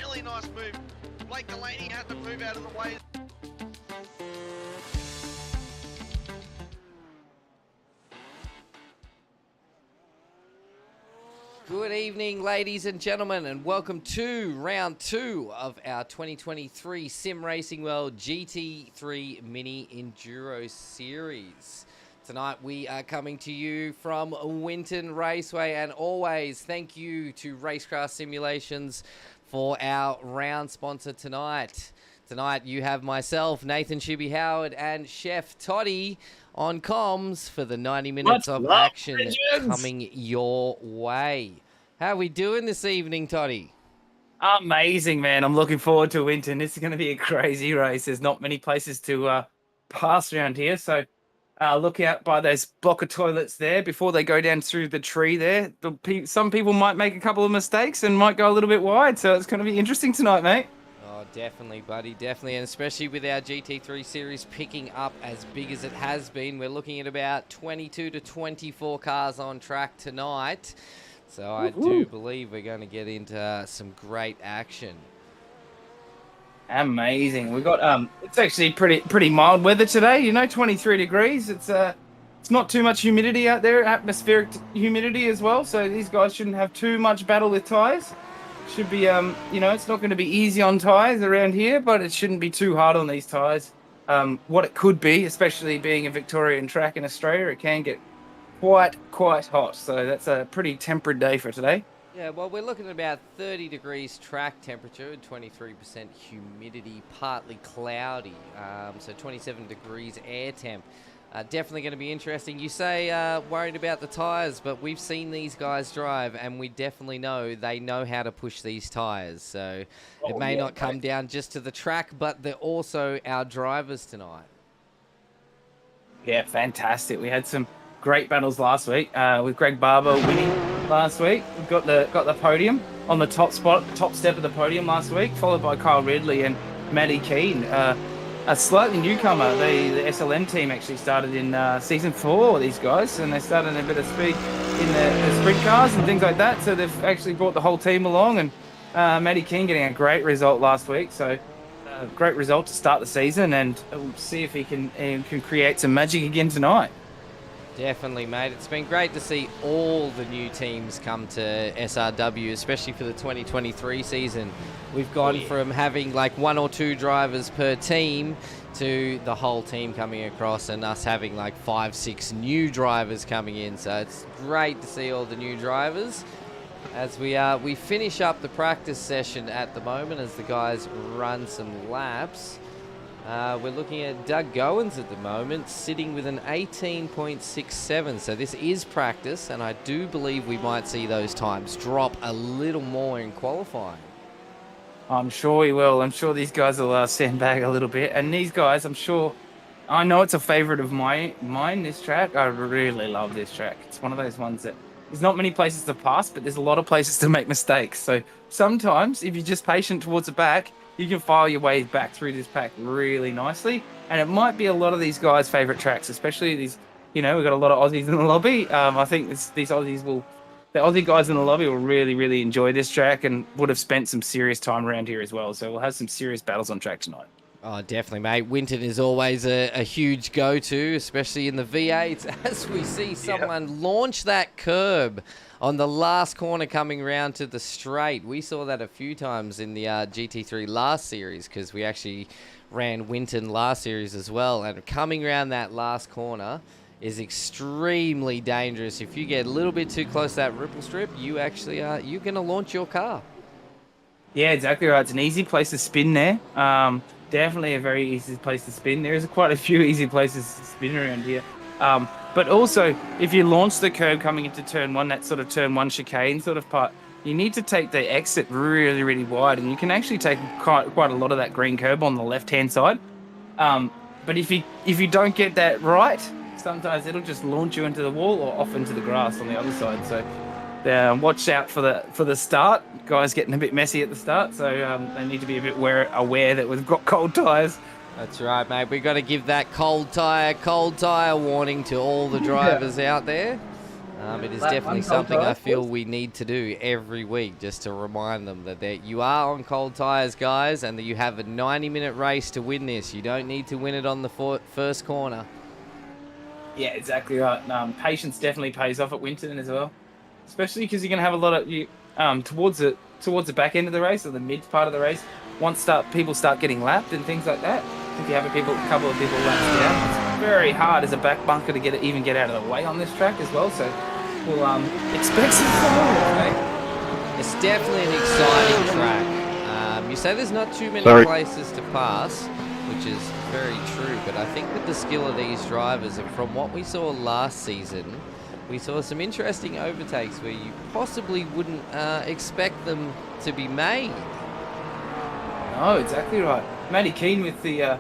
really nice move. Blake Delaney had to move out of the way. Good evening, ladies and gentlemen, and welcome to round 2 of our 2023 Sim Racing World GT3 Mini Enduro Series. Tonight we are coming to you from Winton Raceway, and always thank you to Racecraft Simulations for our round sponsor tonight. Tonight you have myself, Nathan ShiBBy Howard, and Cheff Toddy on comms for the 90 minutes of action coming your way. How are we doing this evening, Toddy? Amazing, man. I'm looking forward to Winton. This is going to be a crazy race. There's not many places to pass around here, so look out by those block of toilets there before they go down through the tree there. Some people might make a couple of mistakes and might go a little bit wide, so it's going to be interesting tonight, mate. Oh, definitely, buddy, definitely. And especially with our GT3 series picking up as big as it has been. We're looking at about 22 to 24 cars on track tonight. So I do believe we're going to get into some great action. Amazing. We've got it's actually pretty mild weather today, you know, 23 degrees. It's not too much humidity out there, atmospheric humidity as well, so these guys shouldn't have too much battle with tyres. Should be, you know, it's not going to be easy on tyres around here, but it shouldn't be too hard on these tyres. What it could be, especially being a Victorian track in Australia, it can get quite hot. So that's a pretty temperate day for today. Yeah, well, we're looking at about 30 degrees track temperature, 23% humidity, partly cloudy, so 27 degrees air temp. Definitely going to be interesting. You say worried about the tyres, but we've seen these guys drive, and we definitely know they know how to push these tyres. So it may not come down just to the track, but they're also our drivers tonight. Yeah, fantastic. We had some great battles last week with Greg Barber winning last week. We got the podium on the top step of the podium last week, followed by Kyle Ridley and Matty Keane. A slightly newcomer. The SLN team actually started in season 4, these guys, and they started a bit of speed in the sprint cars and things like that. So they've actually brought the whole team along, and Matty Keane getting a great result last week. So great result to start the season, and we'll see if he can create some magic again tonight. Definitely, mate. It's been great to see all the new teams come to SRW, especially for the 2023 season. We've gone from having like 1 or 2 drivers per team to the whole team coming across, and us having like 5, 6 new drivers coming in. So it's great to see all the new drivers. As we finish up the practice session at the moment, as the guys run some laps. We're looking at Doug Goins at the moment, sitting with an 18.67. So this is practice, and I do believe we might see those times drop a little more in qualifying. I'm sure he will. I'm sure these guys will sandbag a little bit. And these guys, I know it's a favourite of mine, this track. I really love this track. It's one of those ones that there's not many places to pass, but there's a lot of places to make mistakes. So sometimes, if you're just patient towards the back, you can file your way back through this pack really nicely. And it might be a lot of these guys' favourite tracks, especially these, you know, we've got a lot of Aussies in the lobby. I think the Aussie guys in the lobby will really enjoy this track and would have spent some serious time around here as well. So we'll have some serious battles on track tonight. Oh, definitely, mate. Winton is always a huge go-to, especially in the V8s, as we see someone launch that curb on the last corner coming round to the straight. We saw that a few times in the GT3 last series, because we actually ran Winton last series as well. And coming around that last corner is extremely dangerous. If you get a little bit too close to that ripple strip, you actually you're going to launch your car. Yeah, exactly right. It's an easy place to spin there. Definitely a very easy place to spin. There is quite a few easy places to spin around here. But also, if you launch the curb coming into turn 1, that sort of turn 1 chicane sort of part, you need to take the exit really wide, and you can actually take quite a lot of that green curb on the left-hand side. But if you don't get that right, sometimes it'll just launch you into the wall or off into the grass on the other side. So watch out for the start. Guys getting a bit messy at the start, so they need to be a bit aware that we've got cold tyres. That's right, mate. We've got to give that cold tyre warning to all the drivers out there. It is Lap definitely one, something cold I tyres, feel boys. we need to do every week, just to remind them that you are on cold tyres, guys, and that you have a 90-minute race to win this. You don't need to win it on the first corner. Yeah, exactly right. Patience definitely pays off at Winton as well, especially because you're going to have a lot of towards the back end of the race or the mid part of the race. Once people start getting lapped and things like that, if you have a couple of people laps down, it's very hard as a back bunker to even get out of the way on this track as well. So we'll expect some fireworks, mate. It's definitely an exciting track. You say there's not too many places to pass, which is very true, but I think with the skill of these drivers, and from what we saw last season, we saw some interesting overtakes where you possibly wouldn't expect them to be made. No, exactly right. Matty Keane with the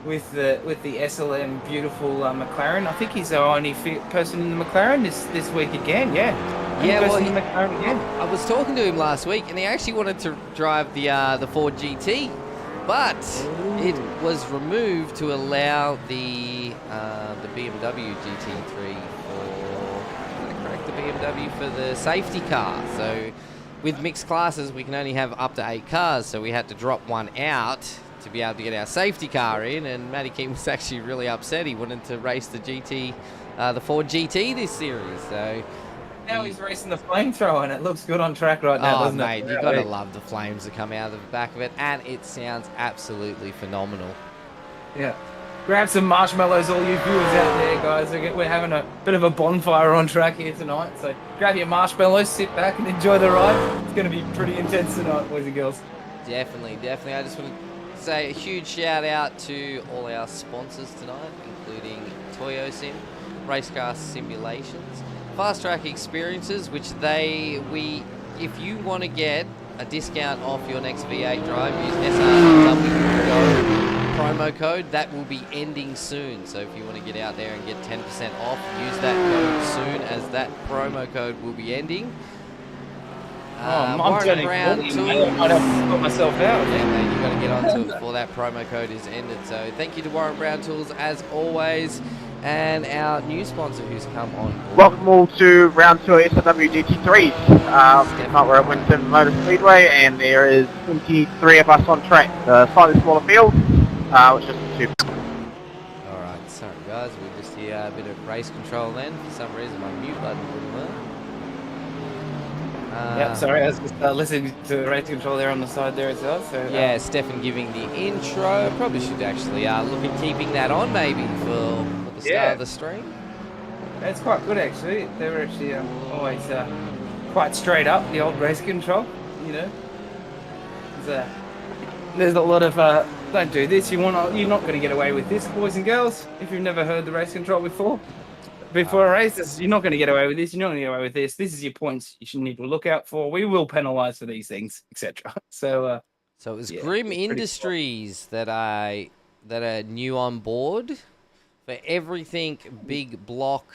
SLM beautiful McLaren. I think he's the only person in the McLaren this week again. Yeah. Yeah, well, in the McLaren again. I was talking to him last week, and he actually wanted to drive the Ford GT, but it was removed to allow the BMW GT3 the BMW for the safety car. So with mixed classes, we can only have up to 8 cars, so we had to drop one out to be able to get our safety car in, and Matty King was actually really upset. He wanted to race the Ford GT this series. So now he's racing the flamethrower, and it looks good on track right now, doesn't mate, it? you've got to love the flames that come out of the back of it, and it sounds absolutely phenomenal. Yeah. Grab some marshmallows, all you viewers out there, guys. We're having a bit of a bonfire on track here tonight, so grab your marshmallows, sit back and enjoy the ride. It's going to be pretty intense tonight, boys and girls. Definitely. I just want to say a huge shout out to all our sponsors tonight, including Toyo Sim, Race Car Simulations, Fast Track Experiences, which if you want to get a discount off your next V8 drive, use SRW Go promo code. That will be ending soon, so if you want to get out there and get 10% off, use that code soon, as that promo code will be ending. I'm turning 40, I might have to sort myself out. Yeah, mate, you got to get onto it before that promo code is ended. So thank you to Warren Brown Tools as always, and our new sponsor who's come on board. Welcome all to round 2 of SRW GT3s. Tonight we're at Winton Motor Speedway, and there is 23 of us on track. Slightly smaller field, which is two. Alright, sorry guys, we'll just hear a bit of race control then. For some reason my mute button wouldn't work. Yeah, sorry, I was just listening to the race control there on the side there as well. So yeah, Stefan giving the intro. Probably should actually look at keeping that on maybe for the start of the stream. That's quite good actually. They were actually always quite straight up, the old race control, you know. There's a lot of don't do this. You're not going to get away with this, boys and girls. If you've never heard the race control before a race, you're not going to get away with this. You're not going to get away with this. This is your points you should need to look out for. We will penalise for these things, etc. So it was Grim Industries that are new on board for everything big block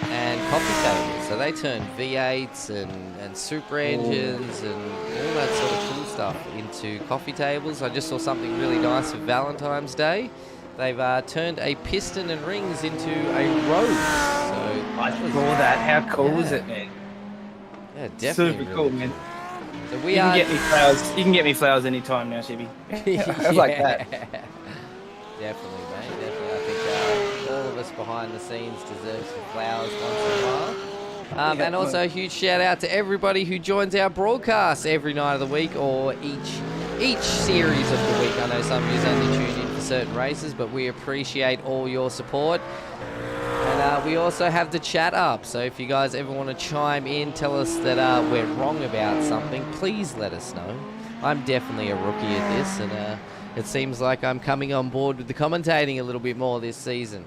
and coffee tables. So they turn V8s and super engines and all that sort of cool stuff into coffee tables. I just saw something really nice for Valentine's Day. They've turned a piston and rings into a rose. So I saw that. How cool is it, man? Yeah, definitely. Super cool, man. So you can get me flowers. You can get me flowers anytime now, ShiBBy. I like that. Definitely, mate. Definitely. I think all of us behind the scenes deserve some flowers once in a while. And also a huge shout out to everybody who joins our broadcasts every night of the week or each series of the week. I know some of you only tune in for certain races, but we appreciate all your support. And we also have the chat up, so if you guys ever want to chime in, tell us that we're wrong about something, please let us know. I'm definitely a rookie at this, and it seems like I'm coming on board with the commentating a little bit more this season.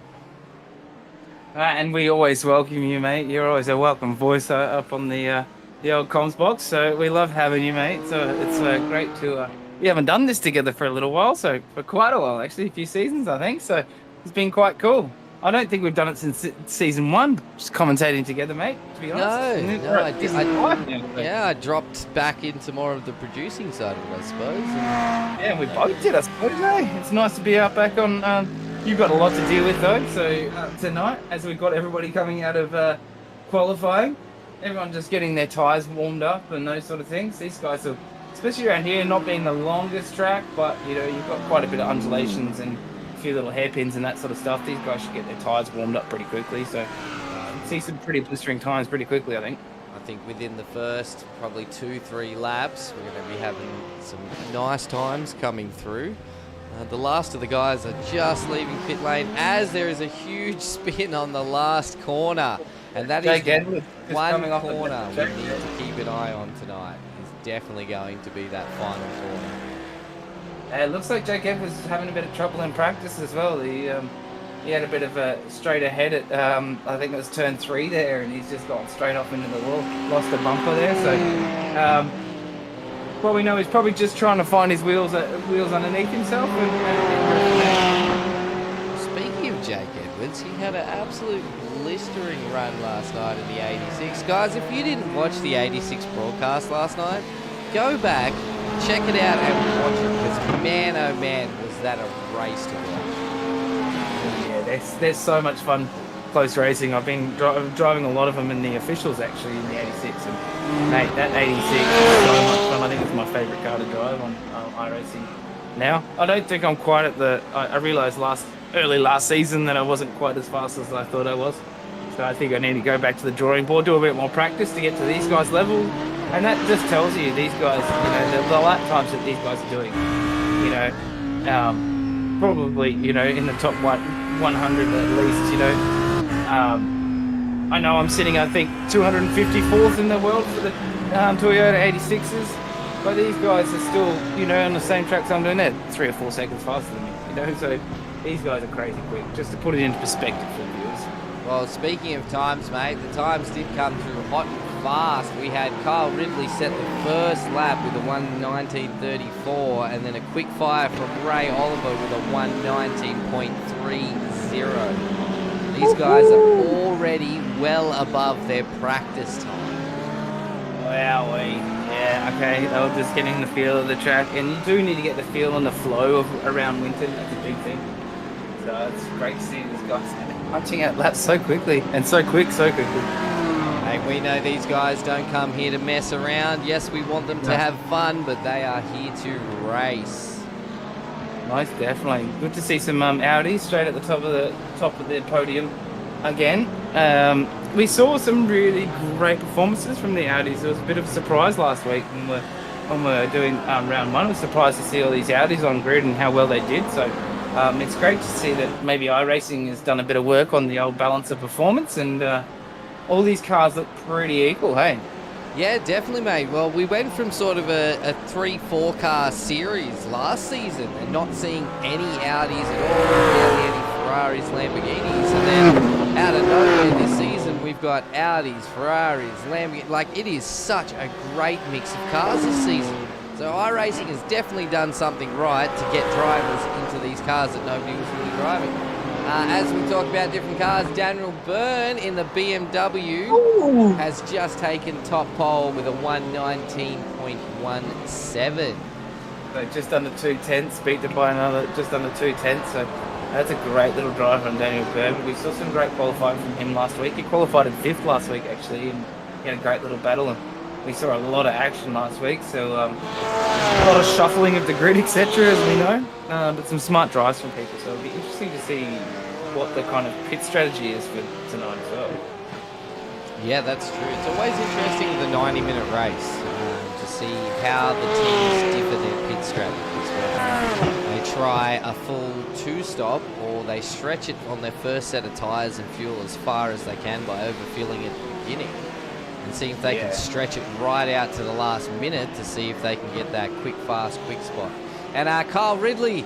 And we always welcome you, mate. You're always a welcome voice up on the old comms box, so we love having you, mate. So it's great to... we haven't done this together for a little while, so for quite a while, actually, a few seasons, I think. So it's been quite cool. I don't think we've done it since season 1, just commentating together, mate, to be honest. I dropped back into more of the producing side of it, I suppose. Yeah, we both did, I suppose, eh? It's nice to be out back on you've got a lot to deal with though. So tonight, as we've got everybody coming out of qualifying, everyone just getting their tyres warmed up and those sort of things. These guys are, especially around here, not being the longest track, but you know, you've got quite a bit of undulations and a few little hairpins and that sort of stuff. These guys should get their tyres warmed up pretty quickly. So see some pretty blistering times pretty quickly, I think. I think within the first probably 2-3 laps, we're going to be having some nice times coming through. The last of the guys are just leaving pit lane as there is a huge spin on the last corner. And that is one corner we need to keep an eye on tonight. Is definitely going to be that final corner. It looks like Jake Edwards was having a bit of trouble in practice as well. He had a bit of a straight ahead at, I think it was turn 3 there, and he's just gone straight off into the wall, lost a bumper there. So, what we know is probably just trying to find his wheels underneath himself. Speaking of Jake Edwards, he had an absolute blistering run last night in the 86. Guys, if you didn't watch the 86 broadcast last night, go back, check it out and watch it, because man, oh man, was that a race to watch. There's so much fun close racing. I've been driving a lot of them in the officials actually in the 86, and mate, that 86 is so much fun. I think it's my favourite car to drive on iRacing now. I don't think I'm quite at the. I realised early last season that I wasn't quite as fast as I thought I was. So I think I need to go back to the drawing board, do a bit more practice to get to these guys' level, and that just tells you these guys, you know, the lap times that these guys are doing, you know, probably, you know, in the top 100 at least, you know. I know I'm sitting, I think, 254th in the world for the Toyota 86s, but these guys are still, you know, on the same tracks I'm doing, they're 3 or 4 seconds faster than me, you know, so these guys are crazy quick, just to put it into perspective for viewers. Well, speaking of times, mate, the times did come through hot and fast. We had Kyle Ridley set the first lap with a 1:19.34, and then a quick fire from Ray Oliver with a 1:19.30. These guys are already well above their practice time. Wowee. Yeah, okay, they were just getting the feel of the track, and you do need to get the feel and the flow of around Winton. That's a big thing. So it's great to see these guys punching out laps so quickly and so quickly. Hey, we know these guys don't come here to mess around. Yes, we want them to have fun, but they are here to race. Nice, definitely. Good to see some Audis straight at the top of the podium again. We saw some really great performances from the Audis. It was a bit of a surprise last week when we were doing round 1. I was surprised to see all these Audis on grid and how well they did. So it's great to see that maybe iRacing has done a bit of work on the old balance of performance, and all these cars look pretty equal, hey? Yeah, definitely, mate. Well, we went from sort of a 3-4 car series last season and not seeing any Audis at all, barely any Ferraris, Lamborghinis, and then out of nowhere this season we've got Audis, Ferraris, Lamborghinis. Like, it is such a great mix of cars this season. So iRacing has definitely done something right to get drivers into these cars that nobody was really driving. As we talk about different cars, Daniel Byrne in the BMW has just taken top pole with a 1:19.17. So just under 2/10, beaten by another just under 2/10. So that's a great little drive from Daniel Byrne. We saw some great qualifying from him last week. He qualified in 5th last week actually, and he had a great little battle. And we saw a lot of action last week, so a lot of shuffling of the grid, etc., as we know, but some smart drives from people, so it'll be interesting to see what the kind of pit strategy is for tonight as well. Yeah, that's true. It's always interesting with a 90-minute race to see how the teams differ their pit strategies. Whether they try a full 2-stop or they stretch it on their first set of tyres and fuel as far as they can by overfilling it at the beginning, and see if they can stretch it right out to the last minute to see if they can get that quick spot. And Kyle Ridley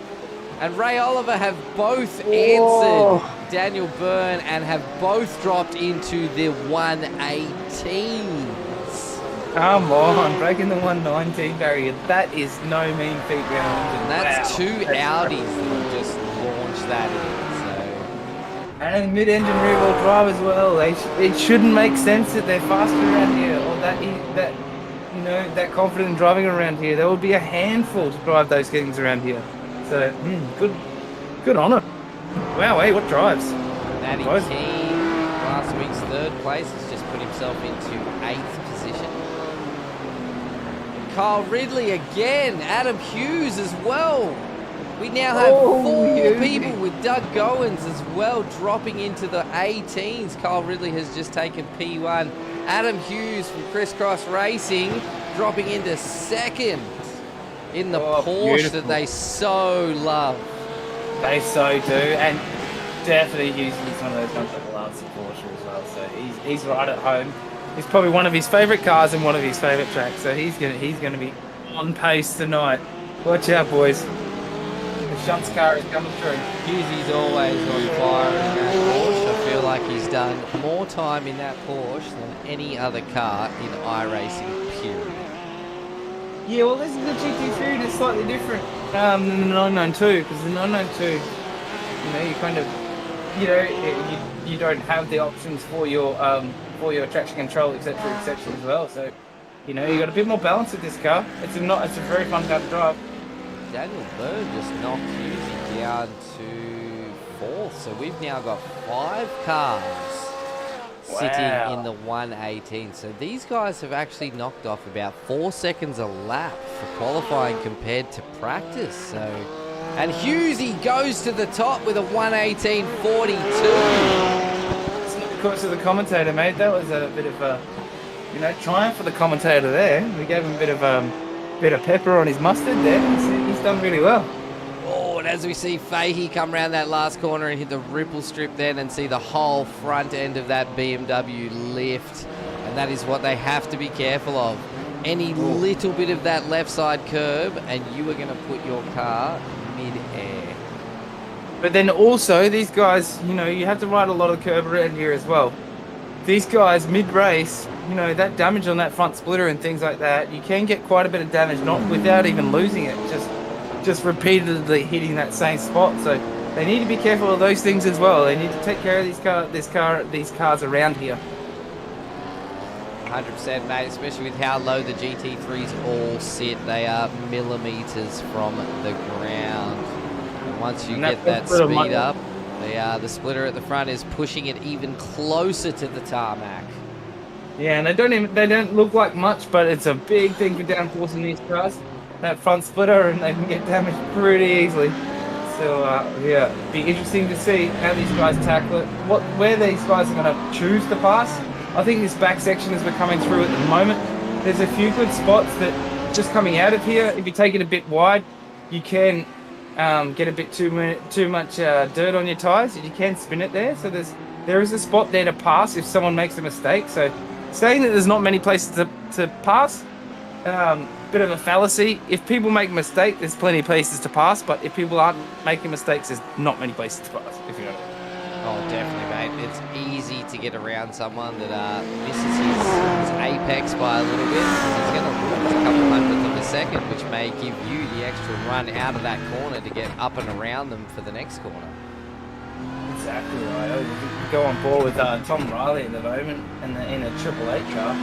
and Ray Oliver have both answered Daniel Byrne and have both dropped into the 118s. Come on, breaking the 119 barrier. That is no mean feat round. And that's two Audis that have just launched that in. And mid-engine rear-wheel drive as well. It shouldn't make sense that they're faster around here, or that confident in driving around here. There would be a handful to drive those things around here. So good on them. Wow, hey, what drives? Matty Both. Keane, last week's third place, has just put himself into 8th position. Kyle Ridley again, Adam Hughes as well. We now have 4 people with Doug Goins as well dropping into the 18s. Kyle Ridley has just taken P1. Adam Hughes from Crisscross Racing dropping into 2nd in the Porsche beautiful. that they so love. They so do, and definitely he's one of those ones that loves the Porsche as well. So he's right at home. It's probably one of his favourite cars and one of his favourite tracks. So he's gonna be on pace tonight. Watch out, boys. The Shunt's car is coming through. Hughesy's always on fire in that Porsche. I feel like he's done more time in that Porsche than any other car in iRacing, period. Yeah, well, this is the GT3 and it's slightly different than the 992, because the 992, you kind of, you don't have the options for your traction control, etc., as well. So, you got a bit more balance with this car. It's a very fun car to drive. Daniel Bird just knocked Husey down to 4th, so we've now got 5 cars sitting in the 118. So these guys have actually knocked off about 4 seconds a lap for qualifying compared to practice. So, and Husey goes to the top with a 118.42. It's not because of the commentator, mate. That was a bit of a, triumph for the commentator there. We gave him a bit of pepper on his mustard there. He's done really well. Oh, and as we see Fahey come around that last corner and hit the ripple strip then and see the whole front end of that BMW lift. And that is what they have to be careful of. Any little bit of that left side curb and you are going to put your car mid-air. But then also, these guys, you have to ride a lot of curb around here as well. These guys, mid-race, that damage on that front splitter and things like that, you can get quite a bit of damage, not without even losing it, just repeatedly hitting that same spot. So they need to be careful of those things as well. They need to take care of these cars around here. 100%, mate, especially with how low the GT3s all sit. They are millimetres from the ground. And once you get that speed up, the splitter at the front is pushing it even closer to the tarmac. Yeah, and they don't look like much, but it's a big thing for downforce in these cars. That front splitter, and they can get damaged pretty easily. So yeah, it'd be interesting to see how these guys tackle it. Where these guys are going to choose to pass. I think this back section as we're coming through at the moment, there's a few good spots that just coming out of here. If you take it a bit wide, you can get a bit too much dirt on your tyres. You can spin it there. So there is a spot there to pass if someone makes a mistake. So saying that there's not many places to pass, bit of a fallacy. If people make a mistake, there's plenty of places to pass. But if people aren't making mistakes, there's not many places to pass. If you know what I mean. Oh, definitely, mate. It's easy to get around someone that misses his apex by a little bit. He's going to lose a couple hundredths of a second, which may give you the extra run out of that corner to get up and around them for the next corner. Exactly right. You go on board with Tom Riley at the moment in a Triple Eight car.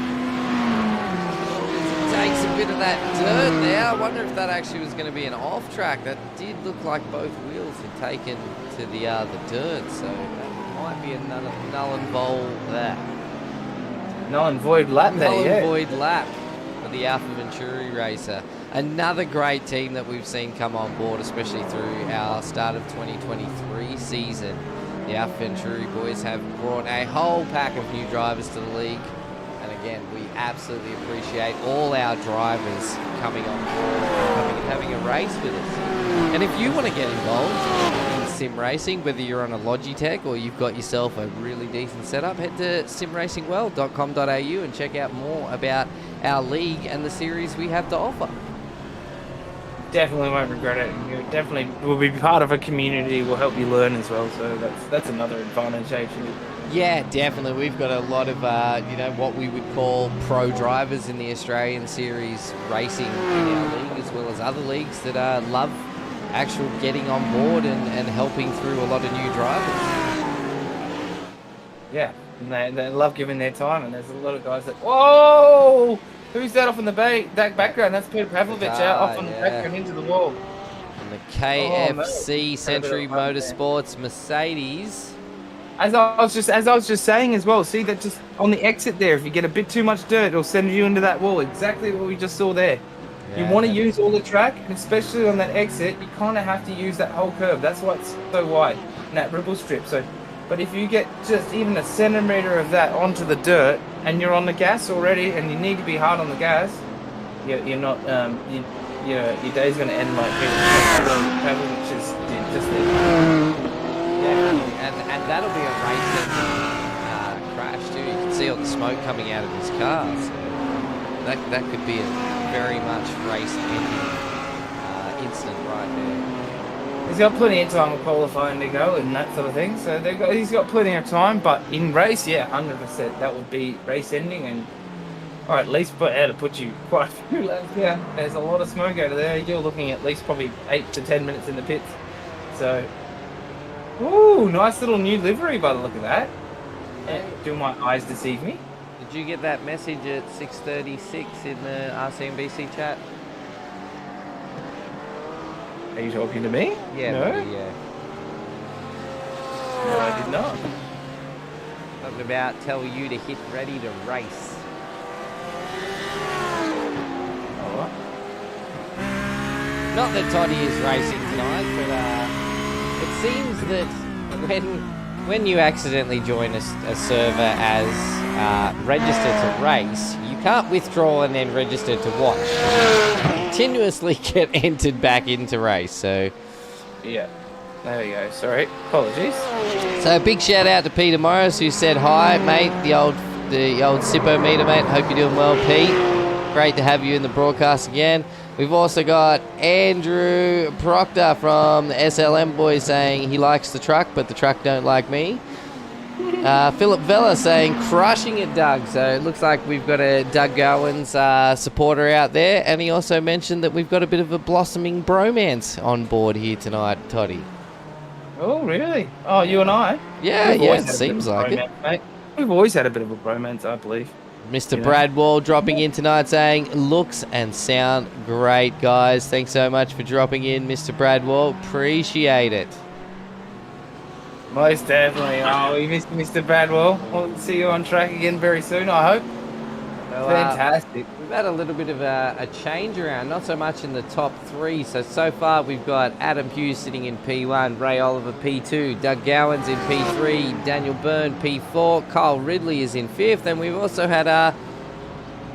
Takes a bit of that dirt there. I wonder if that actually was going to be an off track. That did look like both wheels had taken to the dirt, so that might be another null and void lap there. Null and void lap for the Alpha Venturi racer. Another great team that we've seen come on board, especially through our start of 2023 season. The Alpha Venturi boys have brought a whole pack of new drivers to the league. And again, we absolutely appreciate all our drivers coming on board and having a race with us. And if you want to get involved in sim racing, whether you're on a Logitech or you've got yourself a really decent setup, head to simracingworld.com.au and check out more about our league and the series we have to offer. Definitely won't regret it. You definitely will be part of a community. Will help you learn as well. So that's another advantage, actually. Yeah, definitely. We've got a lot of, what we would call pro drivers in the Australian series racing in our league, as well as other leagues that love actual getting on board and helping through a lot of new drivers. Yeah, and they love giving their time, and there's a lot of guys that, whoa! Who's that off in the that background? That's Peter Pavlovich out off on the background into the wall. And the KFC mate. Century Got a bit of fun Motorsports Mercedes. As I was just saying as well, see that just on the exit there, if you get a bit too much dirt, it'll send you into that wall. Exactly what we just saw there. Yeah, you want to use all the track, and especially on that exit, you kind of have to use that whole curve. That's why it's so wide, and that ripple strip. So, but if you get just even a centimeter of that onto the dirt, and you're on the gas already, and you need to be hard on the gas, you're not. Your day's going to end like this, which is just. And that'll be a racing crash too. You can see all the smoke coming out of his car. So that could be a very much race-ending incident right there. He's got plenty of time of qualifying to go and that sort of thing. So he's got plenty of time. But in race, yeah, 100%, that would be race-ending. And or at least put you quite a few laps down. There's a lot of smoke out of there. You're looking at least probably 8 to 10 minutes in the pits. So. Ooh, nice little new livery by the look of that. Do my eyes deceive me? Did you get that message at 6:36 in the RCNBC chat? Are you talking to me? Yeah, No? maybe, yeah. No, I did not. Talking about tell you to hit ready to race. Oh, Not that Toddy is racing tonight, but it seems that when you accidentally join a server as registered to race, you can't withdraw and then register to watch. You continuously get entered back into race, so... yeah. There we go. Sorry. Apologies. So big shout out to Peter Morris who said hi, mate. The old Sippo meter, mate. Hope you're doing well, Pete. Great to have you in the broadcast again. We've also got Andrew Proctor from the SLM boys saying he likes the truck, but the truck don't like me. Philip Vella saying crushing it, Doug. So it looks like we've got a Doug Gowan's supporter out there, and he also mentioned that we've got a bit of a blossoming bromance on board here tonight, Toddy. Oh, really? Oh, you and I? Yeah, it seems like it. Mate. We've always had a bit of a bromance, I believe. Mr. Bradwell dropping in tonight saying, looks and sound great, guys. Thanks so much for dropping in, Mr. Bradwell. Appreciate it. Most definitely. Oh, we missed Mr. Bradwell. We'll see you on track again very soon, I hope. Well, fantastic. We've had a little bit of a change around, not so much in the top three. So far we've got Adam Hughes sitting in P1, Ray Oliver P2, Doug Gowans in P3, Daniel Byrne P4, Kyle Ridley is in 5th, and we've also had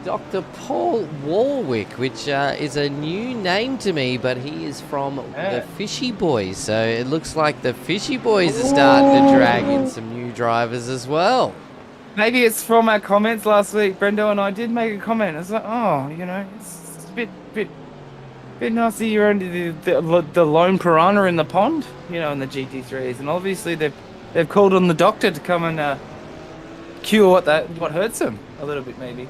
Dr. Paul Warwick, which is a new name to me, but he is from the Fishy Boys. So it looks like the Fishy Boys are starting to drag in some new drivers as well. Maybe it's from our comments last week. Brendo and I did make a comment. It's like, oh, it's a bit nice that you're only the lone piranha in the pond, in the GT3s. And obviously they've called on the doctor to come and cure what hurts them a little bit, maybe.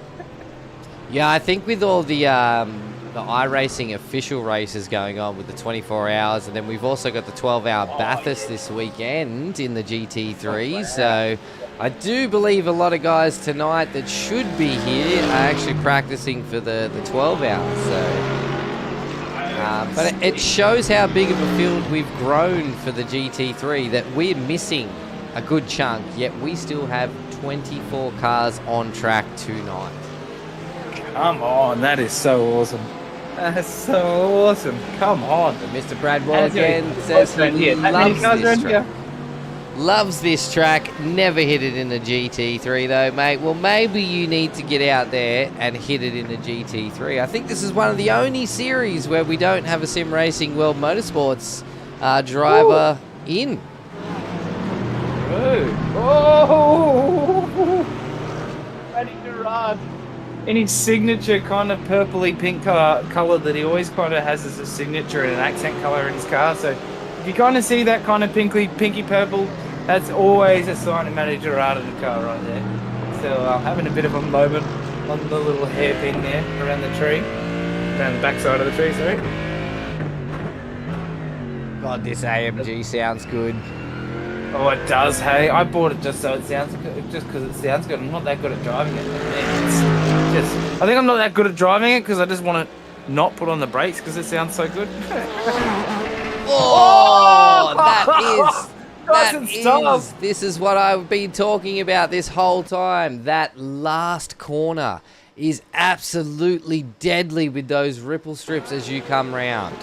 Yeah, I think with all the iRacing official races going on with the 24 hours, and then we've also got the 12-hour Bathurst this weekend in the GT3. So I do believe a lot of guys tonight that should be here are actually practicing for the 12 hours. So, but it shows how big of a field we've grown for the GT3, that we're missing a good chunk, yet we still have 24 cars on track tonight. Come on, that is so awesome. That's so awesome. Come on. But Mr. Bradwell again says he loves this track. Loves this track. Never hit it in the GT3 though, mate. Well, maybe you need to get out there and hit it in the GT3. I think this is one of the only series where we don't have a Sim Racing World Motorsports driver in. Oh! Ready to run. In his signature kind of purpley pink colour that he always kind of has as a signature and an accent colour in his car. So if you kind of see that kind of pinky purple, that's always a sign of manager out of the car right there. So having a bit of a moment on the little hairpin there around the tree, around the backside of the tree, sorry. God, this AMG sounds good. Oh, it does, hey. I bought it just so it sounds good, just because it sounds good. I'm not that good at driving it. I think I'm not that good at driving it because I just want to not put on the brakes because it sounds so good. Oh, this is what I've been talking about this whole time. That last corner is absolutely deadly with those ripple strips as you come round.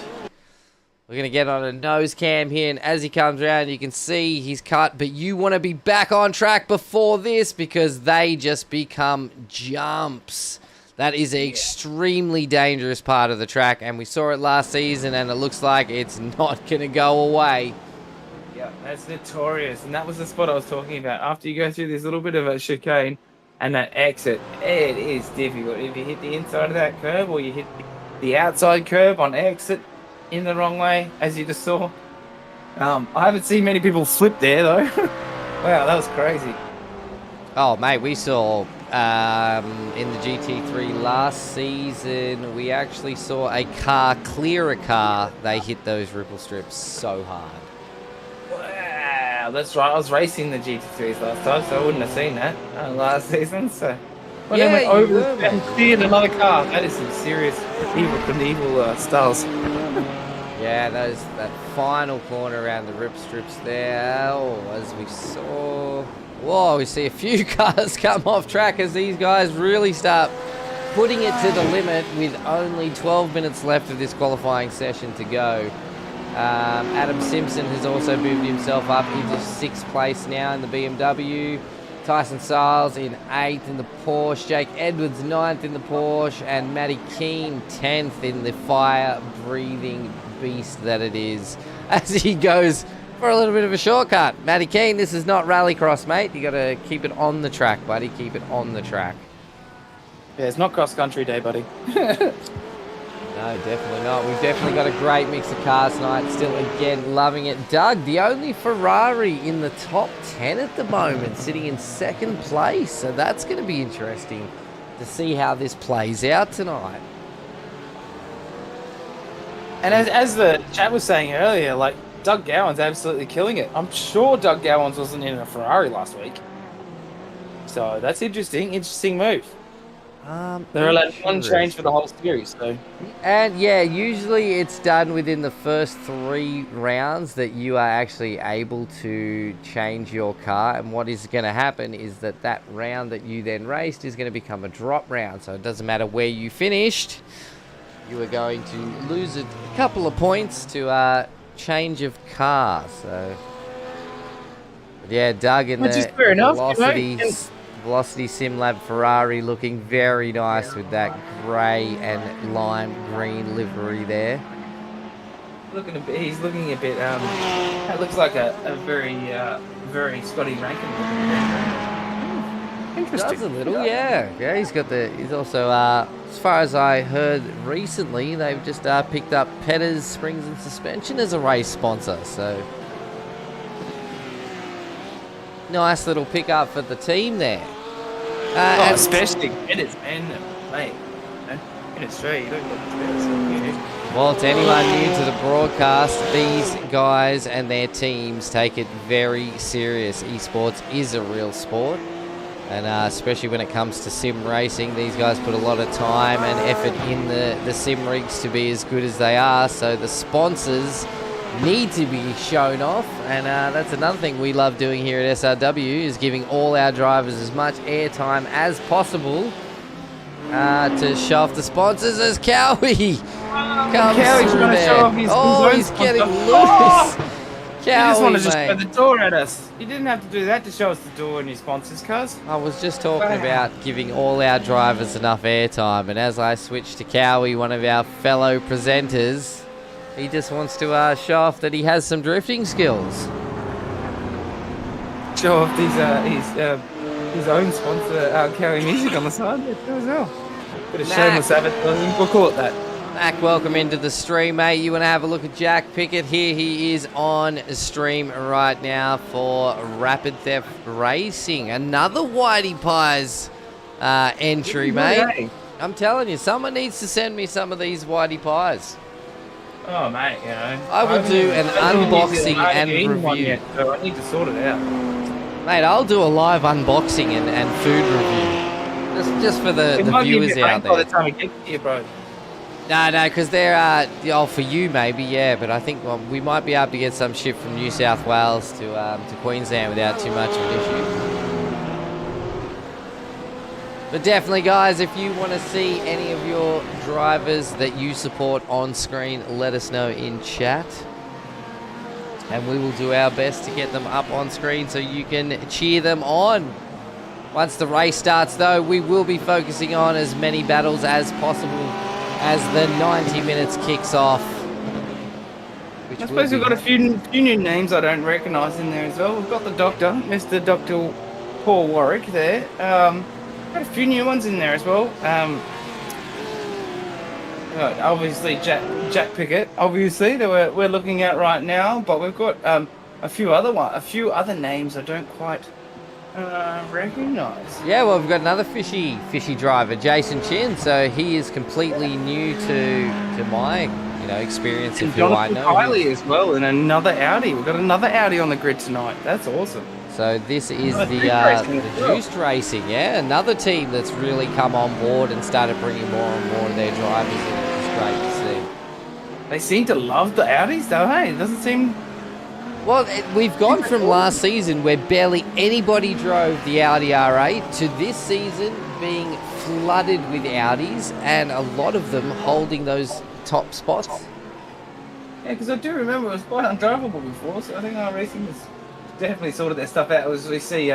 We're going to get on a nose cam here, and as he comes around, you can see he's cut, but you want to be back on track before this because they just become jumps. That is an extremely dangerous part of the track, and we saw it last season, and it looks like it's not going to go away. Yeah, that's notorious, and that was the spot I was talking about. After you go through this little bit of a chicane and that exit, it is difficult. If you hit the inside of that curve or you hit the outside curve on exit, in the wrong way, as you just saw. I haven't seen many people flip there, though. Wow, that was crazy. Oh, mate, we saw in the GT3 last season, we actually saw a car clear a car. They hit those ripple strips so hard. Wow, that's right. I was racing the GT3s last time, so I wouldn't have seen that last season. So when I went over and cleared another car, that is some serious evil styles. Yeah, that final corner around the rip strips there. Oh, as we saw. Whoa, we see a few cars come off track as these guys really start putting it to the limit with only 12 minutes left of this qualifying session to go. Adam Simpson has also moved himself up into 6th place now in the BMW. Tyson Stiles in 8th in the Porsche, Jake Edwards 9th in the Porsche, and Matty Keane 10th in the fire-breathing beast that it is, as he goes for a little bit of a shortcut. Matty Keane, this is not rallycross, mate. You got to keep it on the track, buddy. Keep it on the track. Yeah, it's not cross-country day, buddy. No, definitely not. We've definitely got a great mix of cars tonight. Still, again, loving it. Doug, the only Ferrari in the top 10 at the moment, sitting in 2nd place. So that's going to be interesting to see how this plays out tonight. And as the chat was saying earlier, like, Doug Gowan's absolutely killing it. I'm sure Doug Gowans wasn't in a Ferrari last week. So that's interesting move. They're allowed one change for the whole series, so. And yeah, usually it's done within the first 3 rounds that you are actually able to change your car. And what is going to happen is that round that you then raced is going to become a drop round. So it doesn't matter where you finished, you are going to lose a couple of points to change of car. So yeah, Doug in the Velocity SimLab Ferrari looking very nice with that grey and lime green livery there. He's looking a bit. That looks like a very Scotty Rankin looking. Interesting. Does a little, yeah. He's also, as far as I heard recently, they've just picked up Petter's Springs and Suspension as a race sponsor. So nice little pickup for the team there. Especially Petter's, man, mate. In Australia, you don't get Petter's. Well, to anyone new to the broadcast, these guys and their teams take it very serious. Esports is a real sport, and especially when it comes to sim racing, these guys put a lot of time and effort in the sim rigs to be as good as they are. So the sponsors need to be shown off, and that's another thing we love doing here at SRW, is giving all our drivers as much airtime as possible to show off the sponsors as Cowie comes through there. He's getting loose. You just want to just show the door at us. You didn't have to do that to show us the door and your sponsors, cuz. I was just talking about giving all our drivers enough airtime, and as I switch to Cowie, one of our fellow presenters, he just wants to show off that he has some drifting skills. Show off his own sponsor, Cowie Music on the side. Yeah, as well. Bit of shameless advertising. We'll call it that. Mac, welcome into the stream, mate. You want to have a look at Jack Pickett here? He is on stream right now for Rapid Theft Racing. Another Whitey Pies entry, mate. I'm telling you, someone needs to send me some of these Whitey Pies. Oh, mate, you know. I will do an unboxing and review. Yet, so I need to sort it out. Mate, I'll do a live unboxing and food review. Just for the viewers out there. By the time it gets to you, bro. No, because they're, for you maybe, yeah, but I think we might be able to get some ship from New South Wales to Queensland without too much of an issue. But definitely, guys, if you want to see any of your drivers that you support on screen, let us know in chat. And we will do our best to get them up on screen so you can cheer them on. Once the race starts, though, we will be focusing on as many battles as possible as the 90 minutes kicks off. I suppose we've got a few new names I don't recognise in there as well. We've got the Doctor, Mr. Dr. Paul Warwick there. Got a few new ones in there as well. Obviously Jack Pickett, obviously that we're looking at right now, but we've got a few other names I don't quite recognise. Yeah, well, we've got another fishy driver, Jason Chin. So he is completely new to my experience of who I know. Kylie as well, and another Audi. We've got another Audi on the grid tonight. That's awesome. So this is the Juiced Racing, yeah, another team that's really come on board and started bringing more and more of their drivers in. It's great to see. They seem to love the Audis, though. Hey, it doesn't seem. Well, we've gone from last season where barely anybody drove the Audi R8 to this season being flooded with Audis and a lot of them holding those top spots. Yeah, because I do remember it was quite undrivable before, so I think our racing was definitely sorted their stuff out. As we see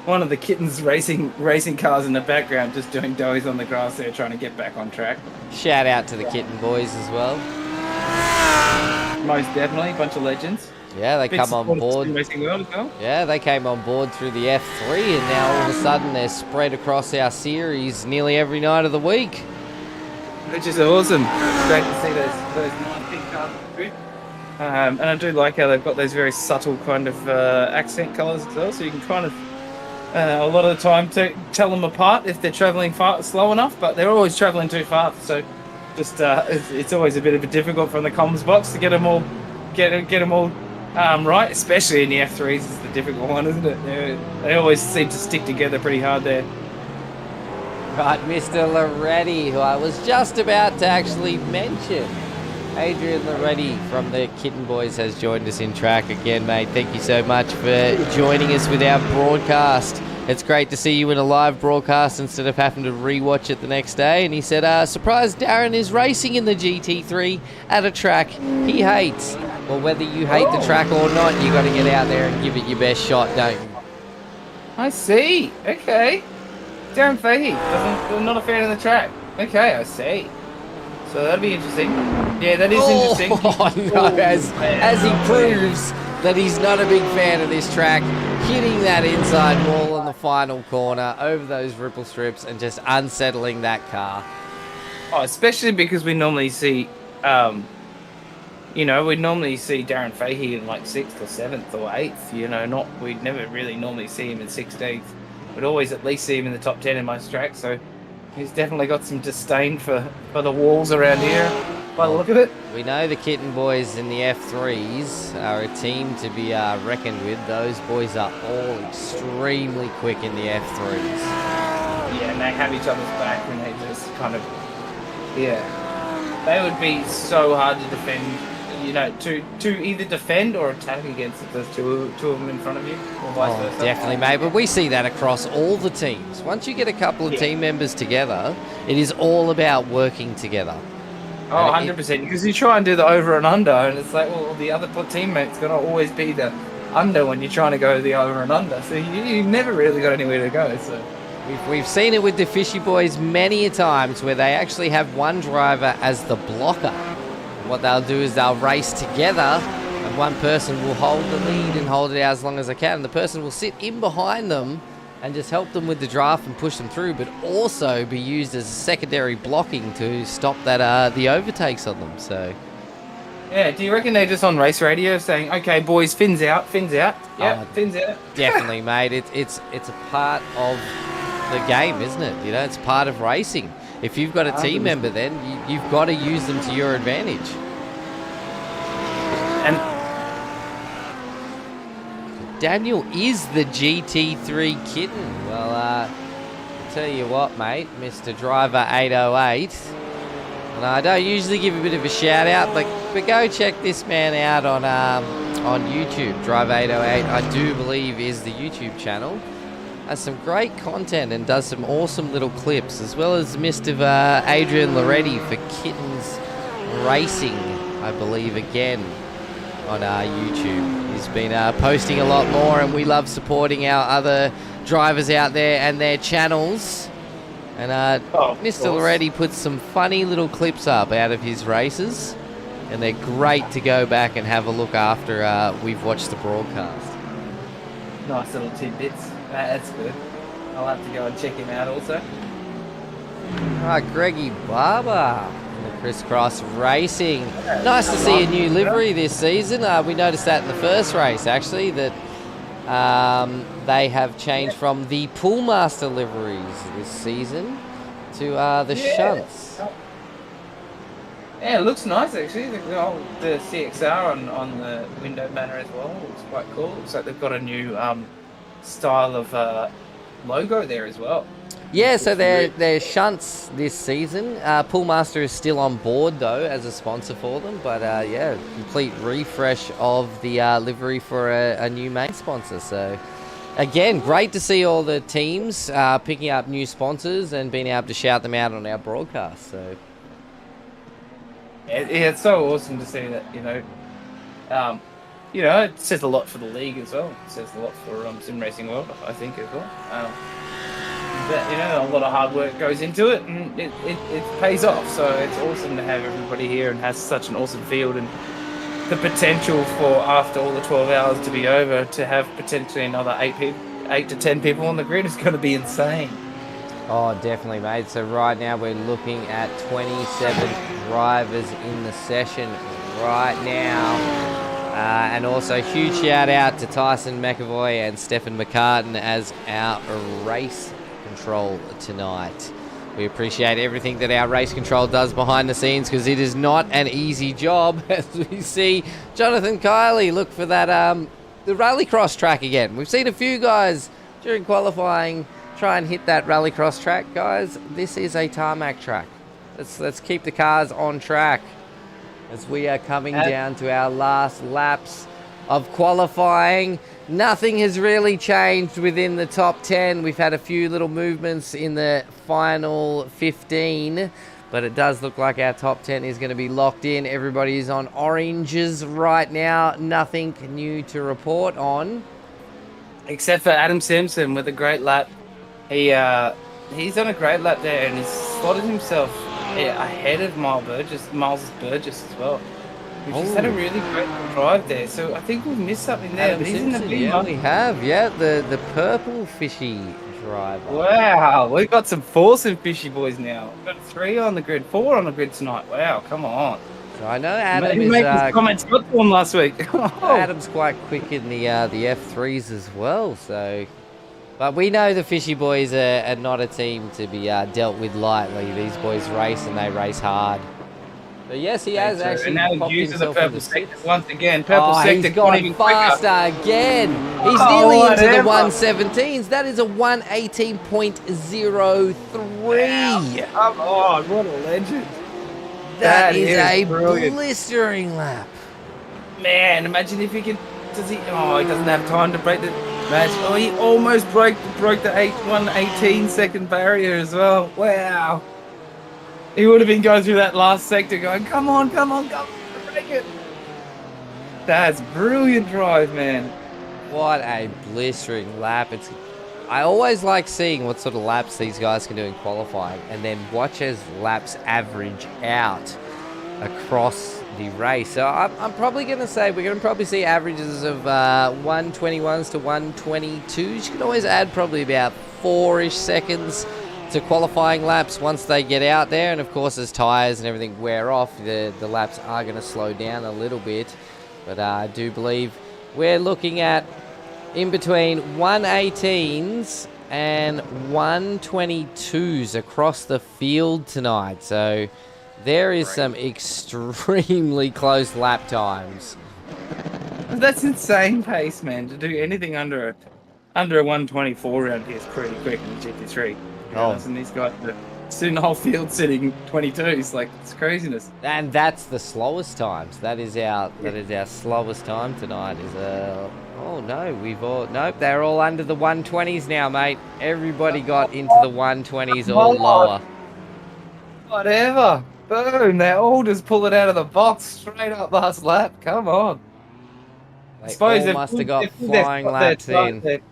one of the kittens racing cars in the background just doing doughies on the grass there trying to get back on track. Shout out to the kitten boys as well. Most definitely, a bunch of legends. Yeah, they come on board. Racing world as well. Yeah, they came on board through the F3 and now all of a sudden they're spread across our series nearly every night of the week. Which is awesome. It's great to see those nice big cars on the grid. And I do like how they've got those very subtle kind of accent colours as well, so you can kind of a lot of the time to tell them apart if they're travelling slow enough, but they're always travelling too fast. So just it's always a bit of a difficult from the comms box to get them all right, especially in the F3s. Is the difficult one, isn't it? They always seem to stick together pretty hard there. Right, Mr. Loretti, who I was just about to actually mention. Adrian Loretti from the Kitten Boys has joined us in track again, mate. Thank you so much for joining us with our broadcast. It's great to see you in a live broadcast instead of having to rewatch it the next day. And he said, surprised Darren is racing in the GT3 at a track he hates. Well, whether you hate the track or not, you got to get out there and give it your best shot, don't you? I see. Okay. Darren Fahey, not a fan of the track. Okay, I see. So that'll be interesting. Yeah, that is interesting. Oh, no, as he proves that he's not a big fan of this track, hitting that inside wall on the final corner over those ripple strips and just unsettling that car. Oh, especially because we normally see, we normally see Darren Fahey in like 6th or 7th or 8th, we'd never really normally see him in 16th. We'd always at least see him in the top 10 in most tracks, so he's definitely got some disdain for the walls around here by the look of it. We know the Kitten Boys in the F3s are a team to be reckoned with. Those boys are all extremely quick in the F3s. Yeah, and they have each other's back and they just kind of, they would be so hard to defend, to either defend or attack against if there's two of them in front of you, or vice versa. Definitely, mate. But we see that across all the teams. Once you get a couple of team members together, it is all about working together. Oh, 100%. Because you try and do the over and under, and it's like, well, the other teammate's going to always be the under when you're trying to go the over and under. So you never really got anywhere to go. So we've seen it with the Fishy Boys many a times where they actually have one driver as the blocker. What they'll do is they'll race together and one person will hold the lead and hold it out as long as they can. And the person will sit in behind them and just help them with the draft and push them through, but also be used as secondary blocking to stop that the overtakes on them. So, yeah, do you reckon they're just on race radio saying, "Okay, boys, fins out, yeah, fins out"? Definitely, mate. It's a part of the game, isn't it? It's part of racing. If you've got a team member, then you've got to use them to your advantage. And Daniel is the GT3 kitten. Well, I'll tell you what, mate, Mr. Driver 808, And I don't usually give a bit of a shout out, but go check this man out on YouTube. Drive 808, I do believe, is the YouTube channel. Has some great content and does some awesome little clips, as well as Mr. Adrian Loretti for Kittens Racing, I believe, again on YouTube. He's been posting a lot more, and we love supporting our other drivers out there and their channels. And Mr. Loretti puts some funny little clips up out of his races, and they're great to go back and have a look after we've watched the broadcast. Nice little tidbits. That's good. I'll have to go and check him out also. Greggy Barber in the Crisscross Racing. Nice to see a new livery this season. We noticed that in the first race, actually, that they have changed from the Poolmaster liveries this season to the shunts. Yeah, it looks nice actually. The CXR on the window banner as well looks quite cool. Looks like they've got a new style of logo there as well. Yeah, so they're shunts this season. Poolmaster is still on board though as a sponsor for them, but yeah, complete refresh of the livery for a new main sponsor. So again, great to see all the teams picking up new sponsors and being able to shout them out on our broadcast. So yeah, it's so awesome to see that. It says a lot for the league as well. It says a lot for Sim Racing World, I think, as well. But, a lot of hard work goes into it, and it pays off. So it's awesome to have everybody here and has such an awesome field, and the potential for, after all the 12 hours to be over, to have potentially another 8 to 10 people on the grid is going to be insane. Oh, definitely, mate. So right now we're looking at 27 drivers in the session right now. And also huge shout out to Tyson McAvoy and Stefan McCartan as our race control tonight. We appreciate everything that our race control does behind the scenes, because it is not an easy job. As we see Jonathan Kiley look for that the rallycross track again. We've seen a few guys during qualifying try and hit that rallycross track. Guys, this is a tarmac track. Let's keep the cars on track as we are coming down to our last laps of qualifying. Nothing has really changed within the top 10. We've had a few little movements in the final 15, but it does look like our top 10 is going to be locked in. Everybody is on oranges right now. Nothing new to report on, except for Adam Simpson with a great lap. He's done a great lap there, and he's slotted himself ahead of Miles Burgess as well. We've just had a really great drive there, so I think we've missed something there. Adam Simpson, yeah, we have, the purple fishy driver. Wow, we've got some foursome fishy boys now. We've got 3 on the grid, 4 on the grid tonight. Wow, come on. So I know Adam Maybe make his comments got to him last week. Adam's quite quick in the F3s as well, so... But we know the Fishy Boys are not a team to be dealt with lightly. These boys race, and they race hard. But yes, he has actually popped himself in the sector once again. Purple sector he's gone faster again. He's nearly into the 117s. That is a 118.03. Come on, what a legend. That is a blistering lap. Man, imagine if he could... he doesn't have time to break the match. Oh, he almost broke the 118-second barrier as well. Wow. He would have been going through that last sector going, come on, break it. That's brilliant drive, man. What a blistering lap. I always like seeing what sort of laps these guys can do in qualifying, and then watch as laps average out across the race. So I'm probably going to say we're going to probably see averages of 121s to 122s. You can always add probably about 4-ish seconds to qualifying laps once they get out there, and of course as tyres and everything wear off, the laps are going to slow down a little bit. But I do believe we're looking at in between 118s and 122s across the field tonight. So there is some extremely close lap times. That's insane pace, man. To do anything under a 124 around here is pretty quick in the GT3. And these guys Soon the whole field sitting 22s. Like, it's craziness. And that's the slowest times. That is our slowest time tonight. Oh no, nope, they're all under the 120s now, mate. Everybody got into the 120s or lower. Whatever. Boom, they all just pull it out of the box straight up last lap. Come on. They I suppose all must have got flying laps in.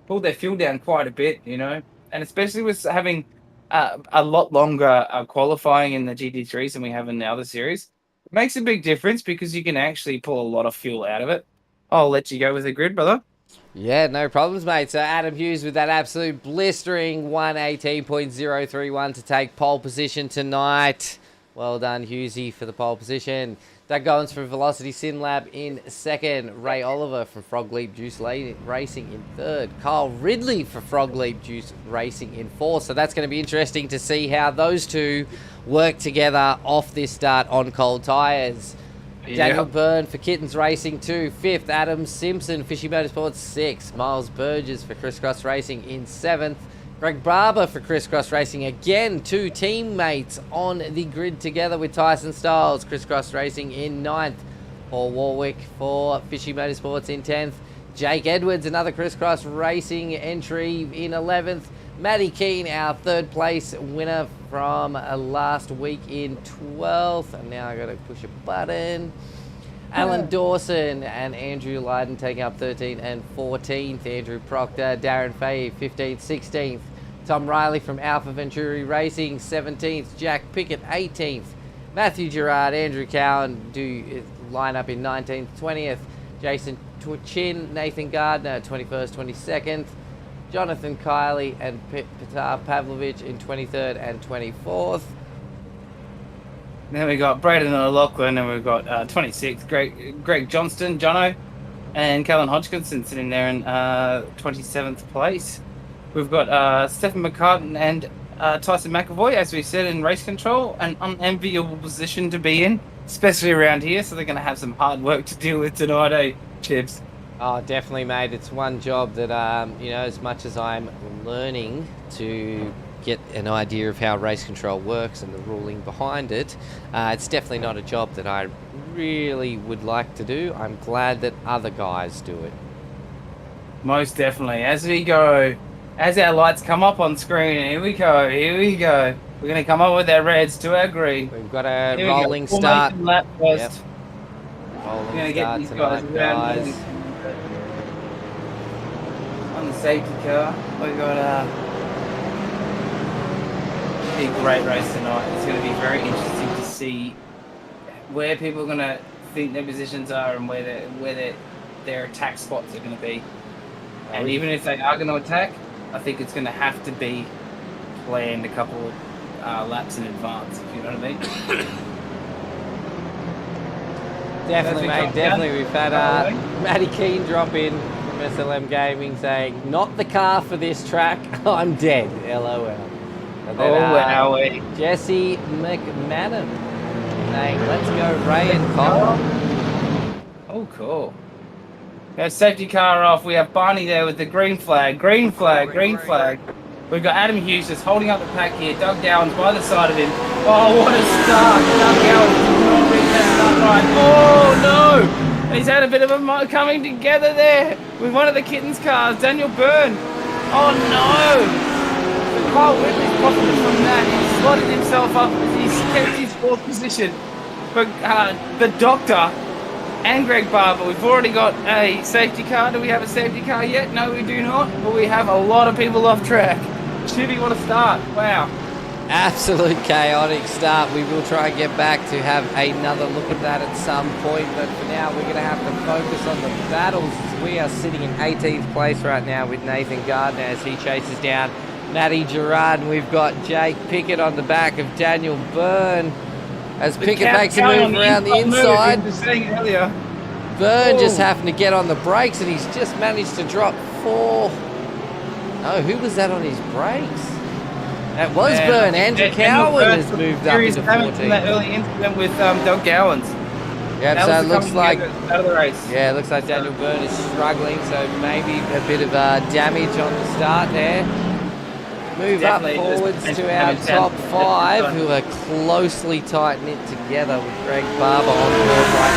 Pulled their fuel down quite a bit, you know, and especially with having a lot longer qualifying in the GT3s than we have in the other series, it makes a big difference because you can actually pull a lot of fuel out of it. I'll let you go with the grid, brother. Yeah, no problems, mate. So Adam Hughes with that absolute blistering 118.031 to take pole position tonight. Well done, Hughesy, for the pole position. Doug Goins from Velocity Sim Lab in second. Ray Oliver from Frog Leap Juice Racing in third. Kyle Ridley for Frog Leap Juice Racing in fourth. So that's going to be interesting to see how those two work together off this start on cold tyres. Daniel Byrne for Kittens Racing 2. Fifth, Adam Simpson, Fishy Motorsports 6. Miles Burgess for Crisscross Racing in 7th. Greg Barber for Crisscross Racing. Again, two teammates on the grid together with Tyson Styles. Crisscross Racing in 9th. Paul Warwick for Fishy Motorsports in 10th. Jake Edwards, another Crisscross Racing entry in 11th. Matty Keane, our third place winner from last week in 12th. And now I got to push a button. Alan Dawson and Andrew Lydon taking up 13th and 14th. Andrew Proctor, Darren Fahey, 15th, 16th. Tom Riley from Alpha Venturi Racing, 17th. Jack Pickett, 18th. Matthew Gerard, Andrew Cowan do line up in 19th, 20th. Jason Chin, Nathan Gardner, 21st, 22nd. Jonathan Kiley and Petar Pavlovich in 23rd and 24th. Then we got Braden O'Loughlin, and we've got 26th, Greg Johnston, Jono, and Callan Hodgkinson sitting there in 27th place. We've got Stephen McCartan and Tyson McAvoy, as we said, in race control, an unenviable position to be in, especially around here, so they're going to have some hard work to deal with tonight, eh, Chibs? Oh, definitely, mate. It's one job that, you know, as much as I'm learning to get an idea of how race control works and the ruling behind it, it's definitely not a job that I really would like to do. I'm glad that other guys do it. Most definitely. As we go, as our lights come up on screen, here we go. We're going to come up with our reds to our green. We've got a rolling start. Lap first. Yep. Rolling We're going to get these guys tonight, around. On the safety car, we've got a great race tonight. It's going to be very interesting to see where people are going to think their positions are and where their attack spots are going to be. And even if they are going to attack, I think it's going to have to be planned a couple of laps in advance, if you know what I mean. Definitely, mate. Definitely. We've had Matty Keane drop in from SLM Gaming saying, "Not the car for this track. I'm dead." LOL. And then, Jesse McMahon saying, "Let's go, Ray and Cole." Oh, cool. Our safety car off. We have Barney there with the green flag. Green flag. We've got Adam Hughes just holding up the pack here. Doug Gowans by the side of him. Oh, what a start. Doug Gowans did not reach that start right. Oh, no. He's had a bit of a coming together there with one of the Kittens cars. Daniel Byrne. Oh, no. Kyle Whitley's profited from that. He slotted himself up. He's kept his fourth position. But the Doctor and Greg Barber, we've already got a safety car. Do we have a safety car yet? No, we do not. But we have a lot of people off track. Chibi, what a start. Wow. Absolute chaotic start. We will try and get back to have another look at that at some point. But for now, we're going to have to focus on the battles. We are sitting in 18th place right now with Nathan Gardner as he chases down Matty Gerard. And we've got Jake Pickett on the back of Daniel Byrne. As Pickett makes a move around the inside, Byrne just having to get on the brakes, and he's just managed to drop 4. No, who was that on his brakes? That was Byrne. Andrew Cowan has moved up into 14. That early incident with Doug Gowans. Yeah, so it looks like out of the race. Yeah, it looks like Daniel Byrne is struggling, so maybe a bit of damage on the start there. Move up Definitely forwards just to our mention top Adam five, Simpson. who are closely tight-knit together with Greg Barber on board right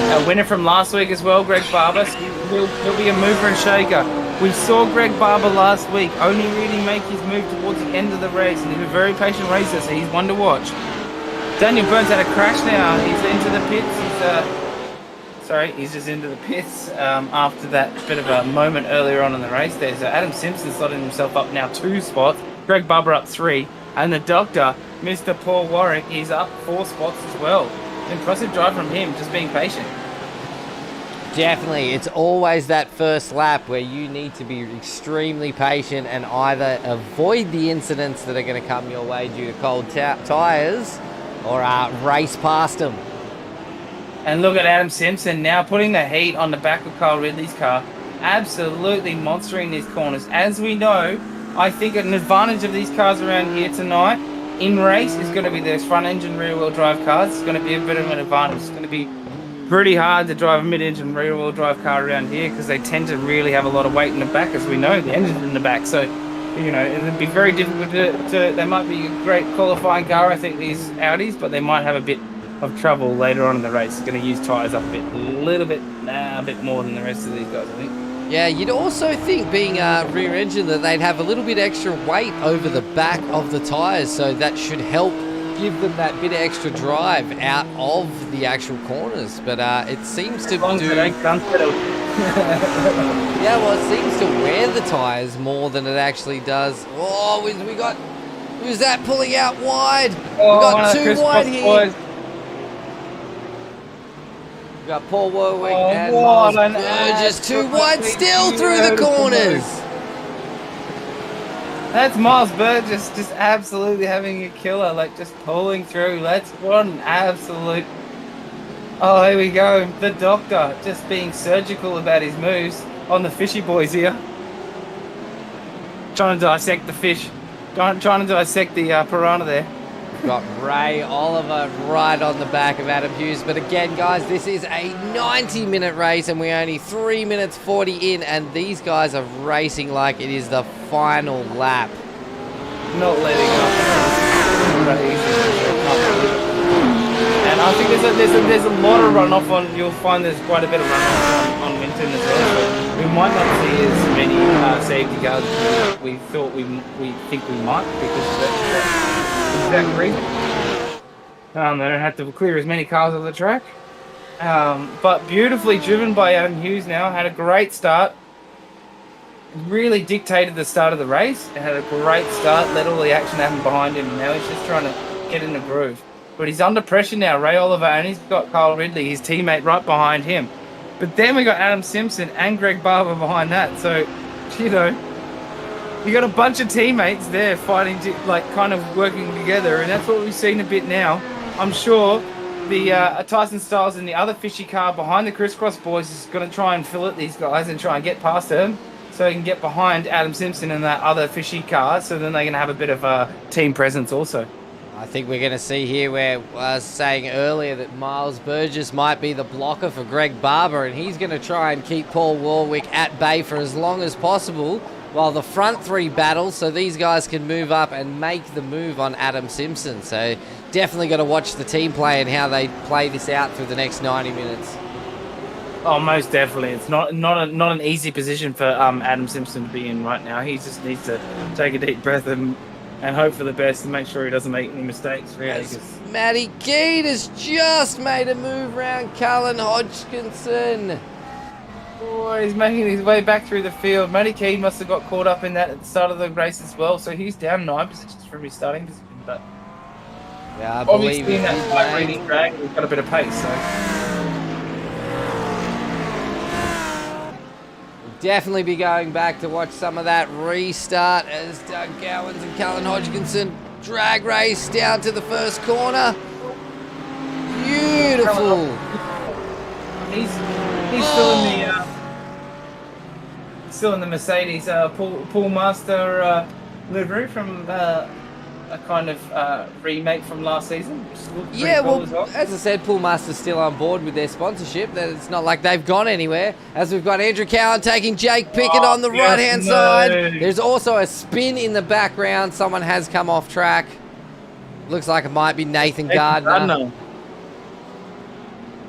now. A winner from last week as well, Greg Barber. So he'll be a mover and shaker. We saw Greg Barber last week only really make his move towards the end of the race, and he's a very patient racer, so he's one to watch. Daniel Burns had a crash now. He's into the pits. He's just into the pits after that bit of a moment earlier on in the race there. So Adam Simpson slotted himself up now 2 spots. Greg Barber up 3. And the doctor, Mr. Paul Warwick, is up 4 spots as well. Impressive drive from him, just being patient. Definitely. It's always that first lap where you need to be extremely patient and either avoid the incidents that are going to come your way due to cold tyres or race past them. And look at Adam Simpson now putting the heat on the back of Kyle Ridley's car. Absolutely monstering these corners. As we know, I think an advantage of these cars around here tonight in race is going to be those front engine rear wheel drive cars. It's going to be a bit of an advantage. It's going to be pretty hard to drive a mid-engine rear wheel drive car around here because they tend to really have a lot of weight in the back, as we know, the engine's in the back. So, you know, it would be very difficult they might be a great qualifying car, I think, these Audis, but they might have a bit of trouble later on in the race. It's going to use tyres up a bit more than the rest of these guys, I think. Yeah, you'd also think, being rear engine, that they'd have a little bit extra weight over the back of the tyres, so that should help give them that bit of extra drive out of the actual corners. But it seems to do... Yeah, well, it seems to wear the tyres more than it actually does. Oh, we got... Who's that pulling out wide? We got 2 wide here. Boys. We got Paul Warwick and Miles Burgess 2 wide still through the corners. That's Miles Burgess just absolutely having a killer, like just pulling through. What an absolute... Oh, here we go. The doctor just being surgical about his moves on the fishy boys here. Trying to dissect the fish. Trying to dissect the piranha there. Got Ray Oliver right on the back of Adam Hughes. But again, guys, this is a 90-minute race and we're only 3 minutes 40 in, and these guys are racing like it is the final lap. Not letting up. And I think there's a lot of runoff on. You'll find there's quite a bit of runoff on Winton as well. So we might not see as many safety cars as we thought we think we might, because of that exact reason. They don't have to clear as many cars off the track. But beautifully driven by Adam Hughes now. Had a great start. Really dictated the start of the race. It had a great start. Let all the action happen behind him. Now he's just trying to get in the groove. But he's under pressure now, Ray Oliver, and he's got Kyle Ridley, his teammate, right behind him. But then we got Adam Simpson and Greg Barber behind that. So, you know, you got a bunch of teammates there fighting, like kind of working together, and that's what we've seen a bit now. I'm sure the Tyson Styles and the other fishy car behind the crisscross boys is going to try and fillet these guys and try and get past them, so he can get behind Adam Simpson and that other fishy car, so then they're going to have a bit of a team presence also. I think we're going to see here where I was saying earlier that Miles Burgess might be the blocker for Greg Barber, and he's going to try and keep Paul Warwick at bay for as long as possible while the front 3 battle, so these guys can move up and make the move on Adam Simpson. So definitely got to watch the team play and how they play this out through the next 90 minutes. Oh, most definitely. It's not an easy position for Adam Simpson to be in right now. He just needs to take a deep breath and hope for the best and make sure he doesn't make any mistakes. Really, Matty Keane has just made a move around Cullen Hodgkinson. Oh, he's making his way back through the field. Matty Keane must have got caught up in that at the start of the race as well, so he's down 9 positions from his starting position. But yeah, I obviously believe in that light reading drag, he's got a bit of pace. So we'll definitely be going back to watch some of that restart as Doug Gowans and Cullen Hodgkinson drag race down to the first corner. Beautiful. He's still in the Mercedes Pool Master livery from a kind of remake from last season. Which looked pretty Yeah, cool well, as as I said, Poolmaster's still on board with their sponsorship. It's not like they've gone anywhere. As we've got Andrew Cowan taking Jake Pickett on the right-hand side. There's also a spin in the background. Someone has come off track. Looks like it might be Nathan Gardner.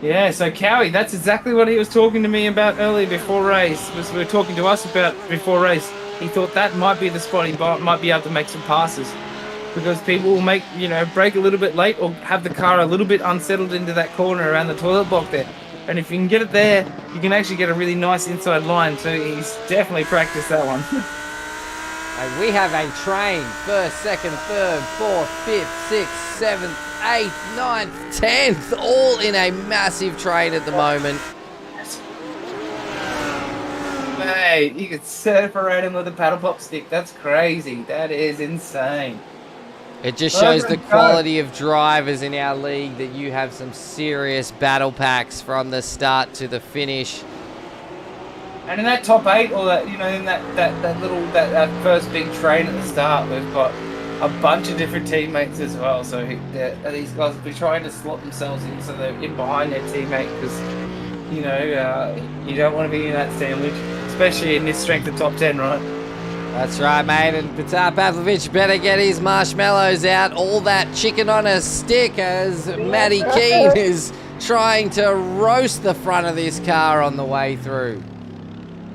Yeah, so Cowie, that's exactly what he was talking to me about earlier before race. We were talking to us about before race. He thought that might be the spot. He might be able to make some passes because people will make, break a little bit late or have the car a little bit unsettled into that corner around the toilet block there. And if you can get it there, you can actually get a really nice inside line. So he's definitely practiced that one. And we have a train, first, second, third, fourth, fifth, sixth, seventh, 8th, 9th, 10th, all in a massive train at the moment. Mate, you could separate him with a paddle pop stick. That's crazy. That is insane. It just shows the quality of drivers in our league that you have some serious battle packs from the start to the finish. And in that top 8, or that, in that first big train at the start, we've got a bunch of different teammates as well. So these guys will be trying to slot themselves in so they're in behind their teammate because, you don't want to be in that sandwich, especially in this strength of top 10, right? That's right, mate. And Petar Pavlovich better get his marshmallows out. All that chicken on a stick as Matty Keane is trying to roast the front of this car on the way through.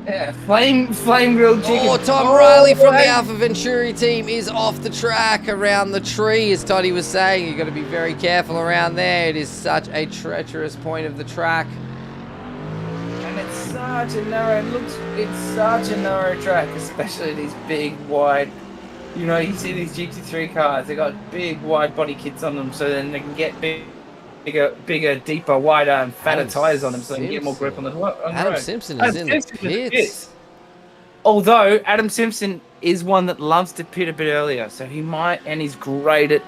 Yeah, flame grilled chicken. Oh, Tom Riley from the Alpha Venturi team is off the track around the tree, as Toddy was saying. You've got to be very careful around there. It is such a treacherous point of the track. And it's such a narrow track, especially these big, wide, you see these GT3 cars, they got big, wide body kits on them, so then they can get bigger, deeper, wider, and fatter tyres on them, so they can get more grip on the road. Adam Simpson is in the pits. Although Adam Simpson is one that loves to pit a bit earlier, so he might, and he's great at.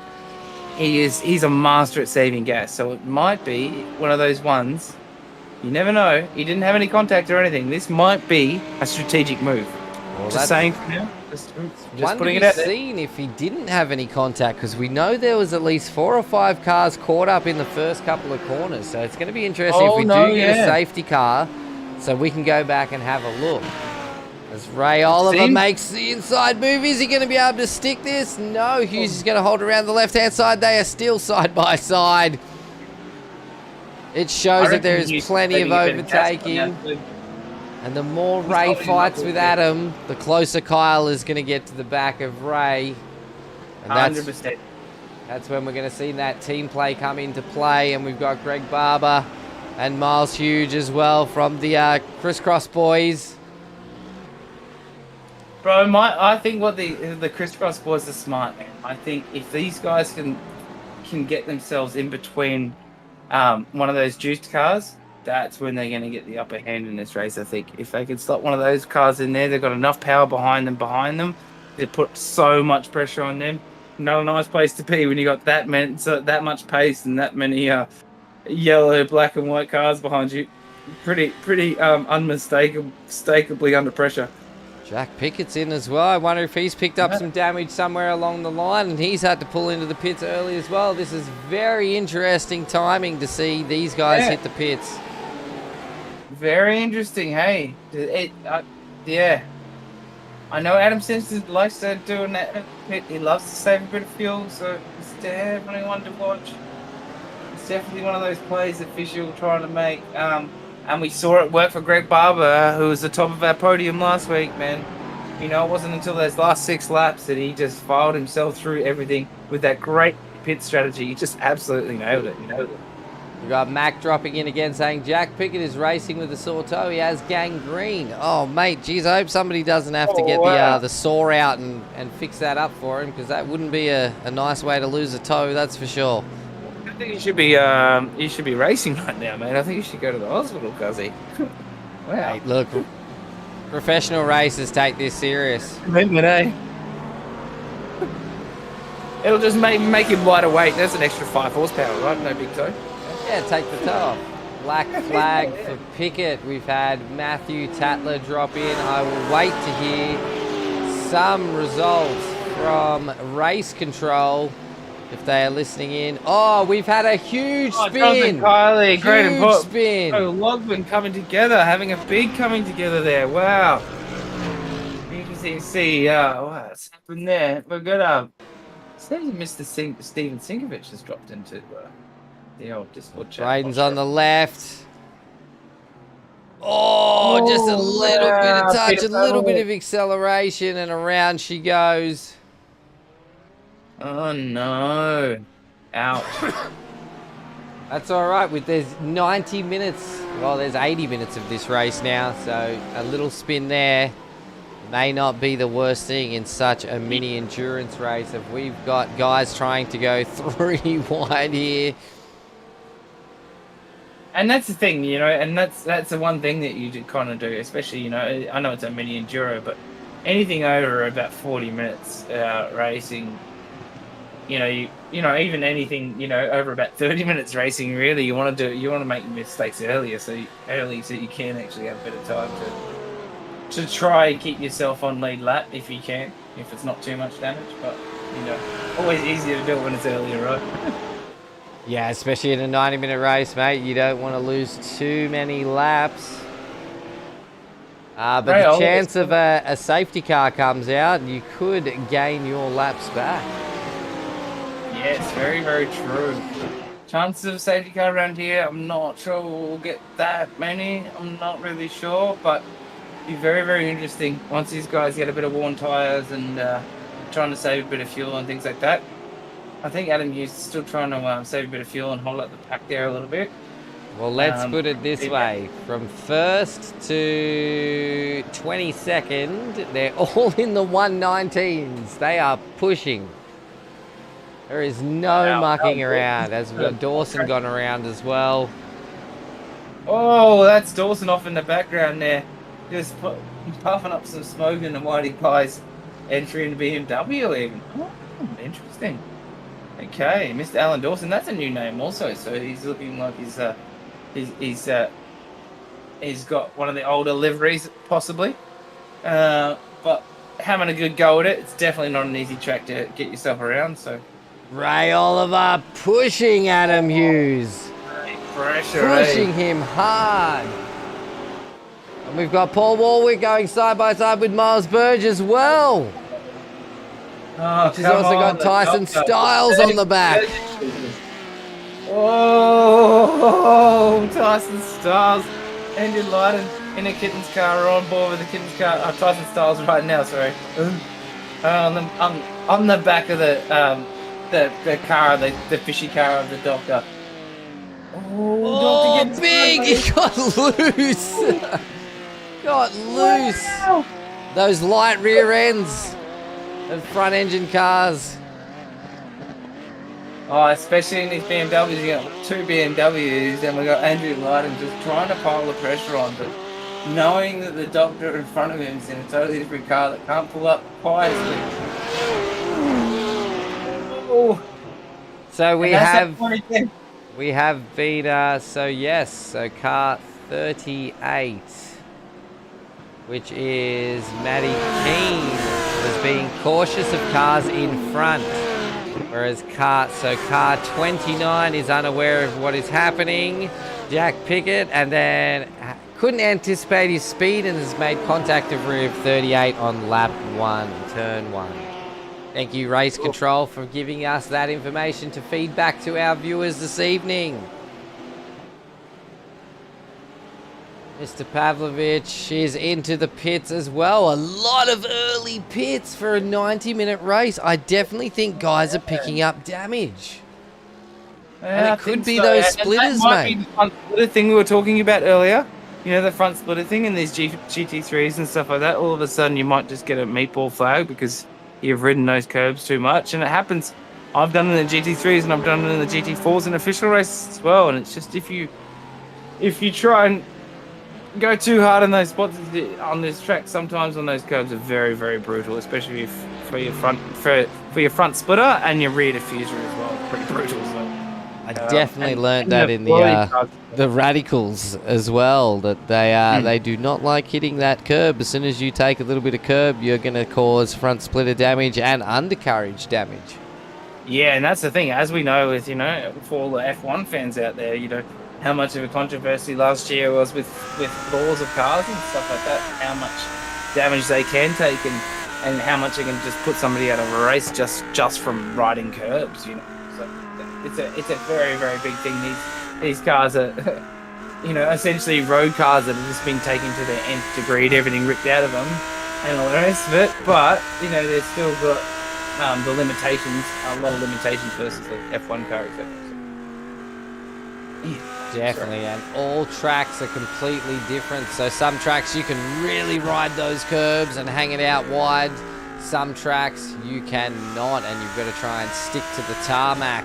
He's a master at saving gas, so it might be one of those ones. You never know. He didn't have any contact or anything. This might be a strategic move. Well, just saying for now. Just putting it out there. Seen if he didn't have any contact, because we know there was at least 4 or 5 cars caught up in the first couple of corners. So it's going to be interesting if we do get a safety car, so we can go back and have a look. As Ray Oliver makes the inside move, is he going to be able to stick this? No, Hughes is going to hold around the left-hand side. They are still side by side. It shows that there is plenty of overtaking. And the more Ray fights with Adam, the closer Kyle is going to get to the back of Ray. And 100%. That's when we're going to see that team play come into play. And we've got Greg Barber and Miles Hughes as well from the Crisscross boys. Bro, I think what the Crisscross boys are smart, man. I think if these guys can get themselves in between one of those juiced cars, that's when they're going to get the upper hand in this race, I think. If they can slot one of those cars in there, they've got enough power behind them. They put so much pressure on them. Not a nice place to be when you got that much pace and that many yellow, black and white cars behind you. Pretty unmistakably under pressure. Jack Pickett's in as well. I wonder if he's picked up some damage somewhere along the line, and he's had to pull into the pits early as well. This is very interesting timing to see these guys hit the pits. Very interesting, hey. Yeah. I know Adam Simpson likes to do that pit. He loves to save a bit of fuel, so it's definitely one to watch. It's definitely one of those plays that Fisher will try to make. And we saw it work for Greg Barber, who was the top of our podium last week, man. It wasn't until those last 6 laps that he just filed himself through everything with that great pit strategy. He just absolutely nailed it. We've got Mac dropping in again saying Jack Pickett is racing with a sore toe. He has gangrene. Oh, mate, geez, I hope somebody doesn't have to get the saw out and fix that up for him, because that wouldn't be a nice way to lose a toe, that's for sure. I think you should be racing right now, mate. I think you should go to the hospital, cuzzy. Wow. Hey, look, professional racers take this serious. Commitment, eh? It'll just make him lighter weight. That's an extra 5 horsepower, right? No big toe. Yeah, take the toe off. Black flag for Pickett. We've had Matthew Tatler drop in. I will wait to hear some results from Race Control, if they are listening in. Oh, we've had a huge spin. Jonathan Kiley, great Huge import. spin. Oh, Logman coming together, having a big coming together there. Wow. Interesting to see what's happened there. We've got seems Mr. Steven Sinkovich has dropped into the old Discord chat. Braden's on the left. Oh, just a little bit of touch, a little bit of acceleration, and around she goes. Oh no. Ouch. That's all right. There's 90 minutes. Well, there's 80 minutes of this race now, so a little spin there may not be the worst thing in such a mini endurance race. If we've got guys trying to go 3 wide here. And that's the thing, you know, and that's the one thing that you kind of do, especially, you know, I know it's a mini enduro, but anything over about 40 minutes racing, you know, even anything, you know, over about 30 minutes racing, really, you want to make mistakes earlier, so you can actually have a bit of time to try and keep yourself on lead lap if you can, if it's not too much damage, but, you know, always easier to do it when it's earlier, right? Yeah, especially in a 90-minute race, mate. You don't want to lose too many laps. But the chance of a safety car comes out, you could gain your laps back. Yes, very, very true. Chances of safety car around here, I'm not sure we'll get that many. I'm not really sure, but it'll be very, very interesting once these guys get a bit of worn tyres and trying to save a bit of fuel and things like that. I think Adam Hughes is still trying to save a bit of fuel and hold up the pack there a little bit. Well, let's put it this way. From 1st to 22nd, they're all in the 119s. They are pushing. There is no mucking around. As we've got Dawson gone around as well. Oh, that's Dawson off in the background there. Just puffing up some smoke in the Whitey Pies entry into BMW even. Oh, interesting. Okay, Mr. Alan Dawson, that's a new name also, so he's looking like he's got one of the older liveries, possibly. But having a good go at it, it's definitely not an easy track to get yourself around, so. Ray Oliver pushing Adam Hughes. Pressure, pushing him hard. And we've got Paul Warwick going side by side with Miles Burge as well. Oh, She's also got Tyson Styles on the back. Oh, Tyson Styles. Andrew Lyden in a Kitten's car, on board with the Kitten's car. Oh, Tyson Styles right now, sorry. On the back of the car, the fishy car of the doctor. Oh, Doctor big! He got loose. Got loose. Wow. Those light rear ends. And front engine cars. Oh, especially in these BMWs, you got 2 BMWs, and we got Andrew Lyden just trying to pile the pressure on, but knowing that the doctor in front of him is in a totally different car that can't pull up quite as quick. So we have been so car 38, which is Matty Keane, was being cautious of cars in front, whereas car 29 is unaware of what is happening. Jack Pickett, and then couldn't anticipate his speed and has made contact of rear 38 on lap 1, turn 1. Thank you, Race Control, for giving us that information to feed back to our viewers this evening. Mr. Pavlovich is into the pits as well. A lot of early pits for a 90-minute race. I definitely think guys are picking up damage. And it could be those splitters, mate. The front splitter thing we were talking about earlier. You know, the front splitter thing and these GT3s and stuff like that. All of a sudden, you might just get a meatball flag because you've ridden those curbs too much. And it happens. I've done it in the GT3s and I've done it in the GT4s in official races as well. And it's just if you try and go too hard on those spots on this track, sometimes on those curbs are very, very brutal, especially for your front splitter and your rear diffuser as well. Pretty brutal. So I definitely learned and that in quality cars. the radicals as well, that they do not like hitting that curb. As soon as you take a little bit of curb, you're going to cause front splitter damage and undercarriage damage. Yeah, and that's the thing. As we know, with for all the F1 fans out there, how much of a controversy last year was with laws of cars and stuff like that. How much damage they can take, and how much they can just put somebody out of a race just from riding curbs. So it's a very, very big thing. These cars are, essentially road cars that have just been taken to their nth degree, everything ripped out of them, and all the rest of it. But they've still got the limitations, a lot of limitations versus the F1 car, etc. Definitely, and all tracks are completely different. So some tracks you can really ride those curbs and hang it out wide. Some tracks you cannot, and you've got to try and stick to the tarmac.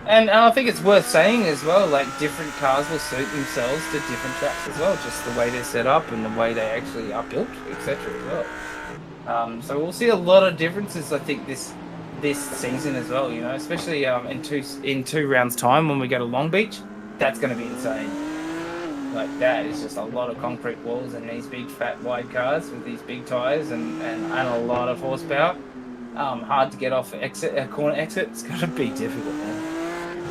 And I think it's worth saying as well, like different cars will suit themselves to different tracks as well, just the way they're set up and the way they actually are built, etc. as well. So we'll see a lot of differences, I think, this season as well. Especially in 2 rounds' time when we go to Long Beach, that's going to be insane. Like that is just a lot of concrete walls and these big fat wide cars with these big tires and a lot of horsepower. Hard to get off a corner exit. It's going to be difficult, man.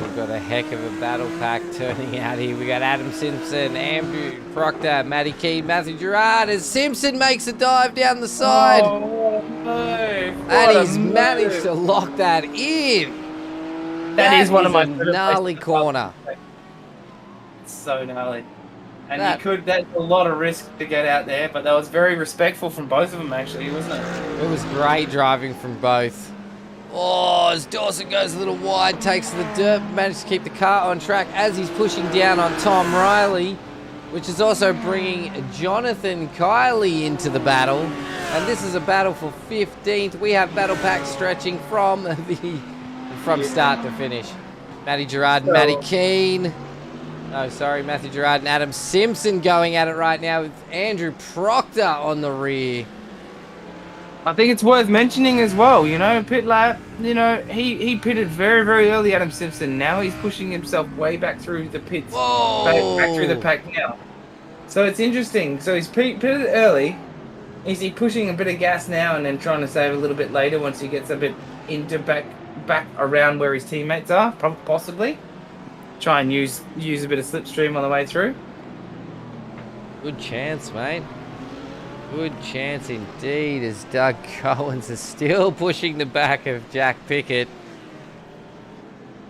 We've got a heck of a battle pack turning out here. We got Adam Simpson, Andrew Proctor, Matty Key, Matthew Gerard as Simpson makes a dive down the side. Oh, no. And he's managed to lock that in. That is one of my gnarly corner. It's so gnarly. And that's a lot of risk to get out there, but that was very respectful from both of them, actually, wasn't it? It was great driving from both. Oh, as Dawson goes a little wide, takes the dirt, managed to keep the car on track as he's pushing down on Tom Riley, which is also bringing Jonathan Kiley into the battle. And this is a battle for 15th. We have battle pack stretching from start to finish. Matty Gerard and Matty Keane. Matthew Gerard and Adam Simpson going at it right now with Andrew Proctor on the rear. I think it's worth mentioning as well, pit lap, he pitted very, very early, Adam Simpson. Now he's pushing himself way back through the pits, back through the pack now. So it's interesting. So he's pitted early. Is he pushing a bit of gas now and then trying to save a little bit later once he gets a bit into back around where his teammates are, possibly? Try and use a bit of slipstream on the way through? Good chance, mate. Good chance indeed, as Doug Cohens is still pushing the back of Jack Pickett.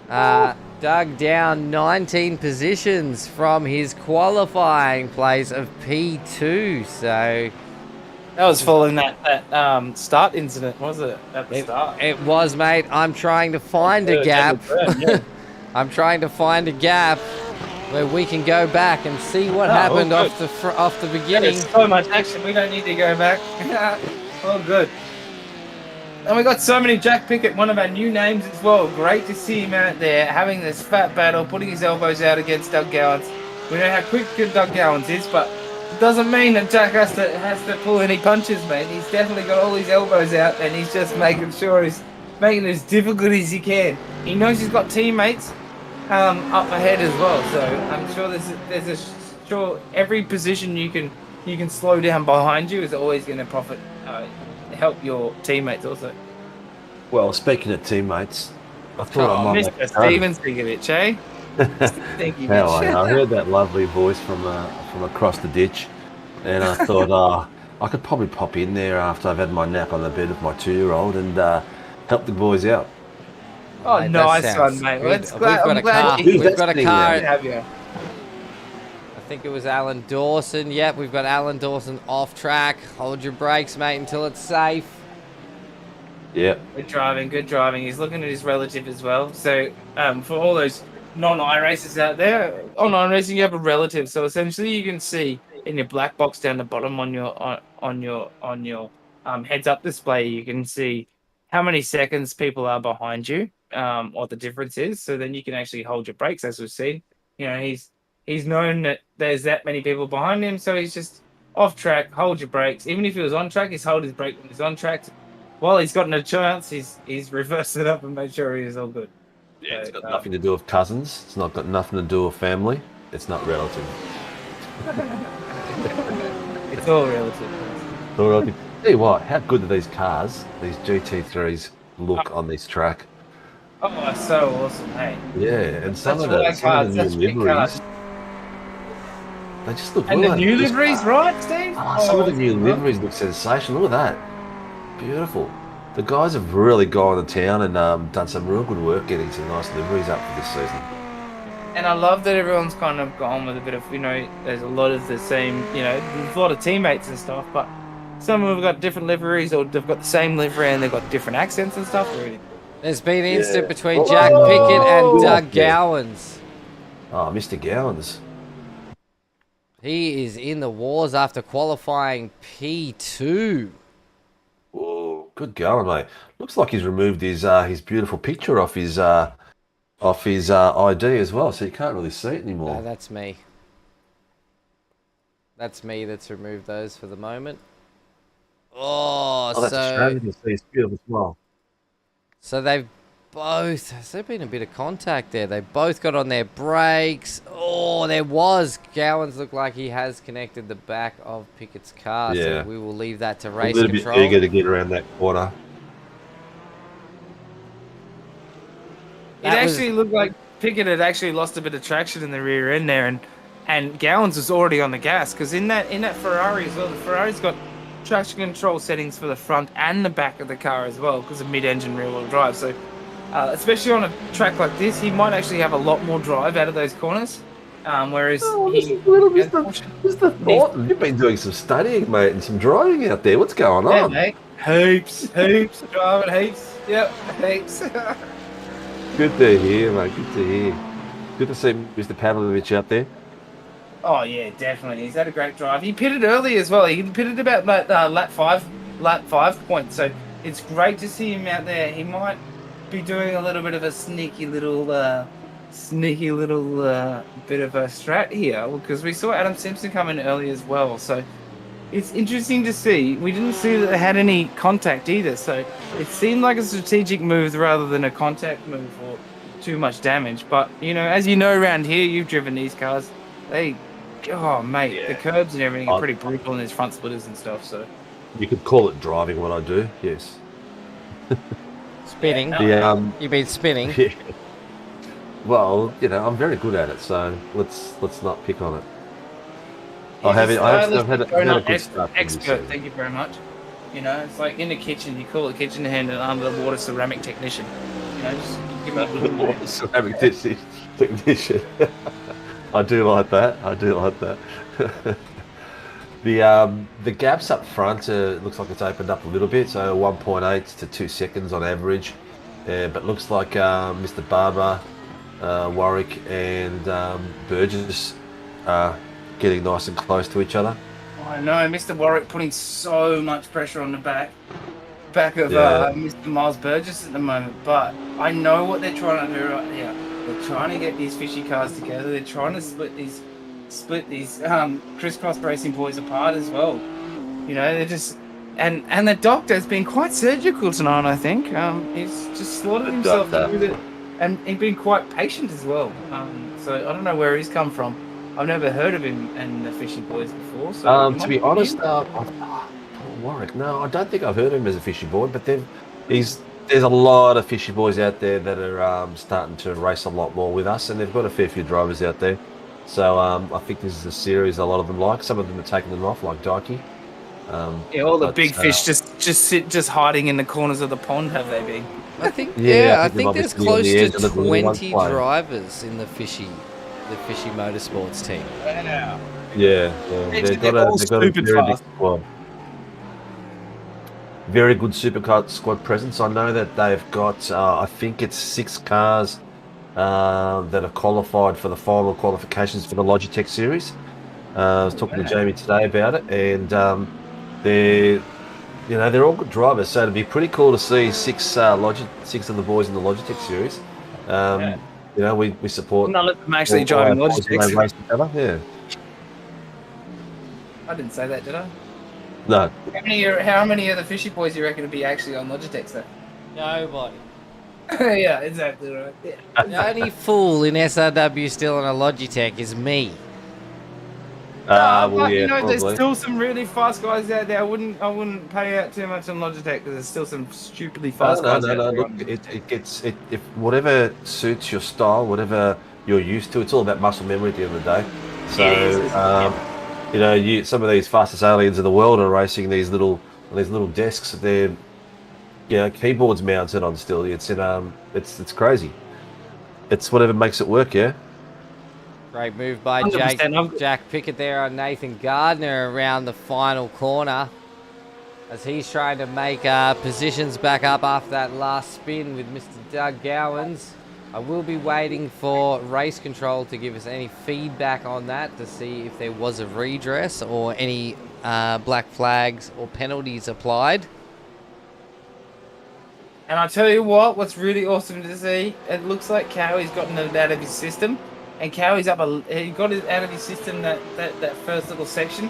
Doug down 19 positions from his qualifying place of P2, so... That was following that start incident, was it, at the start? It was, mate. I'm trying to find a gap. I'm trying to find a gap where we can go back and see what happened off the beginning. There's so much action, we don't need to go back. Oh, good. And we got so many Jack Pickett, one of our new names as well. Great to see him out there having this fat battle, putting his elbows out against Doug Gowans. We know how quick good Doug Gowans is, but it doesn't mean that Jack has to pull any punches, mate. He's definitely got all his elbows out, and he's just making sure he's making it as difficult as he can. He knows he's got teammates up ahead as well, so I'm sure every position you can slow down behind you is always going to help your teammates also. Well, speaking of teammates, I thought I might Mr. Steven Stigovich, eh? Thank you, How I heard that lovely voice from across the ditch, and I thought I could probably pop in there after I've had my nap on the bed with my 2-year-old and help the boys out. Oh, nice one, mate. We've got a car. I I think it was Alan Dawson. Yep, we've got Alan Dawson off track. Hold your brakes, mate, until it's safe. Yep. Good driving. He's looking at his relative as well. So for all those non-iRacers out there, on iRacing you have a relative. So essentially you can see in your black box down the bottom on your heads-up display, you can see how many seconds people are behind you. What the difference is, so then you can actually hold your brakes, as we've seen. He's known that there's that many people behind him, so he's just off track, hold your brakes. Even if he was on track, he's hold his brake when he's on track. While he's gotten a chance, he's reversed it up and made sure he is all good. Yeah, it's got nothing to do with cousins. It's not got nothing to do with family. It's not relative. It's all relative. It's all relative. Tell you what, how good do these cars, these GT3s, look on this track? Oh, so awesome, hey. Yeah, and some of That's the new big cars. liveries, they just look And good. the new liveries, right, Steve? Some of the new liveries look sensational. Look at that. Beautiful. The guys have really gone to town and done some real good work getting some nice liveries up for this season. And I love that everyone's kind of gone with a bit of, there's a lot of the same, there's a lot of teammates and stuff, but some of them have got different liveries or they've got the same livery and they've got different accents and stuff. Really. There's been an instant between Jack Pickett and Doug Gowans. Oh, Mr. Gowans. He is in the wars after qualifying P2. Oh, good going, mate. Looks like he's removed his beautiful picture off his ID as well, so you can't really see it anymore. No, that's me. That's me that's removed those for the moment. Oh, that's Australian to see his beautiful smile. So they've both... Has there been a bit of contact there? They both got on their brakes. Oh, there was. Gowans looked like he has connected the back of Pickett's car. Yeah. So we will leave that to race a little control. bit eager to get around that corner. It actually looked like Pickett had actually lost a bit of traction in the rear end there, and Gowans was already on the gas because in that Ferrari as well, the Ferrari's got traction control settings for the front and the back of the car as well because of mid-engine rear-wheel drive. So, especially on a track like this, he might actually have a lot more drive out of those corners. Whereas Mr. Thorburn, you've been doing some studying, mate, and some driving out there. What's going on? Mate. Heaps, driving heaps. Yep, heaps. Good to hear, mate. Good to hear. Good to see Mr. Pavlovich out there. Oh yeah, definitely. He's had a great drive. He pitted early as well. He pitted about lap five point. So it's great to see him out there. He might be doing a little bit of a sneaky little bit of a strat here because we saw Adam Simpson come in early as well. So it's interesting to see. We didn't see that they had any contact either. So it seemed like a strategic move rather than a contact move or too much damage. But as you know, around here, you've driven these cars. The curbs and everything are pretty brutal in these front splitters and stuff. So you could call it driving what I do. Yes. Spinning. You mean spinning? Yeah. Well, I'm very good at it, so let's not pick on it. I've had a good start. Expert, thank you very much. It's like in the kitchen, you call it kitchen hand and under the water ceramic technician. Just give me a little more. Ceramic technician. I do like that. The gaps up front looks like it's opened up a little bit, so 1.8 to 2 seconds on average. But looks like Mr. Barber, Warwick, and Burgess are getting nice and close to each other. I know, Mr. Warwick putting so much pressure on the back of Mr. Miles Burgess at the moment, but I know what they're trying to do right here. They're trying to get these fishy cars together. They're trying to split these crisscross racing boys apart as well. They're just and the doctor's been quite surgical tonight. I think he's just slaughtered himself through it, and he's been quite patient as well. So I don't know where he's come from. I've never heard of him and the Fishy Boys before. So to be honest, Warwick. No, I don't think I've heard of him as a Fishy Boy, but there's a lot of Fishy Boys out there that are starting to race a lot more with us, and they've got a fair few drivers out there. So I think this is a series a lot of them like. Some of them are taking them off, like Dikey. All the big fish just hiding in the corners of the pond, have they been? I think I think there's close to 20 drivers in the Fishy Motorsports team. Yeah. They've got a very big squad. Very good supercar squad presence. I know that they've got, I think it's 6 cars that are qualified for the final qualifications for the Logitech series. I was talking to Jamie today about it, and they're all good drivers. So it'd be pretty cool to see 6 of the boys in the Logitech series. We support. None of them actually driving Logitech. Race each other. Yeah. I didn't say that, did I? No. How many of the Fishy Boys do you reckon would be actually on Logitech though? Nobody. Yeah, exactly right. Yeah. The only fool in SRW still on a Logitech is me. No, Well, but yeah, you know, there's probably. still some really fast guys out there. I wouldn't pay out too much on Logitech because there's still some stupidly fast guys out there. Look, if whatever suits your style, whatever you're used to, it's all about muscle memory at the end of the day. So, It is, isn't it? you know, some of these fastest aliens in the world are racing these little desks. They're, you know, keyboards mounted on still. It's crazy. It's whatever makes it work. Yeah. Great move by 100%. Jack Pickett there on Nathan Gardner around the final corner as he's trying to make positions back up after that last spin with Mr. Doug Gowans. I will be waiting for race control to give us any feedback on that to see if there was a redress or any black flags or penalties applied. And I tell you what's really awesome to see, it looks like Cowie's gotten it out of his system. And Cowie's he got it out of his system that first little section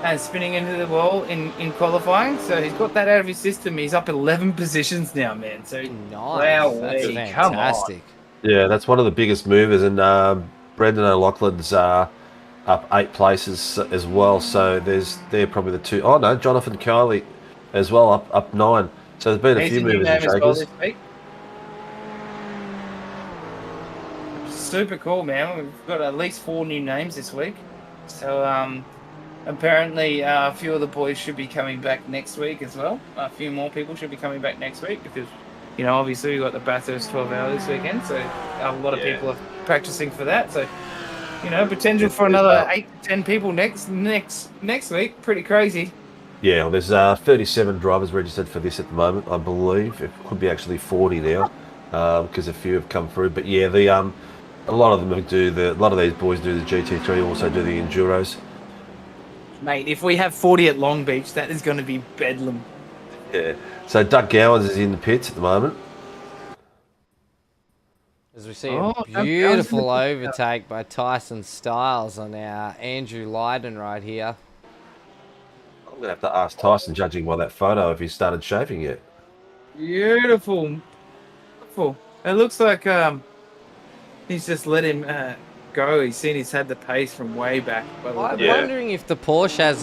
and spinning into the wall in qualifying. So he's got that out of his system. He's up 11 positions now, man. So Nice. wow, That's come on. fantastic. Yeah, that's one of the biggest movers, and Brendan O'Loughlin's up 8 places as well. So they're probably the two. Oh no, Jonathan Kiley as well up 9. So there's been a few movers and shakers. Super cool, man. We've got at least 4 new names this week. So apparently a few of the boys should be coming back next week as well. A few more people should be coming back next week because, you know, obviously we've got the Bathurst 12 hour this weekend. So a lot of people are practicing for that. So, you know, potential for another 8 to 10 people next week. Pretty crazy. Yeah, well, there's 37 drivers registered for this at the moment, I believe. It could be actually 40 now, because a few have come through. But yeah, a lot of them a lot of these boys do the GT3, also do the Enduros. Mate, if we have 40 at Long Beach, that is going to be bedlam. Yeah. So Doug Gowans is in the pits at the moment. As we see a beautiful overtake by Tyson Styles on our Andrew Lydon right here. I'm going to have to ask Tyson, judging by that photo, if he started shaving yet. Beautiful. It looks like he's just let him go. He's seen he's had the pace from way back. I'm wondering if the Porsche has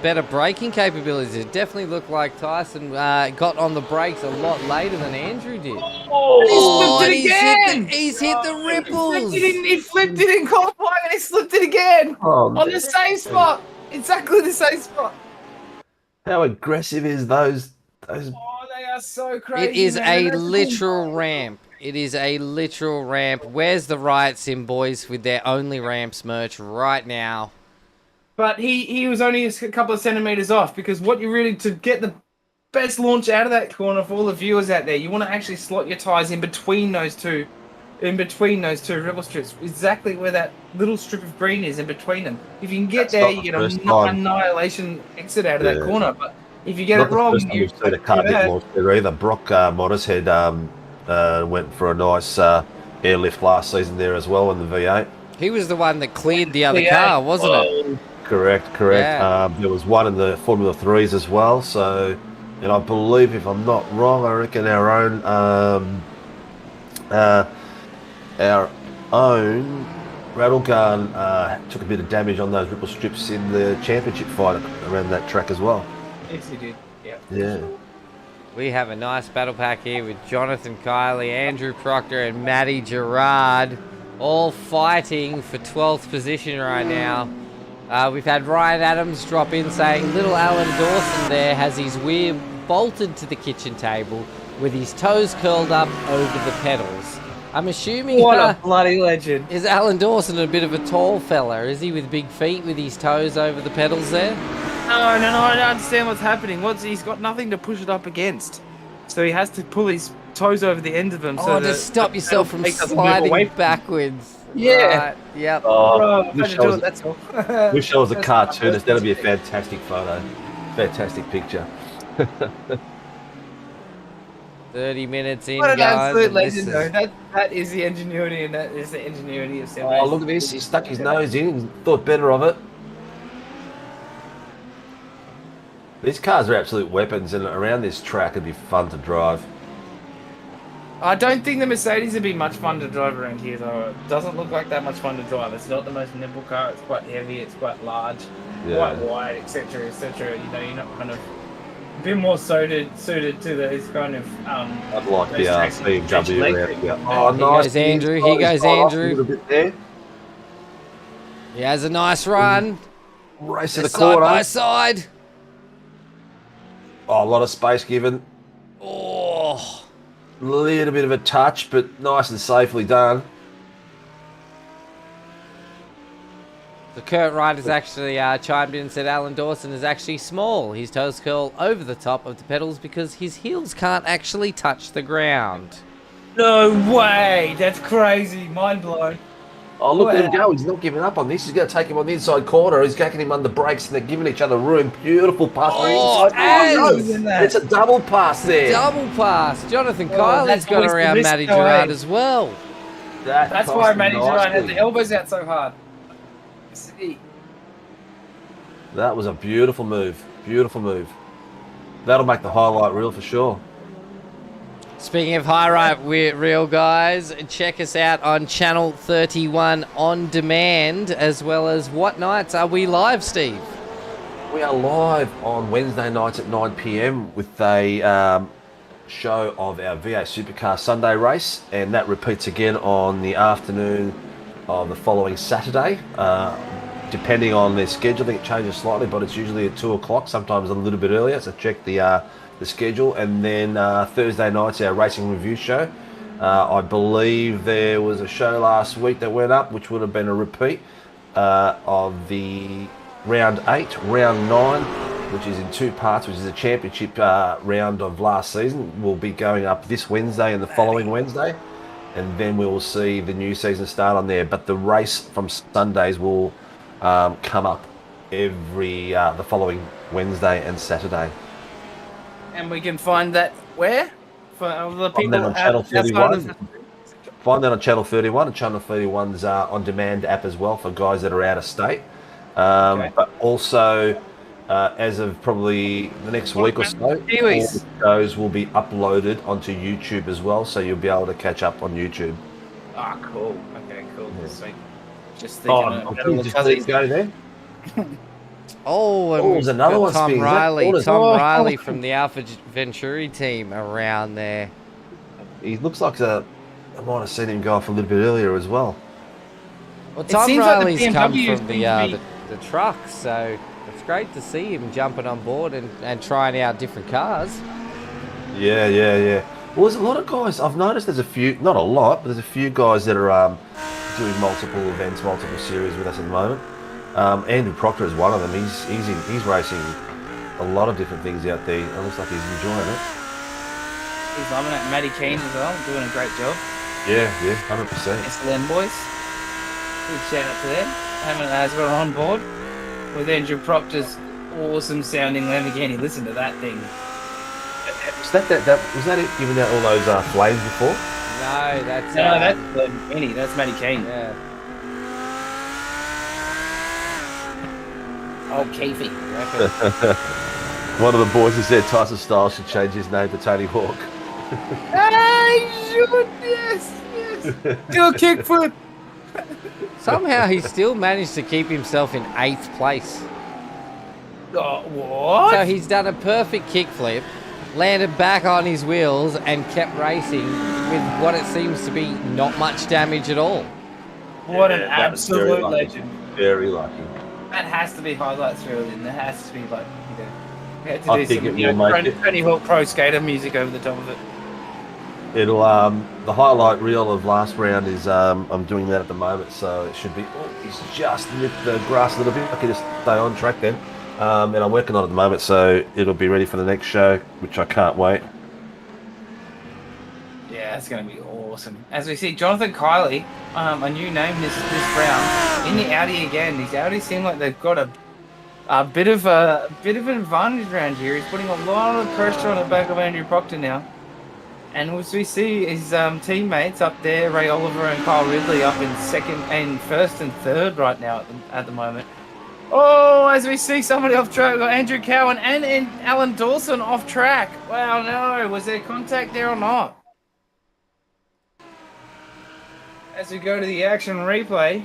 better braking capabilities. It definitely looked like Tyson got on the brakes a lot later than Andrew did. Oh, he slipped it again! He's hit the ripples! He flipped it in qualifying and he slipped it again! On the same spot! Exactly the same spot! How aggressive is those? Oh, they are so crazy. It is a literal ramp. It is a literal ramp. Where's the riot sim boys with their only ramps merch right now? But he was only a couple of centimeters off because what you really, to get the best launch out of that corner for all the viewers out there, you want to actually slot your tyres in between those two ripple strips, exactly where that little strip of green is in between them. If you can get there, you get an annihilation exit out of that corner. But if you get it wrong, you've seen a car get launched there either. Brock Mothershead went for a nice airlift last season there as well in the V8. He was the one that cleared the other car, wasn't it? Correct. Yeah. There was one in the Formula 3s as well. So, and I believe, if I'm not wrong, I reckon our own rattle gun took a bit of damage on those ripple strips in the championship fight around that track as well. Yes, he did. Yeah. We have a nice battle pack here with Jonathan Kiley, Andrew Proctor, and Matty Gerard, all fighting for 12th position right now. We've had Ryan Adams drop in saying little Alan Dawson there has his wheel bolted to the kitchen table with his toes curled up over the pedals. I'm assuming... What a bloody legend. Is Alan Dawson a bit of a tall fella? Is he with big feet with his toes over the pedals there? No, I don't understand what's happening. He's got nothing to push it up against. So he has to pull his toes over the end of them. Oh, to stop yourself from sliding backwards. Yeah. Right. Yep. Oh, wish I was a cartoon. It's going to be a fantastic photo. Fantastic picture. 30 minutes in, what an guys. Absolute legend, though. That is the ingenuity, and that is the ingenuity of Sim. Oh, look at this. He stuck his nose in and thought better of it. These cars are absolute weapons, and around this track it'd be fun to drive. I don't think the Mercedes would be much fun to drive around here, though. It doesn't look like that much fun to drive. It's not the most nimble car. It's quite heavy. It's quite large, quite wide, etc., etc. You know, you're not kind of a bit more suited to those kind of. I'd like the BMW around here. Oh, Here nice. goes Andrew. Here goes Andrew. A little bit there. He has a nice run. Race to the Side corner. by side. Oh, a lot of space given. Oh. A little bit of a touch, but nice and safely done. So Kurt Wright has actually chimed in and said Alan Dawson is actually small. His toes curl over the top of the pedals because his heels can't actually touch the ground. No way! That's crazy. Mind blown. Oh, look at him go. He's not giving up on this. He's going to take him on the inside corner. He's gacking him under brakes, and they're giving each other room. Beautiful pass. It's a double pass there. Double pass. Jonathan Kiley's got around Matty Gerard as well. That's why Matty Gerard had the elbows out so hard. See. That was a beautiful move. Beautiful move. That'll make the highlight reel for sure. Speaking of highlight reel, guys, check us out on Channel 31 on demand, as well as what nights are we live, Steve? We are live on Wednesday nights at 9 p.m. with a show of our V8 Supercar Sunday race, and that repeats again on the afternoon of the following Saturday. Depending on their schedule, I think it changes slightly, but it's usually at 2 o'clock, sometimes a little bit earlier, so check the schedule. And then Thursday night's our racing review show. I believe there was a show last week that went up, which would have been a repeat of the round 8, round 9, which is in 2 parts, which is a championship round of last season. Will be going up this Wednesday and the following Wednesday, and then we will see the new season start on there. But the race from Sundays will come up every the following Wednesday and Saturday. And we can find that where? For the people on Channel 31. Find that on Channel 31, and Channel 31's on-demand app as well for guys that are out of state. But also, as of probably the next week or so, all the shows will be uploaded onto YouTube as well, so you'll be able to catch up on YouTube. Ah, cool. Okay, cool. Yeah. Sweet. Just thinking just go there. There's another one. Tom Riley. Riley from the Alpha Venturi team around there. He looks like I might have seen him go off a little bit earlier as well. Well, Tom Riley's come from the truck, so it's great to see him jumping on board and trying out different cars. Yeah. Well, there's a lot of guys. I've noticed there's a few, not a lot, but there's a few guys that are doing multiple events, multiple series with us at the moment. Andrew Proctor is one of them. He's racing a lot of different things out there. It looks like he's enjoying it. He's loving it. Matty Keane as well, doing a great job. Yeah, 100%. SLM boys. Big shout out to them. Having as we're on board with Andrew Proctor's awesome sounding Lamborghini. Listen to that thing. Was that it giving out all those flames before? No, that's Lamborghini. That's Matty Keane. Yeah. Oh, Keefy. One of the boys has said Tyson Styles should change his name to Tony Hawk. Yes. Do a kickflip. Somehow he still managed to keep himself in 8th place. Oh, what? So he's done a perfect kickflip, landed back on his wheels, and kept racing with what it seems to be not much damage at all. What an absolute legend. Very lucky. That has to be highlights reel, and there has to be like, we had to I do think some it will make it. Tony Hawk Pro Skater music over the top of it. It'll the highlight reel of last round is I'm doing that at the moment, so it should be. Oh, he's just nipped the grass a little bit. I can just stay on track then, and I'm working on it at the moment, so it'll be ready for the next show, which I can't wait. Yeah, it's going to be awesome. As we see, Jonathan Kiley, a new name this round in the Audi again. These Audis seem like they've got a bit of an advantage around here. He's putting a lot of pressure on the back of Andrew Proctor now, and as we see his teammates up there, Ray Oliver and Kyle Ridley, up in second and first and third right now at the moment. Oh, as we see somebody off track, we've got Andrew Cowan and Alan Dawson off track. Wow, no, was there contact there or not? As we go to the action replay.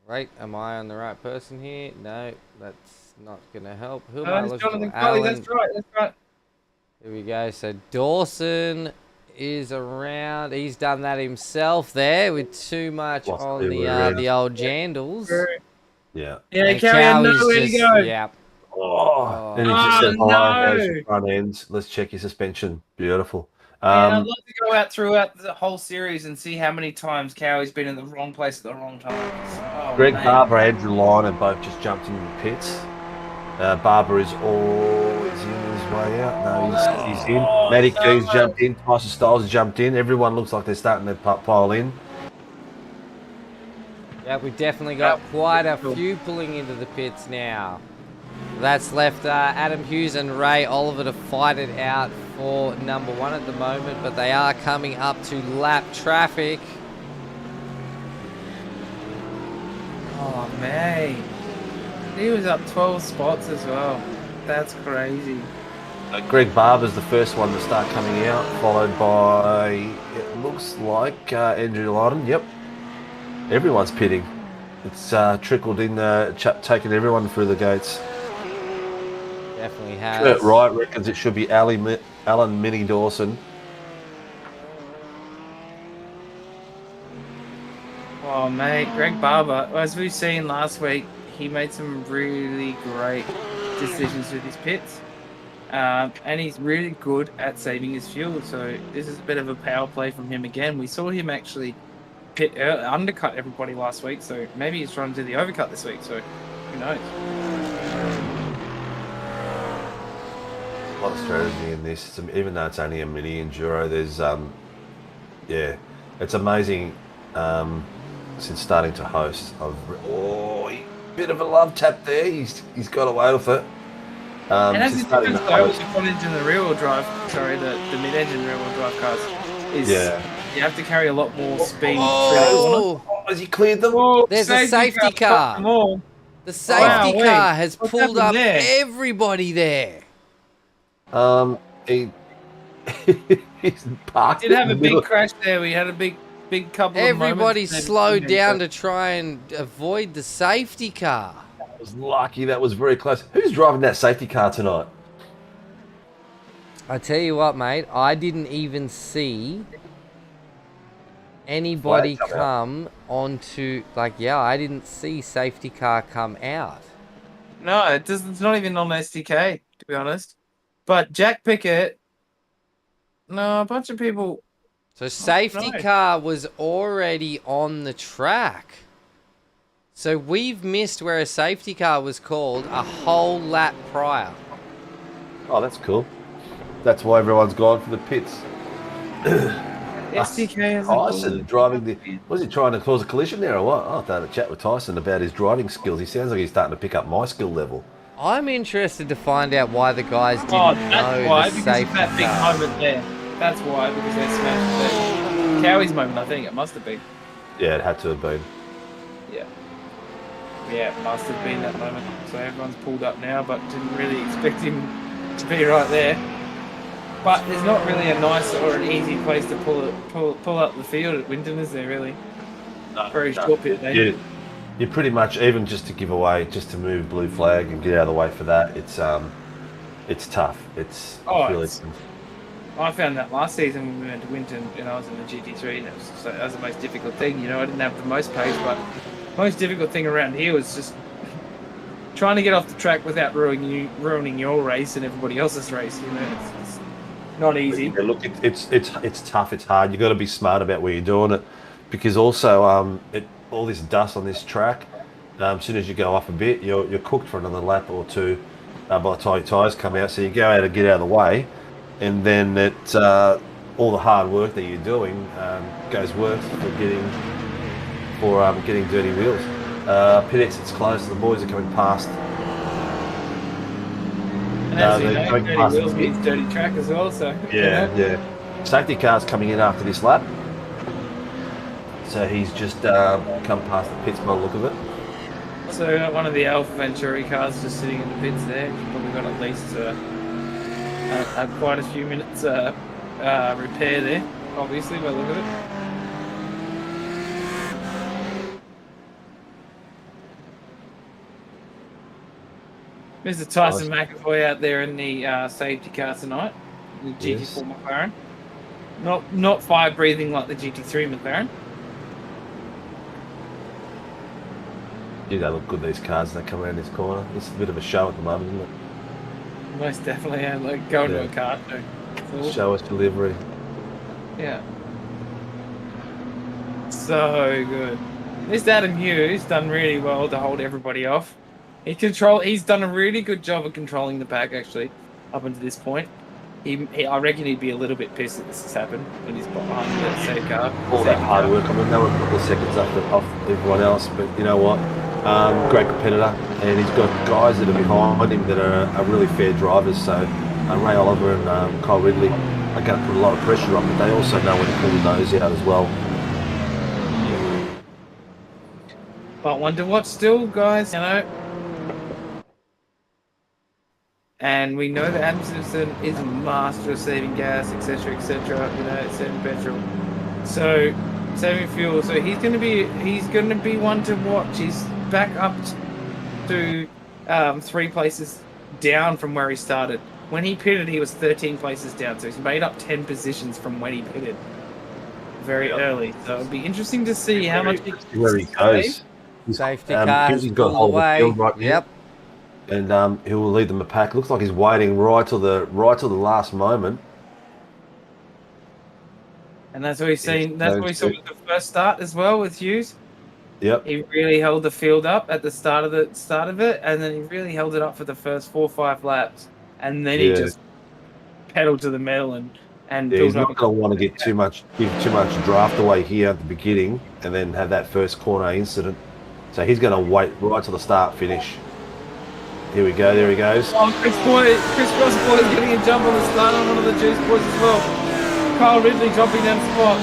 Wait, am I on the right person here? No, that's not going to help. Who am Oh, I that's looking Jonathan for? Colley, Alan. that's right, that's right. Here we go. So Dawson is around. He's done that himself there with too much Lost on everywhere the old jandals. Yeah. Yeah, And Cowie had Cowie's nowhere to just, go. yeah. Oh, and he just said, Oh, hi, how's no. your front ends? Let's check your suspension. Beautiful. Man, I'd love to go out throughout the whole series and see how many times Cowie's been in the wrong place at the wrong time. Oh, Greg man. Barber, Andrew Lyon, and both just jumped into the pits. Barber is always in his way out. No, he's in. Matty Keys jumped in. Tyson Styles jumped in. Everyone looks like they're starting to pile in. Yeah, we've definitely got quite a few pulling into the pits now. That's left Adam Hughes and Ray Oliver to fight it out for number 1 at the moment, but they are coming up to lap traffic. Oh, man. He was up 12 spots as well. That's crazy. Greg Barber's the first one to start coming out, followed by, it looks like, Andrew Lydon. Yep. Everyone's pitting. It's trickled in, taking everyone through the gates. Definitely has. Kurt Wright reckons it should be Alan Minnie Dawson. Oh, mate. Greg Barber, as we've seen last week, he made some really great decisions with his pits. And he's really good at saving his fuel. So this is a bit of a power play from him again. We saw him actually undercut everybody last week. So maybe he's trying to do the overcut this week. So who knows? A lot of strategy in this. Even though it's only a mini enduro, there's yeah, it's amazing. Since starting to host, bit of a love tap there. He's got away with it. And that's the difference though with the front engine and the rear wheel drive. Sorry, the mid engine rear wheel drive cars is you have to carry a lot more speed. Has he cleared them? There's a safety car. The safety car has pulled up everybody there. He's parked. Did have a big crash there. We had a big couple of moments. Everybody slowed down to try and avoid the safety car. That was lucky. That was very close. Who's driving that safety car tonight? I tell you what, mate. I didn't even see anybody come onto. I didn't see safety car come out. No, it's not even on SDK, to be honest. But Jack Pickett, no, a bunch of people. So safety car was already on the track. So we've missed where a safety car was called a whole lap prior. Oh, that's cool. That's why everyone's gone for the pits. SDK is Tyson driving the. Was he trying to cause a collision there or what? I'll have to have a chat with Tyson about his driving skills. He sounds like he's starting to pick up my skill level. I'm interested to find out why the guys didn't know why, the because safety of that big car. moment there. That's why, because they smashed Cowie's moment, I think. It must have been. Yeah, it had to have been. Yeah. Yeah, it must have been that moment. So everyone's pulled up now, but didn't really expect him to be right there. But there's not really a nice or an easy place to pull up the field at Winton, is there, really? Very short pit there. Yeah. You pretty much, even just to give away, just to move blue flag and get out of the way for that, it's tough. I found that last season when we went to Winton and I was in the GT3, that was the most difficult thing. You know, I didn't have the most pace, but the most difficult thing around here was just trying to get off the track without ruining your race and everybody else's race. You know, it's not easy. Yeah, look, it's tough. It's hard. You got to be smart about where you're doing it, because also all this dust on this track. As soon as you go off a bit, you're cooked for another lap or two by the time your tyres come out. So you go out and get out of the way, and then all the hard work that you're doing goes worse for getting dirty wheels. Pit exit's closed. The boys are coming past. And as you know, dirty wheels means dirty track as well. So yeah. Safety car's coming in after this lap. So he's just come past the pits by the look of it. So one of the Alpha Venturi cars just sitting in the pits there. Probably got at least quite a few minutes repair there, obviously, by the look of it. Mr. Tyson McAvoy out there in the safety car tonight, the GT4 McLaren. Not fire breathing like the GT3 McLaren. Yeah, they look good, these cars, they come around this corner. It's a bit of a show at the moment, isn't it? Most definitely, yeah. Like going to a car too. Cool. Show us delivery. Yeah. So good. This Adam Hughes done really well to hold everybody off. He's done a really good job of controlling the pack actually, up until this point. I reckon he'd be a little bit pissed that this has happened when he's behind the safe car. All that hard work. I mean, they were a couple of seconds off everyone else, but you know what? Great competitor, and he's got guys that are behind him that are really fair drivers. So Ray Oliver and Kyle Ridley are going to put a lot of pressure on, but they also know when to pull the nose out as well. But one to watch still, guys, you know. And we know that Adam Simpson is a master of saving gas, etc., etc. You know, saving petrol. So saving fuel. So he's going to be one to watch. He's back up to 3 places down from where he started. When he pitted, he was 13 places down. So he's made up 10 positions from when he pitted very early. So it'll be interesting to see how much where he goes. Safety cars he's got all the way. Right yep. And he will lead them a pack. Looks like he's waiting right till the last moment. And that's what he's seen. That's what we saw with the first start as well with Hughes. Yep. He really held the field up at the start of it, and then he really held it up for the first 4 or 5 laps, and then he just pedaled to the metal and he's not going to want to give too much draft away here at the beginning, and then have that first corner incident. So he's going to wait right till the start finish. Here we go. There he goes. Oh, Chris Cross boy is getting a jump on the start on one of the Juice boys as well. Kyle Ridley dropping down spot.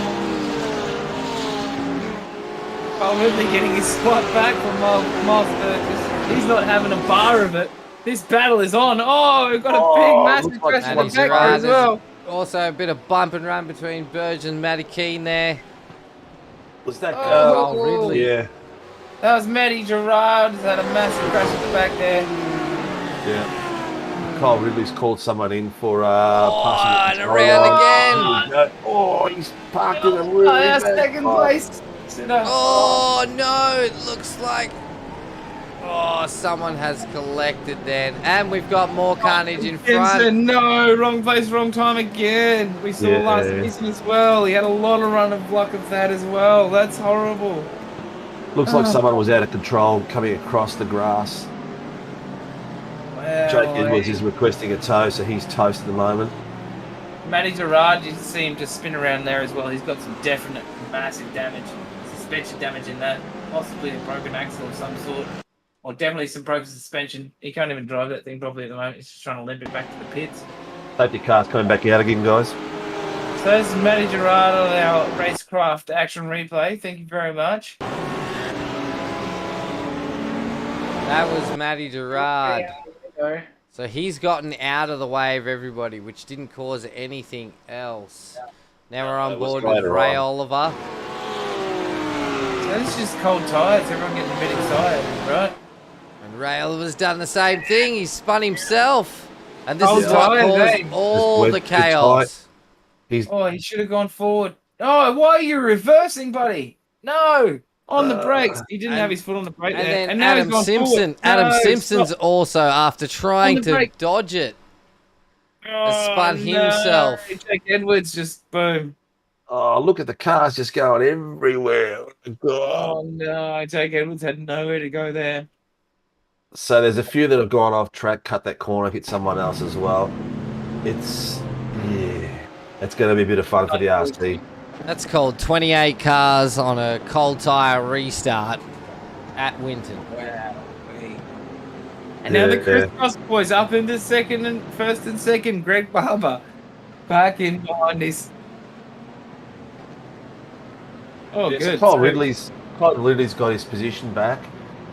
Kyle Ridley getting his spot back from Miles Burgess. He's not having a bar of it. This battle is on. Oh, we've got a big, massive crash in the back there as well. Also a bit of bump and run between Burge and Matty Keane there. Was that Ridley? Yeah. That was Matty Gerard. He's had a massive crash at the back there. Yeah. Kyle Ridley's called someone in for and passing around again. Oh, he's parked in a really bad second place. Oh no, it looks like someone has collected then. And we've got more carnage in front. No, wrong place, wrong time again. We saw last season as well. He had a lot of run of luck of that as well. That's horrible. Looks like someone was out of control coming across the grass. Well, Jake Edwards is requesting a tow, so he's toast at the moment. Matty Gerard, you can see him just spin around there as well. He's got some definite massive damage, suspension damage in that. Possibly a broken axle of some sort. Or definitely some broken suspension. He can't even drive that thing properly at the moment. He's just trying to limp it back to the pits. Safety car's coming back out again, guys. So this is Matty Gerard on our Racecraft action replay. Thank you very much. That was Matty Gerard. So he's gotten out of the way of everybody, which didn't cause anything else. Now we're on board with Ray Oliver. So this is just cold tyres. Everyone getting a bit excited, right? And Ray Oliver's done the same thing. He's spun himself. And this is what caused all the chaos. He should have gone forward. Oh, why are you reversing, buddy? No! On the brakes. He didn't have his foot on the brake there. And now Adam Simpson. Adam Simpson's also, after trying to dodge it, has spun himself. Jake Edwards just boom. Oh, look at the cars just going everywhere. Oh no, Jake Edwards had nowhere to go there. So there's a few that have gone off track, cut that corner, hit someone else as well. It's going to be a bit of fun for the RC. That's called 28 cars on a cold tyre restart at Winton. Wow. And now the Chris Cross boys up into first and second. Greg Barber back in behind this. Oh, good. Kyle Ridley's got his position back.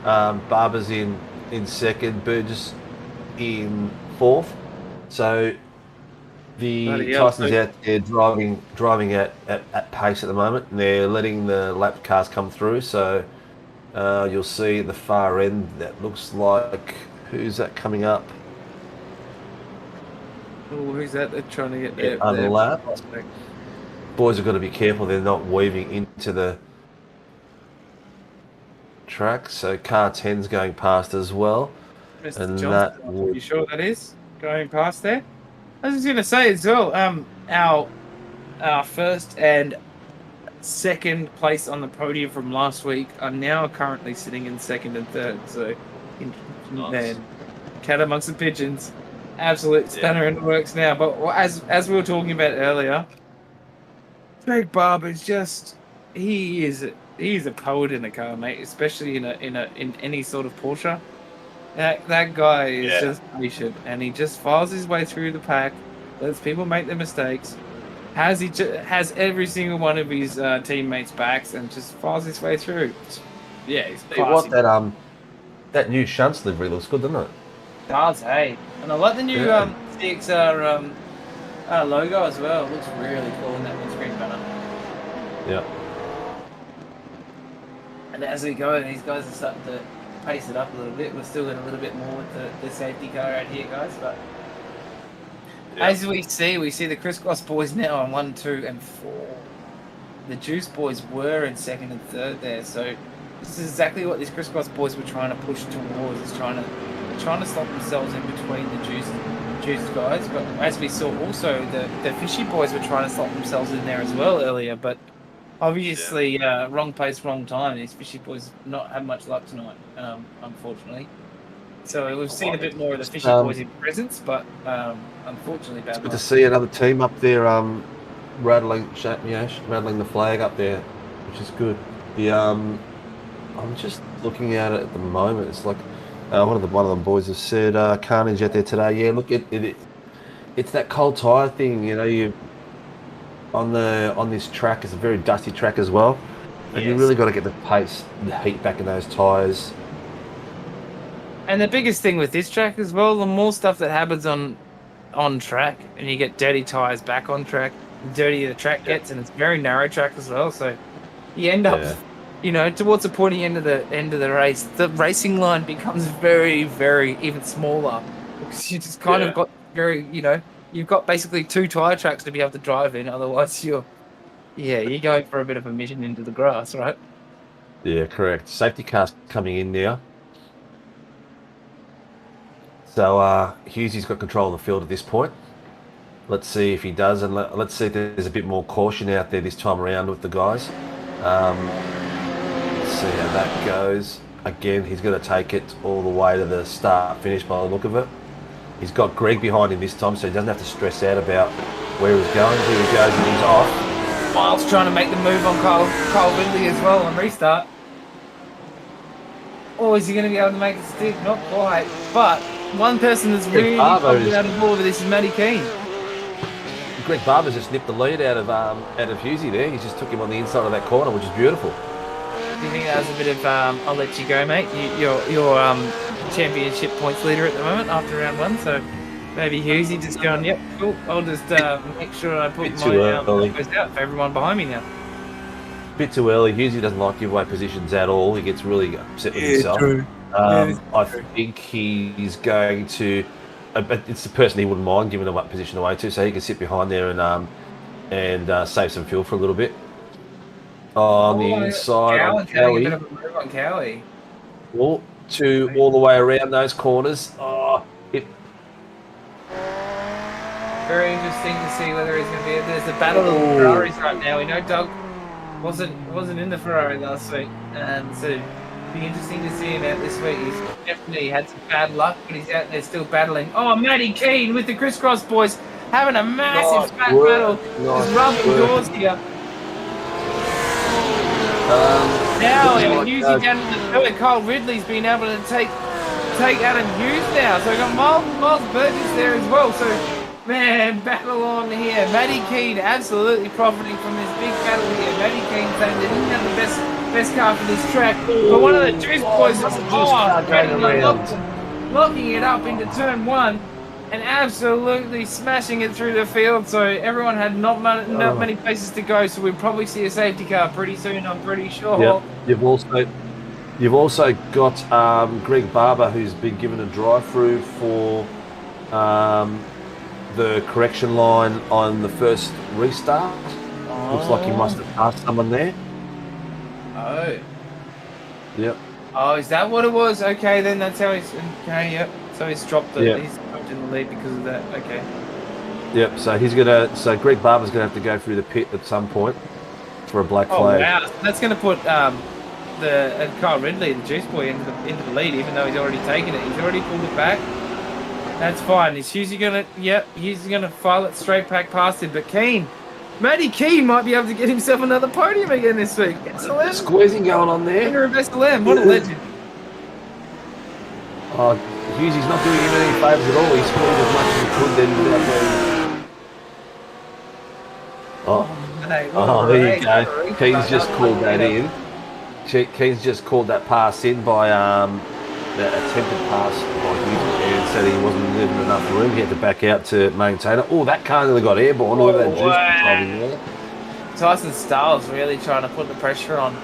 Barber's in second. Burgess in fourth. So the Tyson's out there driving at pace at the moment, and they're letting the lap cars come through. So you'll see at the far end that looks like Who's that coming up? Oh, who's that? They're trying to get their unlapped. prospect. Boys have got to be careful they're not weaving into the track. So car 10's going past as well. Mr. And Johnson, that would... you sure that is going past there? I was just going to say as well, our first and second place on the podium from last week are now currently sitting in second and third. So, man, cat amongst the pigeons. Absolute spanner in the works now. But as we were talking about earlier, Greg Barber's just he is a poet in a car, mate. Especially in any sort of Porsche. That guy is just patient, and he just files his way through the pack, lets people make their mistakes, has every single one of his teammates' backs, and just files his way through. Yeah, he's classy. What that new shunts livery looks good, doesn't it? Does, hey. And I like the new CXR logo as well. It looks really cool in that windscreen banner. Yeah. And as we go, these guys are starting to pace it up a little bit. We're still in a little bit more with the safety car out here, guys. But as we see the Crisscross boys now on 1, 2, and 4. The Juice boys were in second and third there. So this is exactly what these Crisscross boys were trying to push towards. Is trying to slot themselves in between the Juice guys. But as we saw also, the Fishy boys were trying to slot themselves in there as well earlier. But obviously, wrong place, wrong time. These Fishy boys have not had much luck tonight, unfortunately. So we've seen a bit more of the Fishy boys in presence, but unfortunately, bad luck. Good to see another team up there rattling the flag up there, which is good. I'm just looking at it at the moment. It's like one of the boys has said carnage out there today. Yeah, look, it's that cold tire thing. You know, you on this track. It's a very dusty track as well, and you really got to get the pace, the heat back in those tires. And the biggest thing with this track as well, the more stuff that happens on track, and you get dirty tires back on track, the dirtier the track gets, and it's very narrow track as well. So you end up, towards the pointy end of the race, the racing line becomes very, very even smaller because you just kind of got you've got basically 2 tire tracks to be able to drive in. Otherwise, you're going for a bit of a mission into the grass, right? Yeah, correct. Safety car's coming in now. So Hughesy's got control of the field at this point. Let's see if he does, and let's see if there's a bit more caution out there this time around with the guys. Let's see how that goes. Again, he's going to take it all the way to the start-finish by the look of it. He's got Greg behind him this time, so he doesn't have to stress out about where he's going. Here he goes, and he's off. Miles trying to make the move on Kyle Ridley as well on restart. Or is he going to be able to make it stick? Not quite, but one person that's really confident out of all of this is Matty Keane. Greg Barber's just nipped the lead out of Hughesy there. He just took him on the inside of that corner, which is beautiful. Do you think that was a bit of I'll let you go, mate? You're championship points leader at the moment after round 1, so maybe Hughesy just going, yep, cool. I'll just make sure I put my numbers out for everyone behind me now. Bit too early. Hughesy doesn't like to give away positions at all. He gets really upset with himself. True. I think he's going to. It's the person he wouldn't mind giving a position away to, so he can sit behind there and save some fuel for a little bit. On the inside, on Cowie. A bit of a move on Cowie. All the way around those corners. Very interesting to see whether he's going to be. There's a battle of the Ferraris right now. We know Doug wasn't in the Ferrari last week, so it'd be interesting to see him out this week. He's definitely had some bad luck, but he's out there still battling. Oh, Matty Keane with the Crisscross boys having a massive battle. Just rubbing doors here. Now Hughesy down in the third. Kyle Ridley's been able to take Adam Hughes now. So we've got Miles Burgess there as well. So, man, battle on here. Matty Keane absolutely profiting from this big battle here. Matty Keane saying they didn't have the best car for this track. But one of the Juice boys is locking it up into turn 1 and absolutely smashing it through the field. So everyone had not many places to go. So we'll probably see a safety car pretty soon, I'm pretty sure. Yep. You've also You've also got Greg Barber, who's been given a drive-through for the correction line on the first restart. Looks like he must have passed someone there. Oh. Yep. Oh, is that what it was? Okay, then that's how he's... Okay, yep. So he's dropped it. Yep. He's dropped in the lead because of that. Okay. Yep, so he's gonna. So Greg Barber's gonna have to go through the pit at some point for a black Oh, flag. wow. That's going to put Kyle Ridley, the Juice Boy, into the lead, even though he's already taken it. He's already pulled it back. That's fine. Is Husey going to... Yep, he's going to file it straight back past him. But Matty Keane might be able to get himself another podium again this week. SLM. Squeezing going on there. Winner of SLM. What a legend. Oh, Husey's not doing him any favours at all. He squeezed as much as he could then without going. There you go. Keane's just called that in. Keane's just called that pass in by that attempted pass by Husey and said he wasn't leaving enough room. He had to back out to maintain it. Oh, that car nearly got airborne. Look at that juice driving there. Tyson Styles really trying to put the pressure on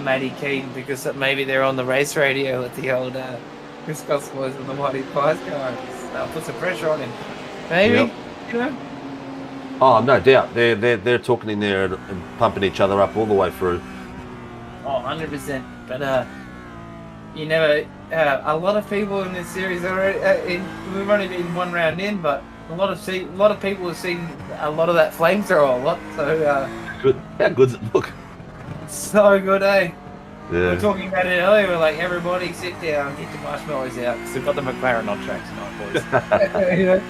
Matty Keane because maybe they're on the race radio at the old Chris Boys and the Mighty Pies car. Put some pressure on him. Maybe, Yep. you know. Oh, no doubt. They're talking in there and pumping each other up all the way through. Oh, 100%. But you never. A lot of people in this series are we've only been one round in, but a lot of people have seen a lot of that flamethrower a lot. So Good. How good's it look? it's so good, eh? We Yeah. were talking about it earlier. We're like, everybody sit down, get your marshmallows out. Because we've got the McLaren on track tonight, boys. You know?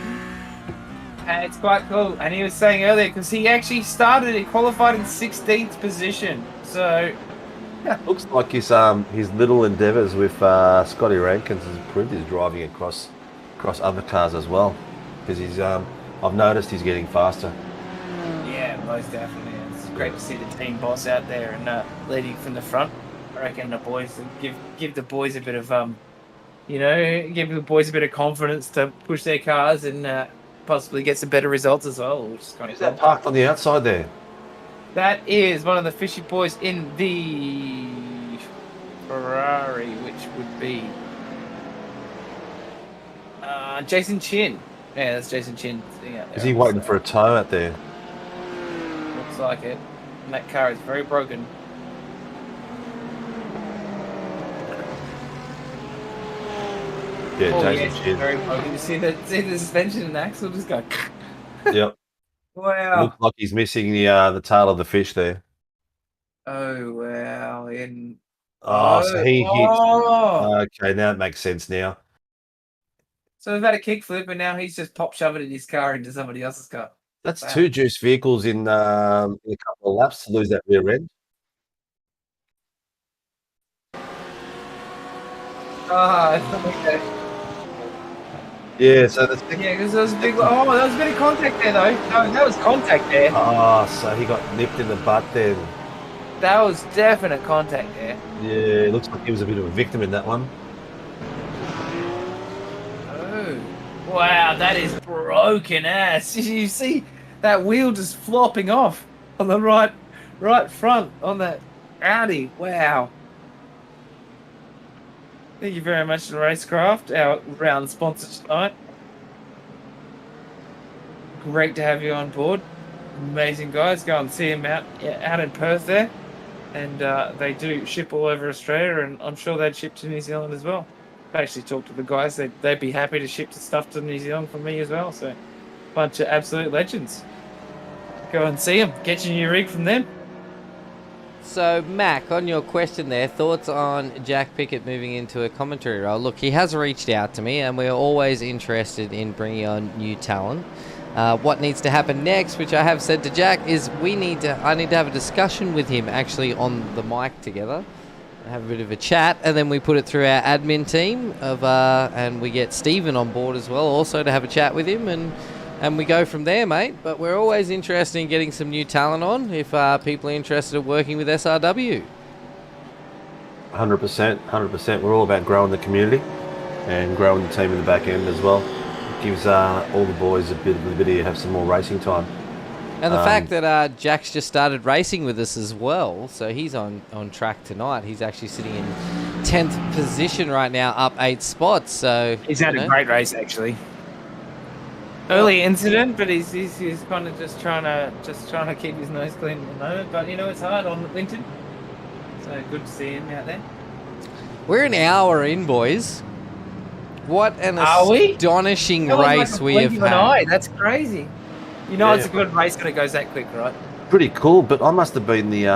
And it's quite cool. And he was saying earlier, because he actually he qualified in 16th position. So, Looks like his little endeavours with Scotty Rankins has improved his driving across other cars as well. Because I've noticed he's getting faster. yeah, most definitely. It's great to see the team boss out there and leading from the front. I reckon the boys give the boys a bit of give the boys a bit of confidence to push their cars and possibly get some better results as well. Which is kind of Is that parked on the outside there? That is one of the fishy boys in the Ferrari, which would be Jason Chin. Yeah, that's Jason Chin sitting out there. Is he waiting for a tow out there? Looks like it. And that car is very broken. Yeah, Oh, Jason yes, Chin. very broken. You see the suspension and axle just go. Yep. Wow. Looks like he's missing the tail of the fish there. Oh wow. So he hit. Oh. Okay, now it makes sense now. So we've had a kickflip and now he's just pop shoving his car into somebody else's car. That's Wow. 2 juice vehicles in a couple of laps to lose that rear end. Okay. Yeah, so the Yeah, because there was a big. Oh, there was a bit of contact there, though. No, that was contact there. so he got nipped in the butt then. That was definite contact there. Yeah, it looks like he was a bit of a victim in that one. Oh, wow, that is broken ass. You see that wheel just flopping off on the right front on that Audi. Wow. Thank you very much to Racecraft, our round sponsor tonight. Great to have you on board. Amazing guys. Go and see them out in Perth there. And they do ship all over Australia, and I'm sure they'd ship to New Zealand as well. I actually talked to the guys. They'd be happy to ship stuff to New Zealand for me as well. So, bunch of absolute legends. Go and see them. Get your new rig from them. So, Mac, on your question there, thoughts on Jack Pickett moving into a commentary role? Look, he has reached out to me, and we're always interested in bringing on new talent. What needs to happen next, which I have said to Jack, is I need to have a discussion with him actually on the mic together, have a bit of a chat, and then we put it through our admin team and we get Stephen on board as well, also to have a chat with him, and we go from there, mate. But we're always interested in getting some new talent on if people are interested in working with SRW. 100%. We're all about growing the community and growing the team in the back end as well. It gives all the boys a bit of liberty to have some more racing time. And the fact that Jack's just started racing with us as well, so he's on track tonight. He's actually sitting in 10th position right now, up 8 spots. So He's had a great race, actually. Early incident, but he's kind of just trying to keep his nose clean at the moment. But it's hard on Winton. So good to see him out there. We're an hour in, boys. What an astonishing race we have had. That's crazy. It's a good race when it goes that quick, right? Pretty cool, but I must have been the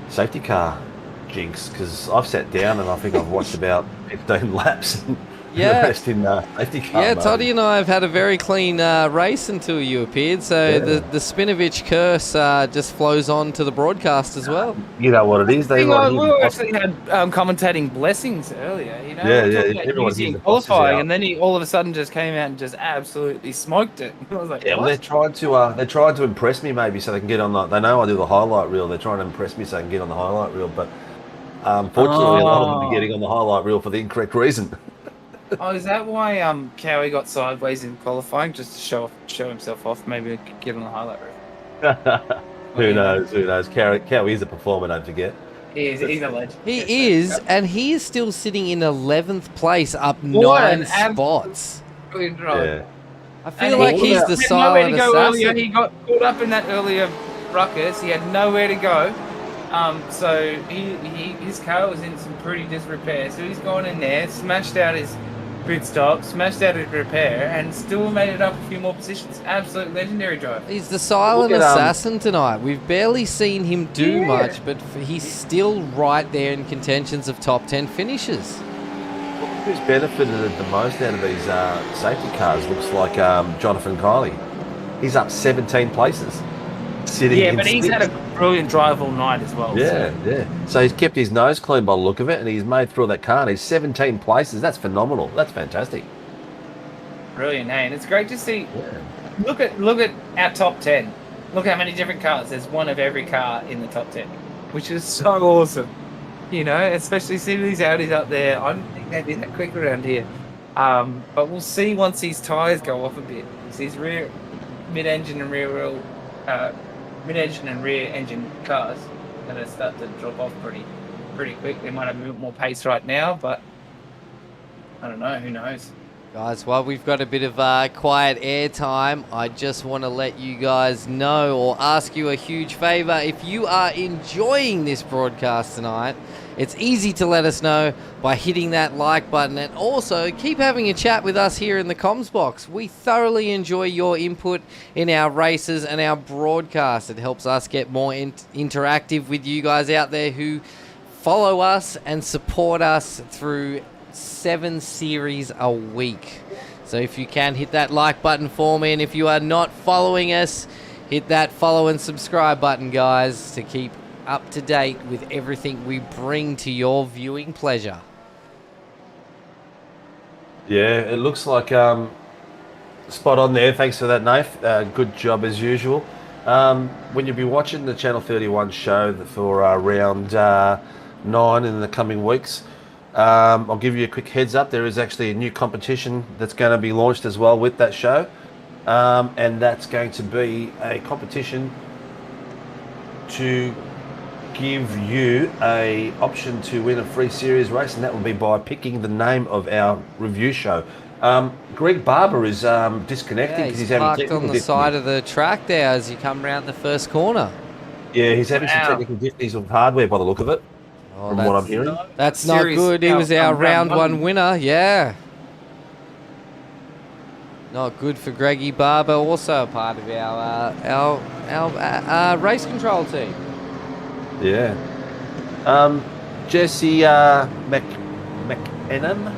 safety car jinx, because I've sat down and I think I've watched about 15 laps. Yeah. The rest in safety car mode. Toddy and I have had a very clean race until you appeared, so the Spinovich curse just flows on to the broadcast as well. You know what it is? We actually had commentating blessings earlier, Everyone's using qualifying, and then he all of a sudden just came out and just absolutely smoked it. I was like, well, they're trying to impress me maybe so they can get on they know I do the highlight reel. They're trying to impress me so they can get on the highlight reel, but unfortunately a lot of them are getting on the highlight reel for the incorrect reason. Oh, is that why Cowie got sideways in qualifying, just to show himself off? Maybe get on the highlight reel. Who knows? Cowie is a performer, don't forget. He's a legend. He is, and he is still sitting in 11th place, up 9 spots. Yeah. I feel like he's the silent assassin. He got caught up in that earlier ruckus. He had nowhere to go. So his car was in some pretty disrepair. So he's gone in there, smashed out his pit stop, smashed out his repair, and still made it up a few more positions. Absolute legendary driver. He's the silent assassin tonight. We've barely seen him do much, but he's still right there in contentions of top 10 finishes. Who's benefited the most out of these safety cars looks like Jonathan Kiley. He's up 17 places. But he's had a brilliant drive all night as well. Yeah. So he's kept his nose clean by the look of it, and he's made through that car. And he's 17 places. That's phenomenal. That's fantastic. Brilliant, hey? And it's great to see. Yeah. Look at our top 10. Look how many different cars. There's one of every car in the top 10, which is so awesome. Especially seeing these Audis up there. I don't think they'd be that quick around here. But we'll see once these tyres go off a bit. These mid-engine and rear engine cars are going to start to drop off pretty quick. They might have a bit more pace right now, but I don't know. Who knows? Guys, while we've got a bit of quiet air time, I just want to let you guys know or ask you a huge favor. If you are enjoying this broadcast tonight, it's easy to let us know by hitting that like button, and also keep having a chat with us here in the comms box. We thoroughly enjoy your input in our races and our broadcast. It helps us get more interactive with you guys out there who follow us and support us through 7 series a week. So if you can, hit that like button for me, and if you are not following us, hit that follow and subscribe button, guys, to keep up to date with everything we bring to your viewing pleasure. Yeah, it looks like spot on there. Thanks for that, Nath. Good job as usual. When you'll be watching the Channel 31 show for round 9 in the coming weeks, I'll give you a quick heads up. There is actually a new competition that's going to be launched as well with that show, and that's going to be a competition to give you a option to win a free series race, and that will be by picking the name of our review show. Greg Barber is disconnecting because he's having parked on the side of the track there as you come around the first corner. Yeah, he's having some technical difficulties with hardware by the look of it. From what I'm hearing. That's not good. He was our round one winner. Yeah. Not good for Greggy Barber, also a part of our race control team. Yeah. Jesse McEnan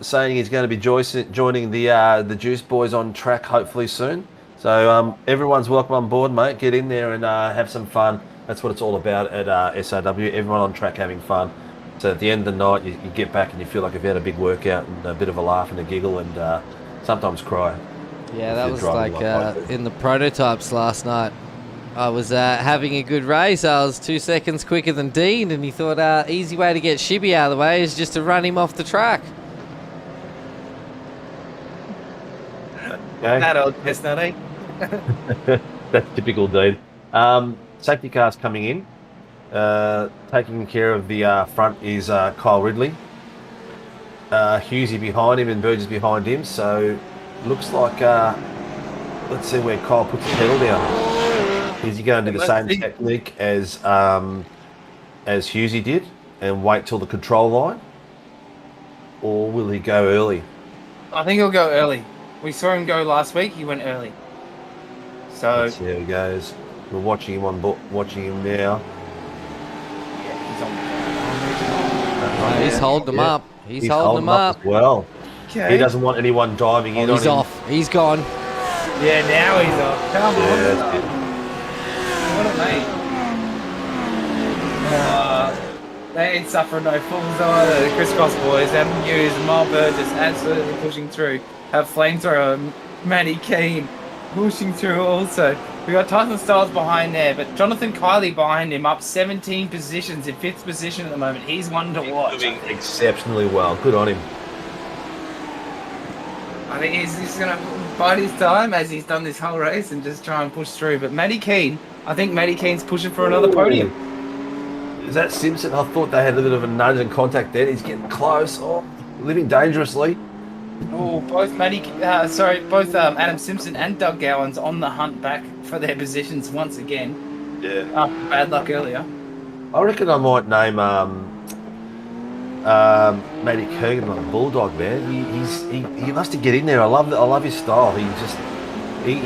saying he's going to be joining the Juice Boys on track hopefully soon. So everyone's welcome on board, mate. Get in there and have some fun. That's what it's all about at SRW. Everyone on track having fun. So at the end of the night, you get back and you feel like you've had a big workout and a bit of a laugh and a giggle and sometimes cry. Yeah, that was like in the prototypes last night. I was having a good race. I was 2 seconds quicker than Dean, and he thought easy way to get ShiBBy out of the way is just to run him off the track. Okay. That old chestnut, eh? That's typical, Dean. Safety cars coming in. Taking care of the front is Kyle Ridley. Hughesy behind him and Burgess behind him. So looks like let's see where Kyle puts the pedal down. Is he going to do the same technique as Hughesy did and wait till the control line, or will he go early? I think he'll go early. We saw him go last week. He went early. So let's see how he goes. We're watching him watching him now. He's holding them up. He's holding them up as well. Okay. He doesn't want anyone diving in on him. He's off. He's gone. Yeah, now he's off. Come on. That's it. What a mate. They ain't suffering no fools either. The crisscross boys, Adam Hughes and Mark Burgess absolutely pushing through. Have flamethrower, Matty Keane pushing through also. We got Tyson Styles behind there, but Jonathan Kiley behind him, up 17 positions in 5th position at the moment. He's one to watch. Doing exceptionally well. Good on him. I think he's going to bide his time as he's done this whole race and just try and push through. But Matty Keane, I think Matty Keane's pushing for another podium. Is that Simpson? I thought they had a bit of a nudge and contact there. He's getting close. Oh, living dangerously. Oh, both Adam Simpson and Doug Gowan's on the hunt back for their positions once again. Yeah. After bad luck earlier. I reckon I might name Matty Kerrigan like a bulldog, man. He loves to get in there. I love his style. He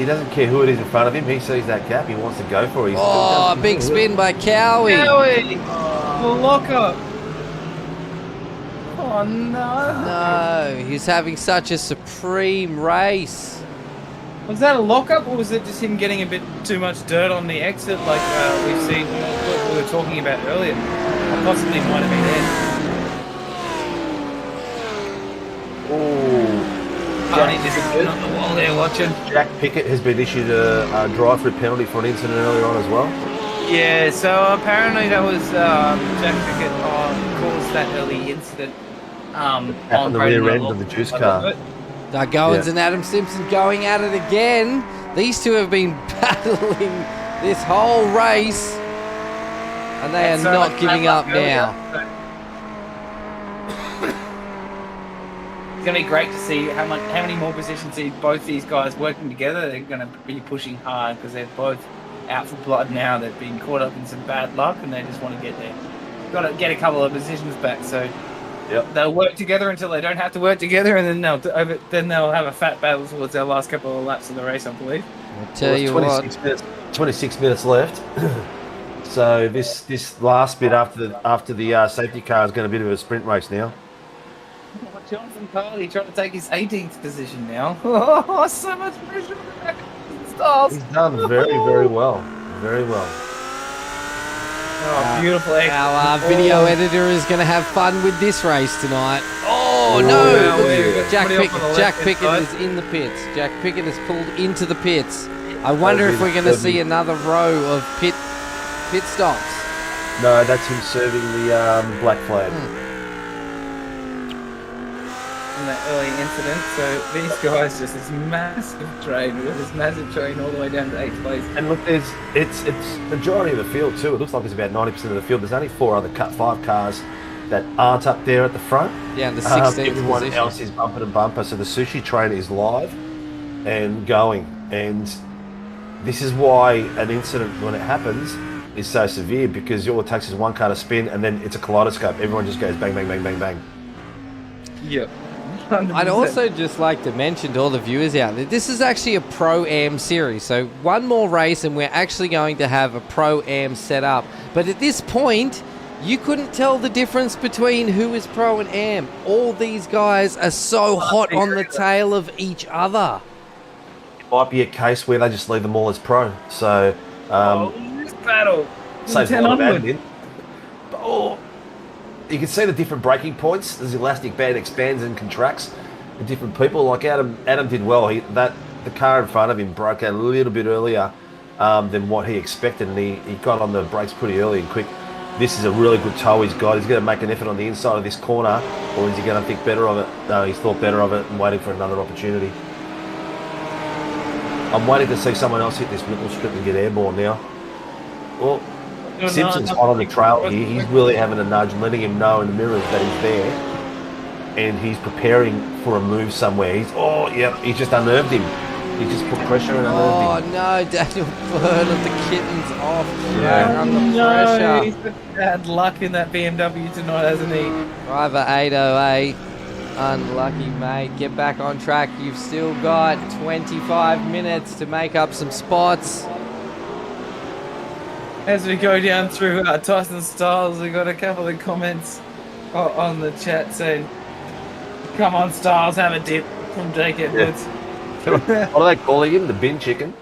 doesn't care who it is in front of him. He sees that gap. He wants to go for it. Oh, big spin by Cowie. Lock up. Oh no. No, he's having such a supreme race. Was that a lockup, or was it just him getting a bit too much dirt on the exit, like we've seen what we were talking about earlier? Or possibly might have been it. Oh, Toddy just on the wall there watching. Jack Pickett has been issued a drive-through penalty for an incident earlier on as well. Yeah, so apparently that was Jack Pickett caused that early incident. On the rear end of the juice car. Doug Goins and Adam Simpson going at it again. These two have been battling this whole race, and they are not giving up now. It's going to be great to see how many more positions see both these guys working together. They're going to be pushing hard because they're both out for blood now. They've been caught up in some bad luck, and they just want to get there. Got to get a couple of positions back, so. Yep. They'll work together until they don't have to work together, and then they'll have a fat battle towards their last couple of laps of the race, I believe. I'll tell you 26 minutes left. So this last bit after the safety car is going to be a bit of a sprint race now. Jonathan Carly trying to take his 18th position now. Oh, so much pressure on the back of the stars. He's done very, very well. Very well. Oh, beautiful. Our video editor is going to have fun with this race tonight. Oh, no. Jack Pickett is in the pits. Jack Pickett has pulled into the pits. I wonder if we're going to see another row of pit stops. No, that's him serving the black flag. In that early incident, so these guys just this massive train all the way down to 8th place. And look, it's majority of the field too. It looks like it's about 90% of the field. There's only 4 other Cut 5 cars that aren't up there at the front. Yeah, the 16th everyone position. else is bumper to bumper. So the sushi train is live and going. And this is why an incident, when it happens, is so severe, because all it takes is one car to spin and then it's a kaleidoscope. Everyone just goes bang, bang, bang, bang, bang. Yep. 100%. I'd also just like to mention to all the viewers out there, this is actually a Pro-Am series. So one more race and we're actually going to have a Pro-Am set up. But at this point, you couldn't tell the difference between who is Pro and Am. All these guys are so hot on the tail of each other. It might be a case where they just leave them all as Pro. So, this battle saves a lot of admin. Oh, you can see the different braking points as the elastic band expands and contracts with different people. Like Adam did well. The car in front of him broke out a little bit earlier than what he expected, and he got on the brakes pretty early and quick. This is a really good tow he's got. He's going to make an effort on the inside of this corner, or is he going to think better of it? No, he's thought better of it and waiting for another opportunity. I'm waiting to see someone else hit this middle strip and get airborne now. Well, Simpson's hot on the trail here. He's really having a nudge, letting him know in the mirrors that he's there, and he's preparing for a move somewhere. He's just unnerved him. He just put pressure and unnerved him. No, Daniel Byrne of the Kittens off track Yeah. under No, pressure. he's had luck in that BMW tonight, hasn't he? Driver 808. Unlucky, mate. Get back on track. You've still got 25 minutes to make up some spots. As we go down through Tyson Styles, we got a couple of comments on the chat saying, "Come on, Styles, have a dip," from Jake Edwards. What are they calling him? The bin chicken?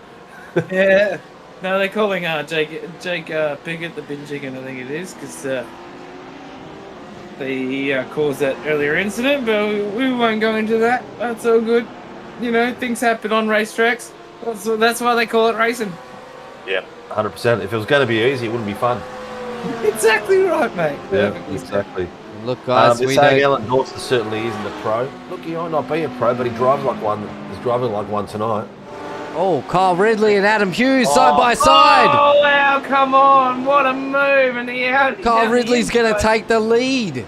Yeah. No, they're calling Jake Pickett the bin chicken, I think it is, because they caused that earlier incident, but we won't go into that. That's all good. You know, things happen on racetracks. That's why they call it racing. Yeah, 100%. If it was going to be easy, it wouldn't be fun. Exactly right, mate. Yeah, Perfectly said. exactly. Look, guys, They're we saying don't... Alan Dawson certainly isn't a pro. Look, he might not be a pro, but he drives like one. He's driving like one tonight. Oh, Kyle Ridley and Adam Hughes side by side. Oh, wow, come on. What a move. And Kyle Ridley's going to take the lead.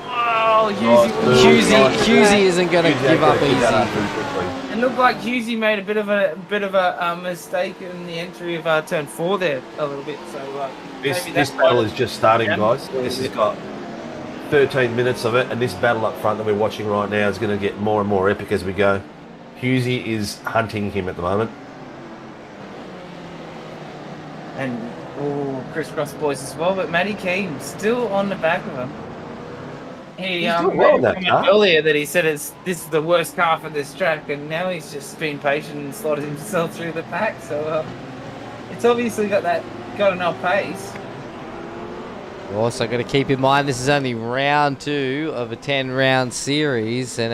Oh, Hughesy isn't going to give up easy. It looked like Hughesy made a bit of a mistake in the entry of turn 4 there a little bit. So This battle is just starting, guys. This has got 13 minutes of it, and this battle up front that we're watching right now is going to get more and more epic as we go. Hughesy is hunting him at the moment. And crisscross boys as well, but Matty Keane still on the back of him. He He's doing well in that car. earlier that he said this is the worst car for this track, and now he's just been patient and slotted himself through the pack. So it's obviously got enough pace. We're also got to keep in mind this is only round 2 of a 10-round series, and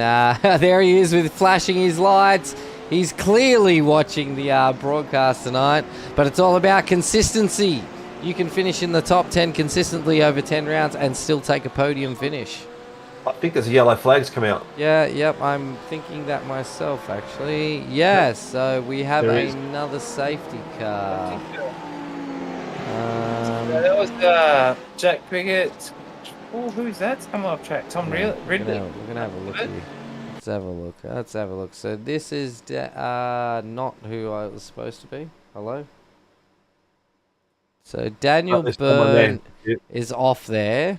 there he is with flashing his lights. He's clearly watching the broadcast tonight, but it's all about consistency. You can finish in the top 10 consistently over 10 rounds and still take a podium finish. I think there's a yellow flag's come out. Yep, I'm thinking that myself, actually. Yes, so we have There is. another safety car. That was Jack Pickett. Oh, who's that? Come off track. Tom Ridley. We're gonna have a look here. Let's have a look. So this is not who I was supposed to be. Hello? So Daniel there's someone there. Byrne Yep. is off there.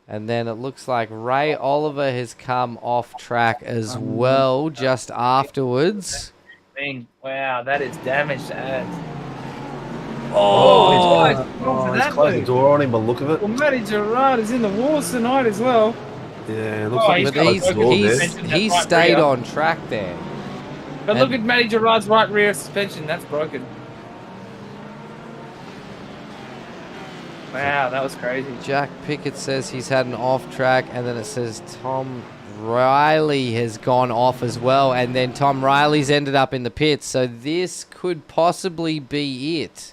And then it looks like Ray Oliver has come off track as well just afterwards. Wow, that is damage to ads. Oh, he's he's closed the door on him by the look of it. Well, Matty Gerard is in the wars tonight as well. Yeah, it looks like he's But closed the door there. he's stayed on track there. But look at Matty Gerard's right rear suspension. That's broken. Wow, that was crazy. Jack Pickett says he's had an off track, and then it says Tom Riley has gone off as well, and then Tom Riley's ended up in the pits, so this could possibly be it.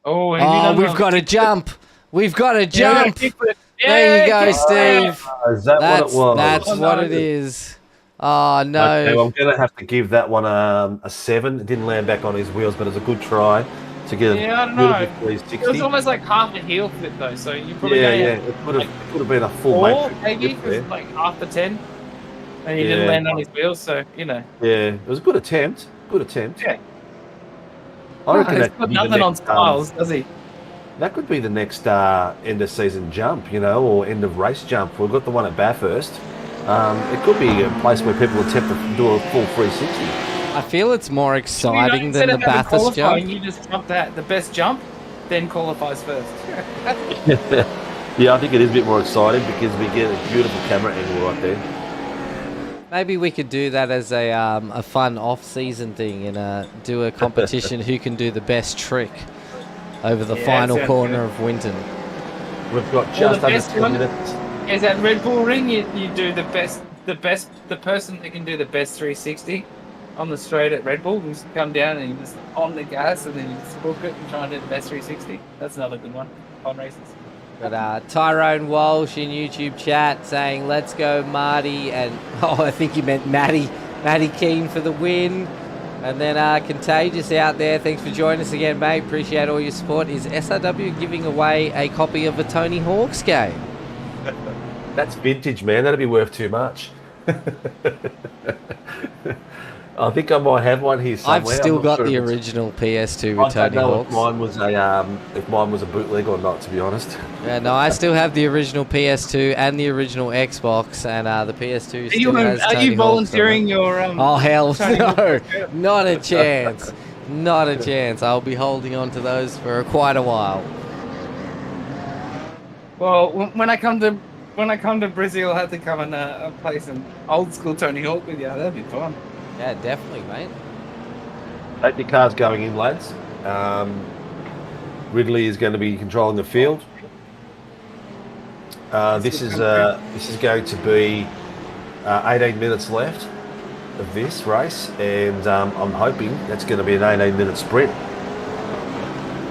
Oh, we've got to jump. We've got to jump. Yeah, There you go, Steve. Is that what it was? That's what it is. Oh, no. Okay, well, I'm going to have to give that one a 7. It didn't land back on his wheels, but it was a good try to get Yeah, I a don't beautiful know. 360. It was almost like half a heel flip though, so you probably Yeah, only had it could have been a full 4 matrix maybe, flip there. because like half the 10, and he Yeah. didn't land on his wheels, so you know. Yeah, it was a good attempt. Good attempt. Yeah. I reckon He's that got could be the nothing on next, Styles, does he? that could be the next end of season jump, or end of race jump. We've got the one at Bathurst. It could be a place where people attempt to do a full 360. I feel it's more exciting Instead than the of having Bathurst qualifying, jump. You just jump the best jump, then qualifies first. Yeah, I think it is a bit more exciting because we get a beautiful camera angle right there. Maybe we could do that as a fun off-season thing and do a competition who can do the best trick over the final sounds corner good. of Winton. We've got Well, just the under best 10 one- minutes. Is that Red Bull ring? You do the person that can do the best 360 on the straight at Red Bull, who's come down and you just on the gas and then you just hook it and try and do the best 360. That's another good one on races. But Tyrone Walsh in YouTube chat saying, "Let's go, Marty," and I think he meant Matty Keane for the win. And then Contagious out there, thanks for joining us again, mate. Appreciate all your support. Is SRW giving away a copy of a Tony Hawk's game? That's vintage, man. That'd be worth too much. I think I might have one here somewhere. I've still got the original PS2 with Tony Hawk's. If mine was a bootleg or not, to be honest. Yeah, no, I still have the original PS2 and the original Xbox, and the PS2 still has Are Tony you Hawk's volunteering your? Oh hell no! Not a chance. Not a chance. I'll be holding on to those for quite a while. Well, when I come to Brazil, I'll have to come and play some old school Tony Hawk with you. That'd be fun. Yeah, definitely, mate. Safety car's going in, lads. Ridley is going to be controlling the field. This is going to be 18 minutes left of this race, and I'm hoping that's going to be an 18-minute sprint.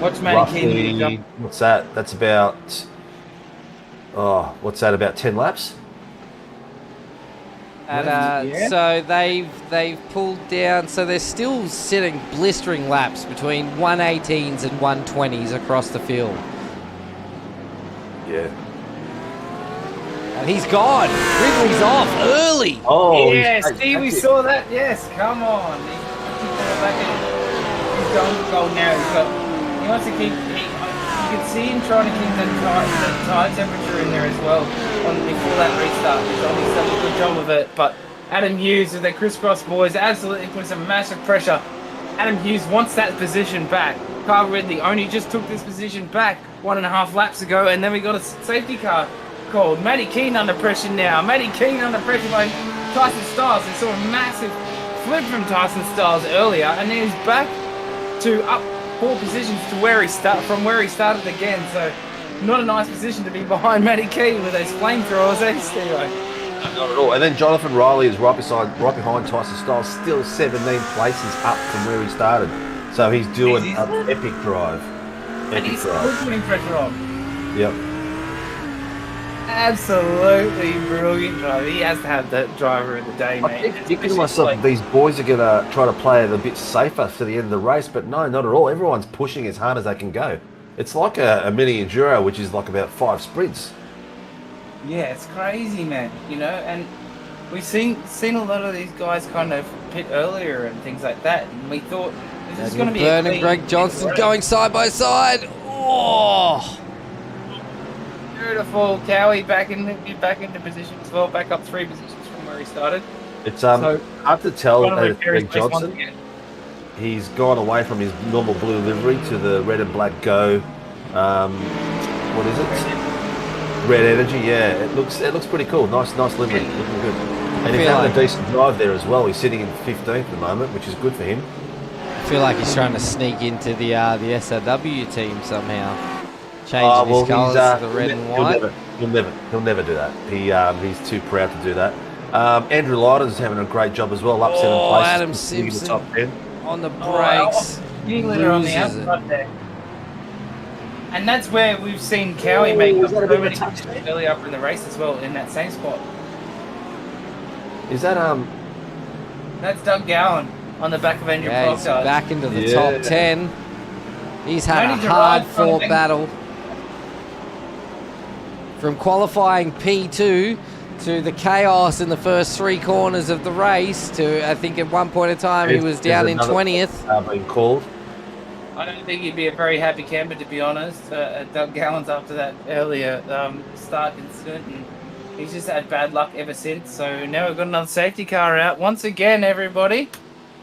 Watch Matty Keane jump. What's that? That's about what's that? About 10 laps. And so they've pulled down. So they're still sitting blistering laps between 118s and 120s across the field. Yeah. And he's gone. Ridley's off early. Oh, yeah, Steve, we saw that. Yes, come on. He's going to goal now. He wants to keep. You can see him trying to keep the tire temperature in there as well before that restart. He's obviously done a good job of it. But Adam Hughes with the crisscross boys absolutely putting some massive pressure. Adam Hughes wants that position back. Carl Ridley only just took this position back 1.5 laps ago, and then we got a safety car called. Matty Keane under pressure now. Matty Keane under pressure by Tyson Styles. We saw a massive flip from Tyson Styles earlier, and then he's back to up 4 positions to where he started again. So not a nice position to be behind Matty Keane with those flamethrowers, Steve? Not at all. And then Jonathan Riley is right behind Tyson Styles, still 17 places up from where he started. So he's doing an epic drive. And he's still putting pressure on. Yep. Absolutely brilliant driver. He has to have that driver of the day, mate. I think to myself, these boys are going to try to play it a bit safer to the end of the race, but no, not at all. Everyone's pushing as hard as they can go. It's like a mini enduro, which is like about 5 sprints. Yeah, it's crazy, man. You know, and we've seen a lot of these guys kind of pit earlier and things like that, and we thought this is going to be Thorburn and Greg Johnson going side by side. Oh. Beautiful. Cowie back into position as well, back up 3 positions from where he started. It's hard to tell that Greg Johnson. He's gone away from his normal blue livery to the red and black go. What is it? Red Energy. Yeah, it looks pretty cool. Nice livery. Looking good. And he's having a decent drive there as well. He's sitting in 15th at the moment, which is good for him. I feel like he's trying to sneak into the SRW team somehow. Changing his colours to the red and white. He'll never do that. He's too proud to do that. Andrew Lydon's having a great job as well, up 7 places. Adam Simpson top 10. on the brakes. Glitter on the outside there. And that's where we've seen Cowie make up so many touches early up in the race as well, in that same spot. Is that That's Doug Gowan on the back of Andrew He's Proctor. back into the top 10. He's had a hard-fought battle. From qualifying P2 to the chaos in the first 3 corners of the race to, I think at one point in time, he was down in 20th. Being called. I don't think he'd be a very happy camper, to be honest. Doug Gowan's after that earlier start incident, and he's just had bad luck ever since. So now we've got another safety car out. Once again, everybody.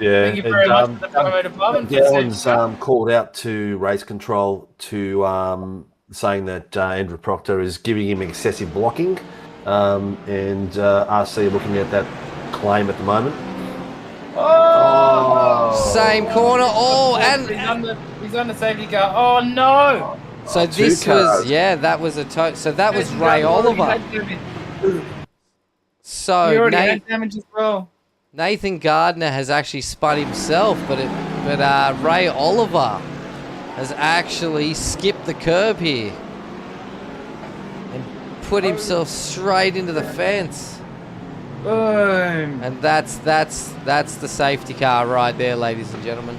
Yeah, thank you very much for the promo department. Gowan's called out to race control to saying that Andrew Proctor is giving him excessive blocking, and RC are looking at that claim at the moment. Oh! Same corner. Oh, and he's on the safety car. Oh no! So this was that was a so that was Ray Oliver. So we already had damage as well. Nathan Gardner has actually spun himself, but Ray Oliver has actually skipped the curb here and put himself straight into the fence. Boom. And that's the safety car right there, ladies and gentlemen.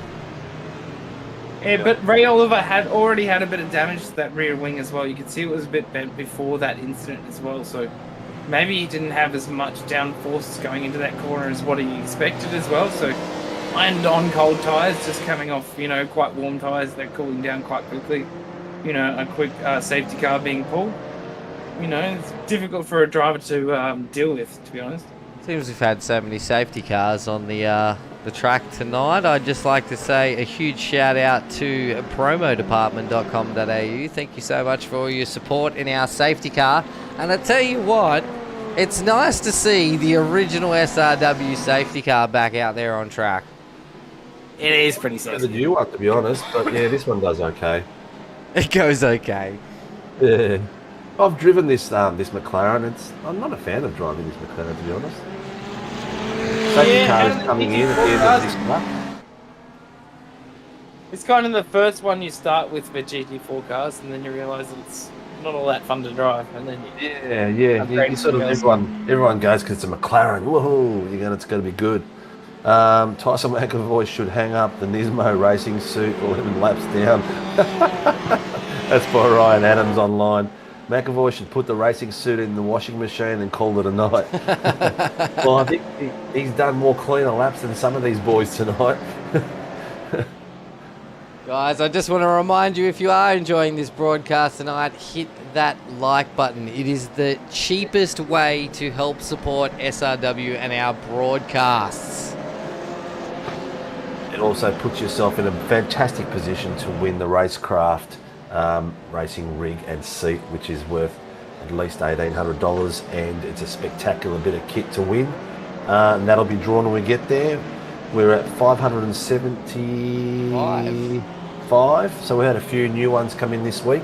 Yeah, but Ray Oliver had already had a bit of damage to that rear wing as well. You could see it was a bit bent before that incident as well. So maybe he didn't have as much downforce going into that corner as what he expected as well. So, and on cold tyres, just coming off, quite warm tyres, they're cooling down quite quickly. A quick safety car being pulled. It's difficult for a driver to deal with, to be honest. Seems we've had so many safety cars on the track tonight. I'd just like to say a huge shout out to promodepartment.com.au. Thank you so much for all your support in our safety car. And I tell you what, it's nice to see the original SRW safety car back out there on track. It is pretty The sexy. new one, to be honest, but yeah, this one does okay. It goes okay. Yeah. I've driven this McLaren. I'm not a fan of driving this McLaren, to be honest. Safety car is coming in at the end of this lap. It's kind of the first one you start with for GT4 cars, and then you realise that it's not all that fun to drive, and then Yeah. You sort of everyone goes because it's a McLaren. Woohoo! It's going to be good. Tyson McAvoy should hang up the Nismo racing suit 11 laps down. That's by Ryan Adams online. McAvoy should put the racing suit in the washing machine and call it a night. Well, I think he's done more cleaner laps than some of these boys tonight. Guys, I just want to remind you, if you are enjoying this broadcast tonight, hit that like button. It is the cheapest way to help support SRW and our broadcasts. It also puts yourself in a fantastic position to win the Racecraft racing rig and seat, which is worth at least $1,800, and it's a spectacular bit of kit to win. And that'll be drawn when we get there. We're at 575, so we had a few new ones come in this week.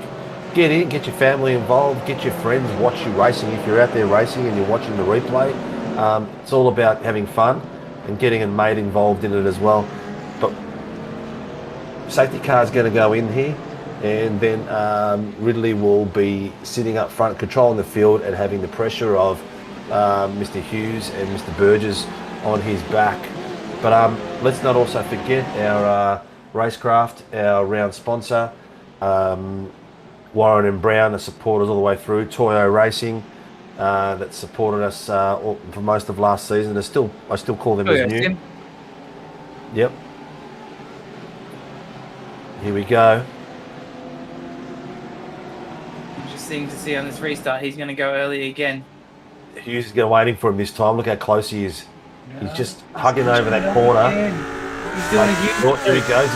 Get in, get your family involved, get your friends, watch you racing. If you're out there racing and you're watching the replay, it's all about having fun and getting a mate involved in it as well. But safety car's going to go in here, and then Ridley will be sitting up front, controlling the field and having the pressure of Mr. Hughes and Mr. Burgess on his back. But let's not also forget our Racecraft, our round sponsor, Warren and Brown, the supporters all the way through, Toyo Racing, that supported us for most of last season. I still call them as new. Tim. Yep. Here we go. Interesting to see on this restart. He's going to go early again. Hughes is waiting for him this time. Look how close he is. He's just hugging over that corner. He's doing a Hughes. Oh, here he goes.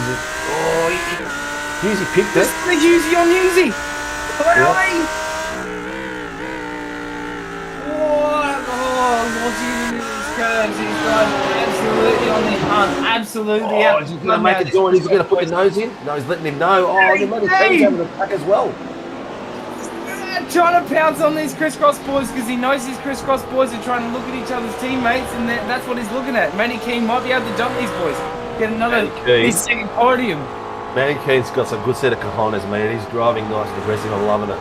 Hughes picked it. The Hughesy on Hughesy. Watching these curves. He's driving absolutely on the hunt. Absolutely. Oh, he's going to make it do it. He's going to put the nose in. No, he's letting him know. Oh, he's letting his friends over the track as well. Trying to pounce on these crisscross boys because he knows these crisscross boys are trying to look at each other's teammates, and that's what he's looking at. Matty Keane might be able to jump these boys. Get another his second podium. Matty Keane's got some good set of cojones, man. He's driving nice and aggressive. I'm loving it.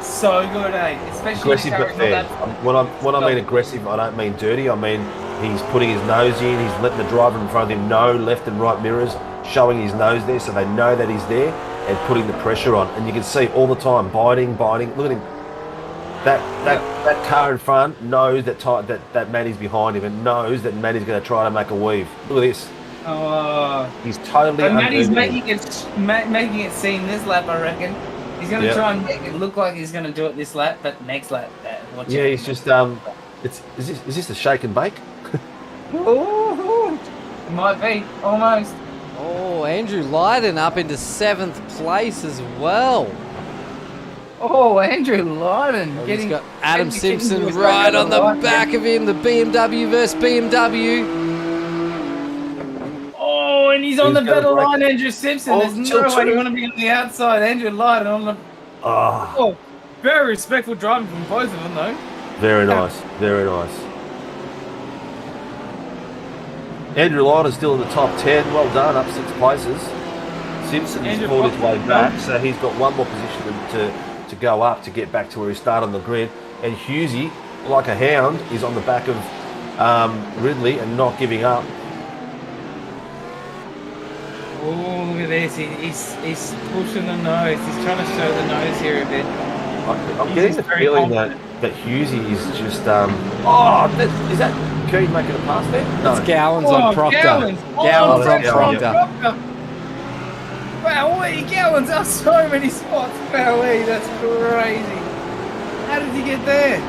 So good, eh? Especially Aggressive but fair. When I mean aggressive, I don't mean dirty. I mean he's putting his nose in. He's letting the driver in front of him know left and right mirrors, showing his nose there so they know that he's there, and putting the pressure on. And you can see all the time, biting. Look at him. That car in front knows that Matty's behind him and knows that Matty's going to try to make a weave. Look at this. He's totally. So Matty's making it seem this lap, I reckon. He's going to try and make it look like he's going to do it this lap, but next lap. He's just is this a shake and bake? Ooh, it might be almost. Oh, Andrew Lydon up into 7th place as well. Oh, Andrew Lydon He's got Adam Simpson right on the back of him. The BMW versus BMW. Oh, and he's on the better line, Andrew Simpson. There's no way you want to be on the outside. Andrew Lydon on the. Oh, very respectful driving from both of them, though. Very nice. Very nice. Andrew Lydon's still in the top 10. Well done, up 6 places. Simpson has pulled his way back, so he's got one more position to go up to get back to where he started on the grid. And Hughesy like a hound, is on the back of Ridley and not giving up. Oh, look at this. He's pushing the nose. He's trying to show the nose here a bit. I'm getting the feeling that Hughesy is just... is that Keane making a pass there? No. It's Gowans on Proctor. Gowans on Proctor. Wow, Gowans up so many spots. Wow, that's crazy. How did he get there?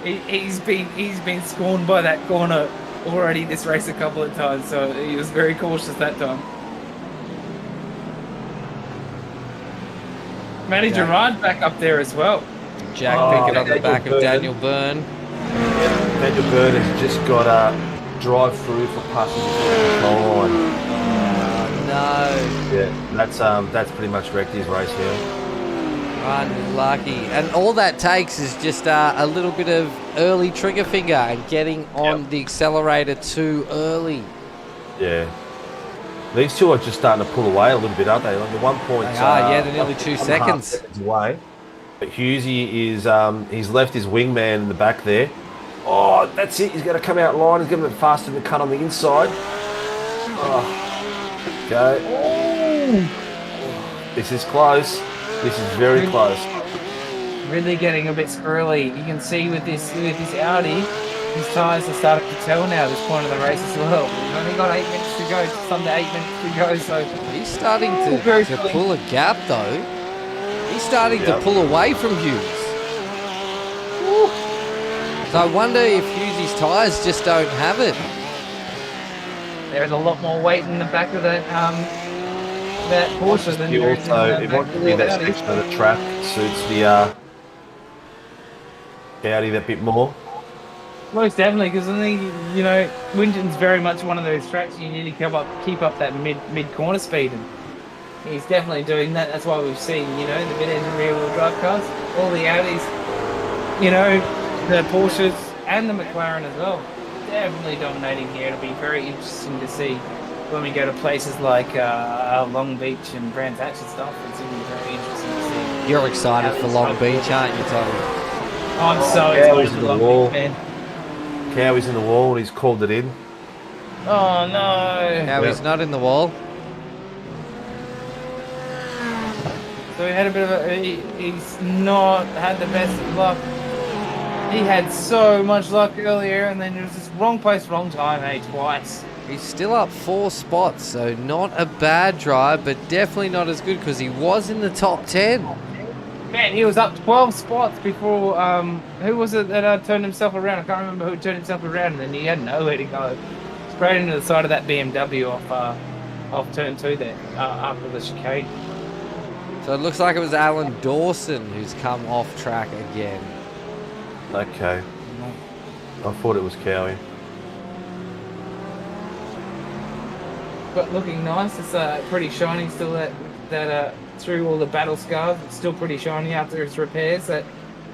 He's been scorned by that corner already this race a couple of times, so he was very cautious that time. Matty Gerard back up there as well. Jack picking on the back of Daniel Byrne. Yeah, Daniel Byrne has just got a drive through for passing the goal line. No. Yeah, that's pretty much wrecked his race here. Unlucky. And all that takes is just a little bit of early trigger finger and getting on the accelerator too early. Yeah. These two are just starting to pull away a little bit, aren't they? Like the 1 point. They're nearly 2 seconds away. But Hughesy is he's left his wingman in the back there. Oh, that's it. He's going to come out line. He's going to be faster than the cut on the inside. Oh. Go. Oh. This is close. This is very close. Really getting a bit squirrely. You can see with this Audi, his tyres are starting to tell now at this point of the race as well. We've only got 8 minutes to go, just under 8 minutes to go. So he's starting to pull a gap though. He's starting to pull away from Hughes. Woo. So I wonder if Hughes' tyres just don't have it. There's a lot more weight in the back of that Porsche than there is in the it back wants of to be the that Audi. section of the track suits the Audi that bit more. Most definitely, because I think, you know, Winton's very much one of those tracks you need to keep up that mid corner speed, and he's definitely doing that. That's why we've seen, you know, the mid-end and rear-wheel drive cars, all the Audis, you know, the Porsches and the McLaren as well, definitely dominating here. It'll be very interesting to see when we go to places like Long Beach and Brands Hatch and stuff. It's going to be very interesting to see. You're excited for Long Beach, aren't you, Toddy? I'm so excited for Long Beach, man. Cowie's in the wall and he's called it in. Oh no! Cowie's not in the wall. So he had a bit of he's not had the best of luck. He had so much luck earlier, and then it was just wrong place, wrong time, twice. He's still up 4 spots, so not a bad drive, but definitely not as good because he was in the top 10. Man, he was up 12 spots before, who was it that turned himself around? I can't remember who turned himself around, and then he had nowhere to go. Straight into the side of that BMW off turn 2 there, after the chicane. So it looks like it was Alan Dawson who's come off track again. Okay. I thought it was Cowie. But looking nice, it's pretty shiny still, that through all the battle scars, it's still pretty shiny after its repairs, that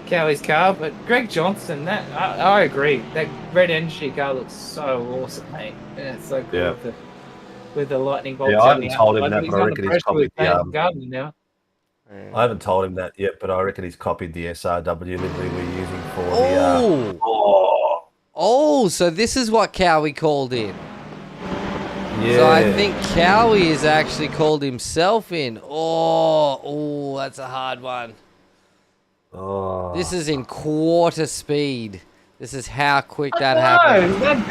Cowie's car. But Greg Johnson, that I agree, that red energy car looks so awesome, mate. Yeah, it's so cool with the lightning bolts. Yeah, I haven't told him that, but I reckon he's copied Gardner now. I haven't told him that yet, but I reckon he's copied the SRW livery we're using for the. Oh, so this is what Cowie called in. Yeah. So I think Cowie has actually called himself in. Oh, that's a hard one. Oh. This is in quarter speed. This is how quick that happened. That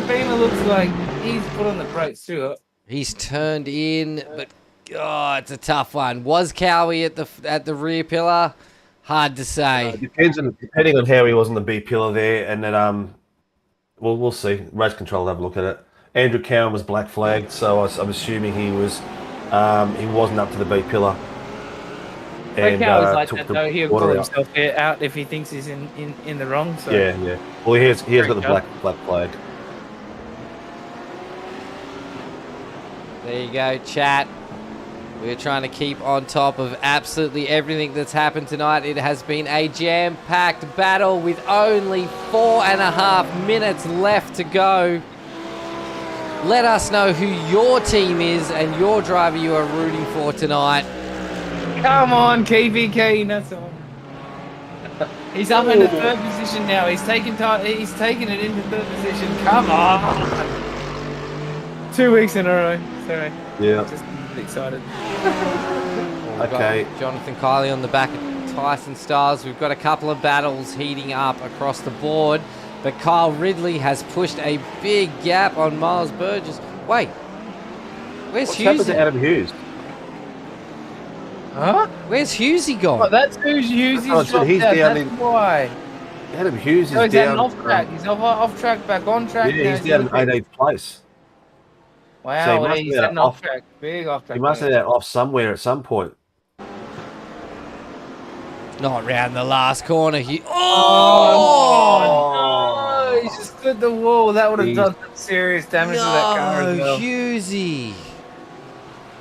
Beamer looks like he's put on the brakes too. He's turned in, but it's a tough one. Was Cowie at the rear pillar? Hard to say. Depending on how he was on the B pillar there, and then we'll see. Race control will have a look at it. Andrew Cowan was black flagged, so I'm assuming he wasn't up to the B pillar. And like that though, he'll call himself out if he thinks he's in the wrong. So. Yeah. Well, he has got the black flag. There you go, chat. We're trying to keep on top of absolutely everything that's happened tonight. It has been a jam-packed battle with only 4.5 minutes left to go. Let us know who your team is and your driver you are rooting for tonight. Come on, KVK. That's all. He's up into third position now. He's taking it into third position. Come on. 2 weeks in a row. Sorry. Yeah. Just excited. Okay. Jonathan Kiley on the back of Tyson Stars. We've got a couple of battles heating up across the board, but Kyle Ridley has pushed a big gap on Miles Burgess. Wait, where's What's happened Hughes? to Adam Hughes? Huh? Where's Hughesy gone? Oh, that's who's Hughes. Oh, so he's down That's in- why. Adam Hughes is Oh, he's down. off track. He's off track, back on track. Yeah, now. he's down in 18th place. So he Wow, must he's be heading off- off track. Big off track. He must have that off somewhere at some point. Not round the last corner. Oh, no, he just clipped the wall. That would have done some serious damage to that car as No, well. Hughesy.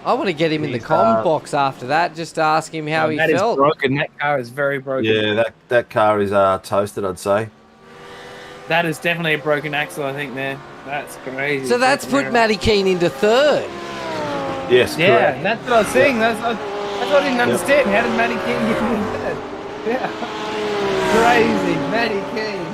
I want to get him in the He's, comm box after that, just to ask him how he That is felt. broken. That car is very broken. Yeah, that car is toasted, I'd say. That is definitely a broken axle, I think, there. That's crazy. So that's put Matty Keane into third. Yes, Yeah, correct. that's what I was saying. That's what I didn't understand. How did Matty King get in third? Yeah. Crazy. Matty King.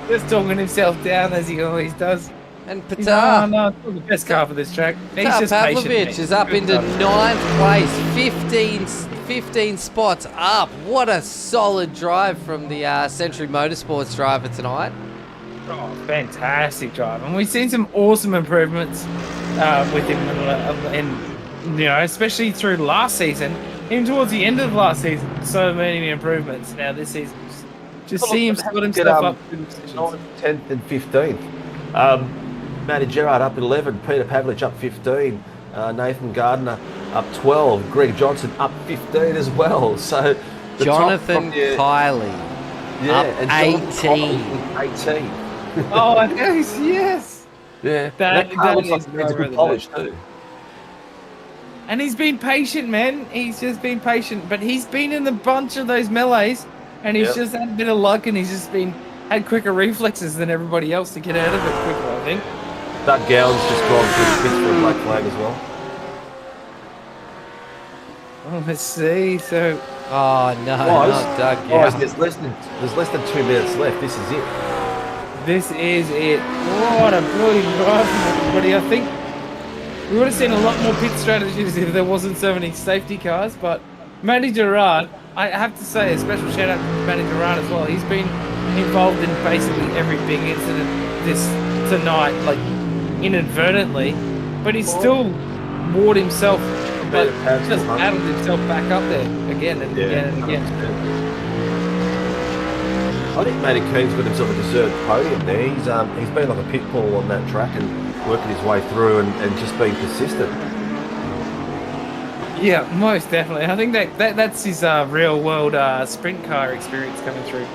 Just talking himself down as he always does. And He's Patar. no, it's not the best car for this track. He's Patar just patient. Pavlovich is up Good into stuff. 9th place, 15 spots up. What a solid drive from the Century Motorsports driver tonight. Oh, fantastic drive. And we've seen some awesome improvements with him, and especially through last season, even towards the end of last season, so many improvements. Now this season, just see him split himself up to the positions. 9th, 10th and 15th. Matty Gerard up 11, Peter Pavlich up 15, Nathan Gardner up 12, Greg Johnson up 15 as well. So the Jonathan top from the- Kiley up and 18. 18. Oh, yes. Yeah, That car looks is like it needs a over good the polish too. And he's been patient, man. He's just been patient. But he's been in a bunch of those melees, and he's just had a bit of luck, and he's just had quicker reflexes than everybody else to get out of it quicker, I think. Doug Gowan's just gone through the pits for a black flag as well. Oh, let's see. So, Oh, no, Guys, not Doug guys, Gowan. there's less than 2 minutes left. This is it. this is it. What a brilliant drive from everybody. I think we would have seen a lot more pit strategies if there wasn't so many safety cars. But Matty Gerard, I have to say a special shout out to Matty Gerard as well. He's been involved in basically every big incident tonight, like inadvertently, but he's still ward himself, but just battled himself back up there again and again and again. I think Matty Keane's got himself a deserved podium there. He's been like a pit bull on that track and working his way through and just being persistent. Yeah, most definitely. I think that's his real world sprint car experience coming through.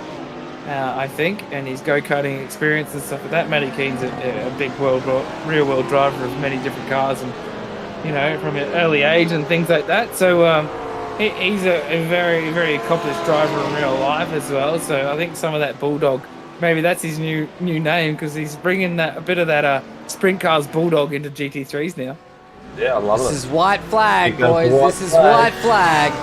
I think, and his go-karting experience and stuff like that. Matty Keane's a big real world driver of many different cars, and from an early age and things like that. So he's a very, very accomplished driver in real life as well. So I think some of that bulldog, maybe that's his new name, because he's bringing a bit of that sprint cars bulldog into GT3s now. Yeah, I love it. This is white flag, Here goes boys. white This is flag. white flag.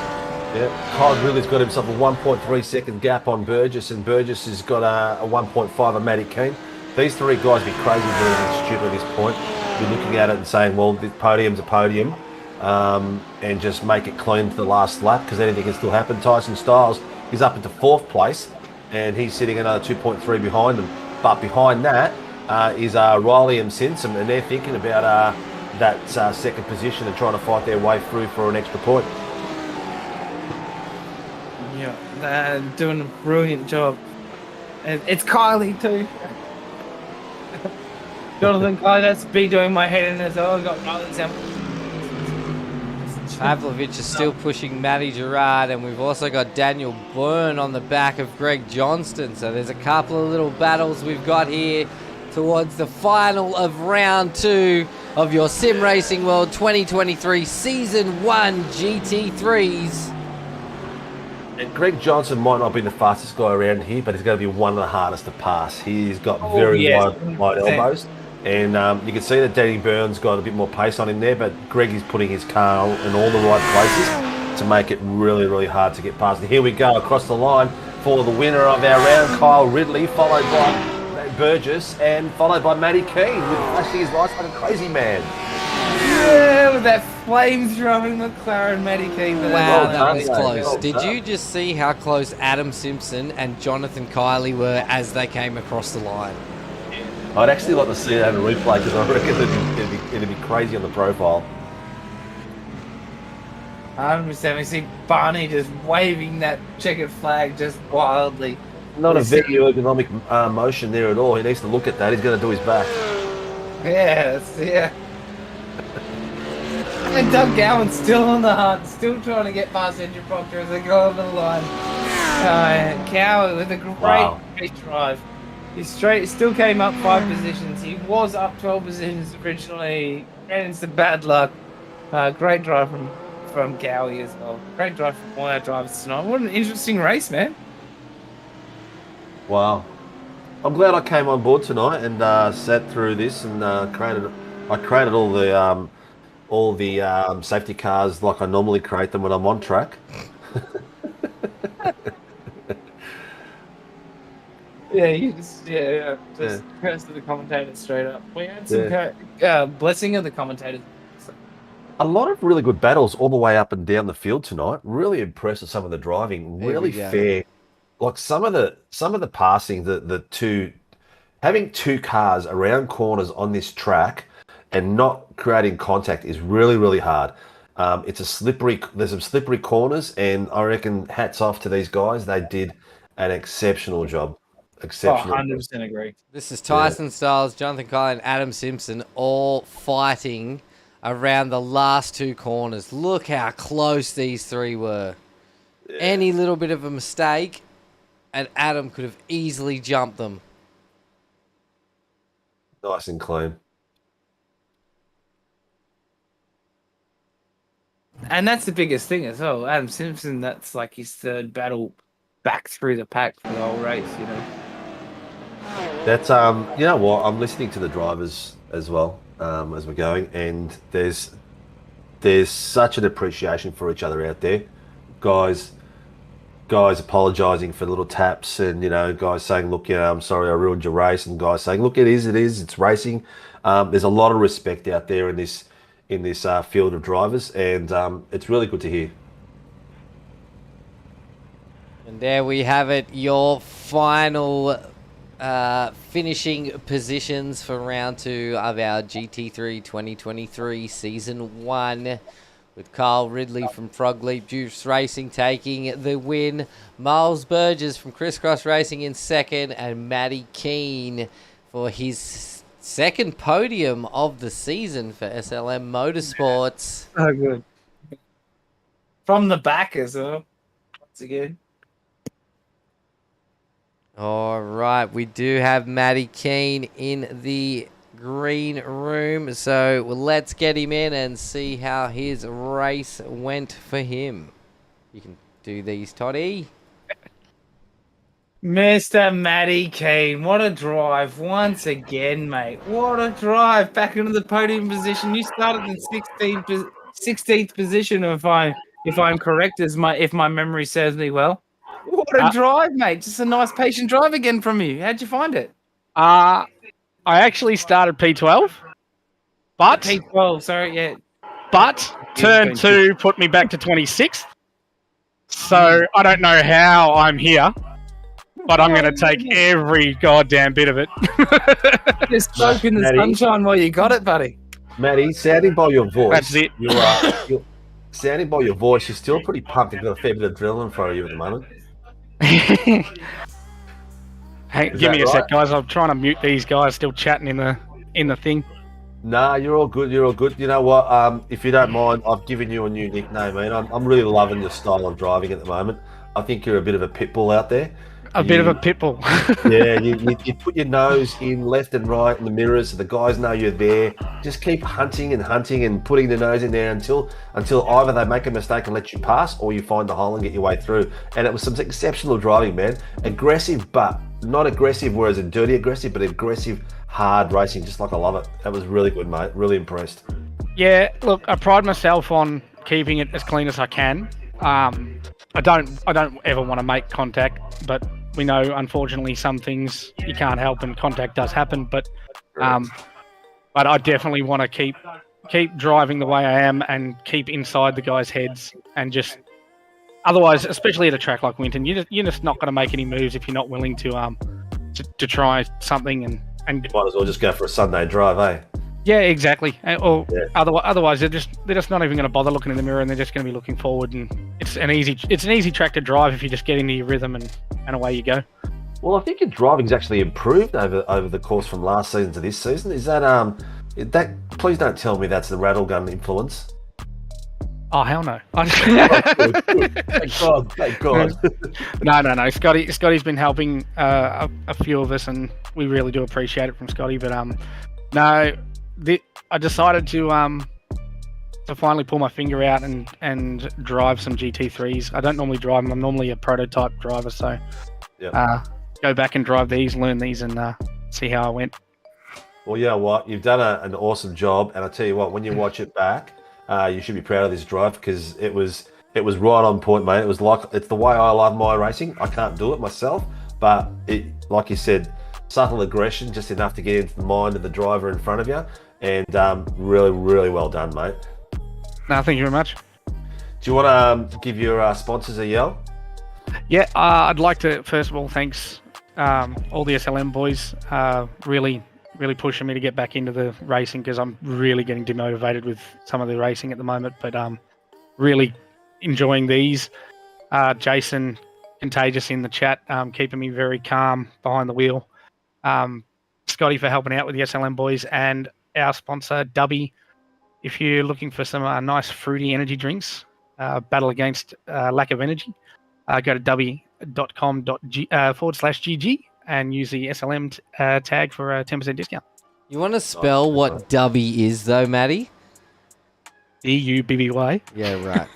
Yeah, Kyle Ridley's got himself a 1.3 second gap on Burgess, and Burgess has got a 1.5 on Matty Keane. These three guys would be crazy doing anything stupid at this point. You're looking at it and saying, well, the podium's a podium, and just make it clean to the last lap, because anything can still happen. Tyson Styles is up into 4th place, and he's sitting another 2.3 behind them. But behind that is Riley and Simpson, and they're thinking about that second position and trying to fight their way through for an extra point. Yeah, they're doing a brilliant job. And it's Kylie too. Jonathan Kylie, that's be doing my head in as well. I've got Riley Sample. Pavlovich is still pushing Matty Gerard, and we've also got Daniel Byrne on the back of Greg Johnston. So there's a couple of little battles we've got here towards the final of round 2 of your Sim Racing World 2023 Season 1 GT3s. And Greg Johnson might not be the fastest guy around here, but he's going to be one of the hardest to pass. He's got very wide elbows. And you can see that Danny Byrne's got a bit more pace on him there, but Greg is putting his car in all the right places to make it really, really hard to get past. And here we go across the line for the winner of our round, Kyle Ridley, followed by Burgess and followed by Matty Keane with flashing his lights like a crazy man. Yeah, with that flame-throwing McLaren, Matty Keane. Wow, that done, was mate. close. Well Did done. you just see how close Adam Simpson and Jonathan Kiley were as they came across the line? I'd actually like to see it have a replay because I reckon it'd be crazy on the profile. 100%. We see Barney just waving that checkered flag just wildly. Not a very ergonomic motion there at all. He needs to look at that. He's going to do his back. Yeah. And Doug Gowan's still on the hunt, still trying to get past Andrew Proctor as they go over the line. Cower with a great drive. He still came up 5 positions. He was up 12 positions originally. Ran into some bad luck. Great drive from Cowie as well. Great drive from all our drivers tonight. What an interesting race, man. Wow. I'm glad I came on board tonight and sat through this and created all the safety cars like I normally create them when I'm on track. Just curse to the commentators straight up. We had some blessing of the commentators. A lot of really good battles all the way up and down the field tonight. Really impressed with some of the driving. Really fair. Like some of the passing, having 2 cars around corners on this track and not creating contact is really, really hard. There's some slippery corners, and I reckon hats off to these guys. They did an exceptional job. 100% agree. This is Tyson Styles, Jonathan Kiley, and Adam Simpson all fighting around the last 2 corners. Look how close these 3 were. Yeah. Any little bit of a mistake, and Adam could have easily jumped them. Nice and clean. And that's the biggest thing as well. Adam Simpson, that's like his 3rd battle back through the pack for the whole race, you know. That's you know what? I'm listening to the drivers as well as we're going, and there's such an appreciation for each other out there. Guys apologising for little taps, and guys saying, "Look, I'm sorry, I ruined your race," and guys saying, "Look, it's racing." There's a lot of respect out there in this field of drivers, and it's really good to hear. And there we have it, your final finishing positions for round 2 of our GT3 2023 Season 1. With Kyle Ridley from Frog Leap Juice Racing taking the win. Miles Burgess from Crisscross Racing in 2nd, and Matty Keane for his 2nd podium of the season for SLM Motorsports. Oh, good. From the back as well. Once again. All right, we do have Matty Keane in the green room, so let's get him in and see how his race went for him. You can do these, Toddy. Mr. Matty Keane, what a drive once again, mate. What a drive back into the podium position. You started in 16th position, if I'm correct, if my memory serves me well. What a drive, mate. Just a nice patient drive again from you. How'd you find it? I actually started P12, but P12, sorry, yeah. But turn 2 put me back to 26th. So I don't know how I'm here, but I'm going to take every goddamn bit of it. Just soak in the sunshine while you got it, buddy. Matty, sounding by your voice, That's it. You're sounding by your voice, you're still pretty pumped. You've got a fair bit of adrenaline for you at the moment. Hey, Is give me that a sec, right? guys. I'm trying to mute these guys still chatting in the thing. Nah, you're all good. You're all good. You know what? If you don't mind, I've given you a new nickname, man. I'm really loving your style of driving at the moment. I think you're a bit of a pit bull out there. A bit of a pit bull. Yeah, you put your nose in left and right in the mirrors so the guys know you're there. Just keep hunting and putting the nose in there until either they make a mistake and let you pass, or you find the hole and get your way through. And it was some exceptional driving, man. Aggressive, but not aggressive whereas in dirty aggressive, but aggressive, hard racing, just like I love it. That was really good, mate. Really impressed. Yeah, look, I pride myself on keeping it as clean as I can. I don't ever want to make contact, but we know unfortunately some things you can't help and contact does happen. But I definitely want to keep driving the way I am and keep inside the guys' heads and just otherwise, especially at a track like Winton, you're just not going to make any moves if you're not willing to try something and Might as well just go for a Sunday drive, eh? yeah, exactly. Otherwise, they're just not even going to bother looking in the mirror, and they're just going to be looking forward. And it's an easy track to drive if you just get into your rhythm and away you go. Well, I think your driving's actually improved over the course from last season to this season. Is that please don't tell me that's the rattle gun influence. Oh hell no! Thank God. No. Scotty's been helping a few of us, and we really do appreciate it from Scotty. But no. I decided to finally pull my finger out and drive some GT3s. I don't normally drive them. I'm normally a prototype driver, so go back and drive these, learn these, and see how I went. Well, you know what? You've done an awesome job, and I tell you what, when you watch it back, you should be proud of this drive because it was right on point, mate. It's the way I love my racing. I can't do it myself, but like you said, subtle aggression, just enough to get into the mind of the driver in front of you. And really, really well done, mate. No, thank you very much. Do you want to give your sponsors a yell? Yeah, I'd like to, first of all, thanks all the SLM boys. Really pushing me to get back into the racing because I'm really getting demotivated with some of the racing at the moment. But really enjoying these. Jason, Contagious in the chat, keeping me very calm behind the wheel. Scotty for helping out with the SLM boys, and our sponsor Dubby. If you're looking for some nice fruity energy drinks, battle against lack of energy, go to dubby.com/gg and use the SLM tag for a 10% discount. You want to spell what Dubby is though, Matty? DUBBY. Yeah, right.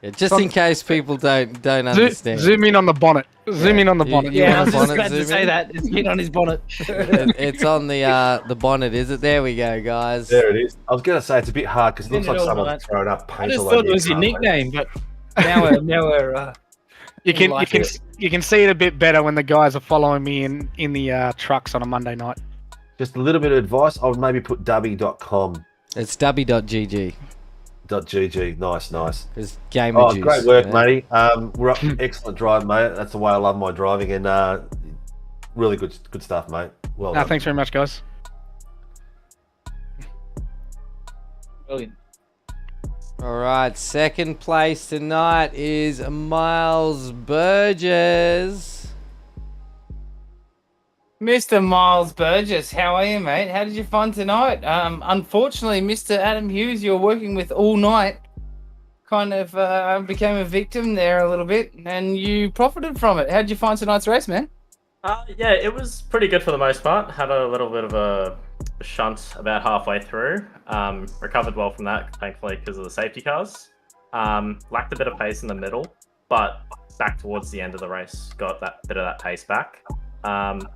Yeah, just in case people don't understand. Zoom in on the bonnet. Zoom in on the bonnet. Yeah, I was just bonnet, about to say that. It's been on his bonnet. It's on the bonnet, is it? There we go, guys. There it is. I was going to say it's a bit hard because it looks like someone's thrown up paint. I just thought it was your nickname, but now we're you can see it a bit better when the guys are following me in the trucks on a Monday night. Just a little bit of advice. I would maybe put dubby.com. It's dubby.gg. .gg. Nice. It's gamer juice. Great work, matey. We're up. Excellent drive, mate. That's the way I love my driving, and really good stuff, mate. Well done. Thanks very much, guys. brilliant. All right, second place tonight is Miles Burgess. Mr. Miles Burgess, how are you, mate? How did you find tonight? Unfortunately, Mr. Adam Hughes, you're working with all night, kind of became a victim there a little bit, and you profited from it. How did you find tonight's race, man? Yeah, it was pretty good for the most part. Had a little bit of a shunt about halfway through. Recovered well from that, thankfully, because of the safety cars. Lacked a bit of pace in the middle, but back towards the end of the race, got that bit of that pace back.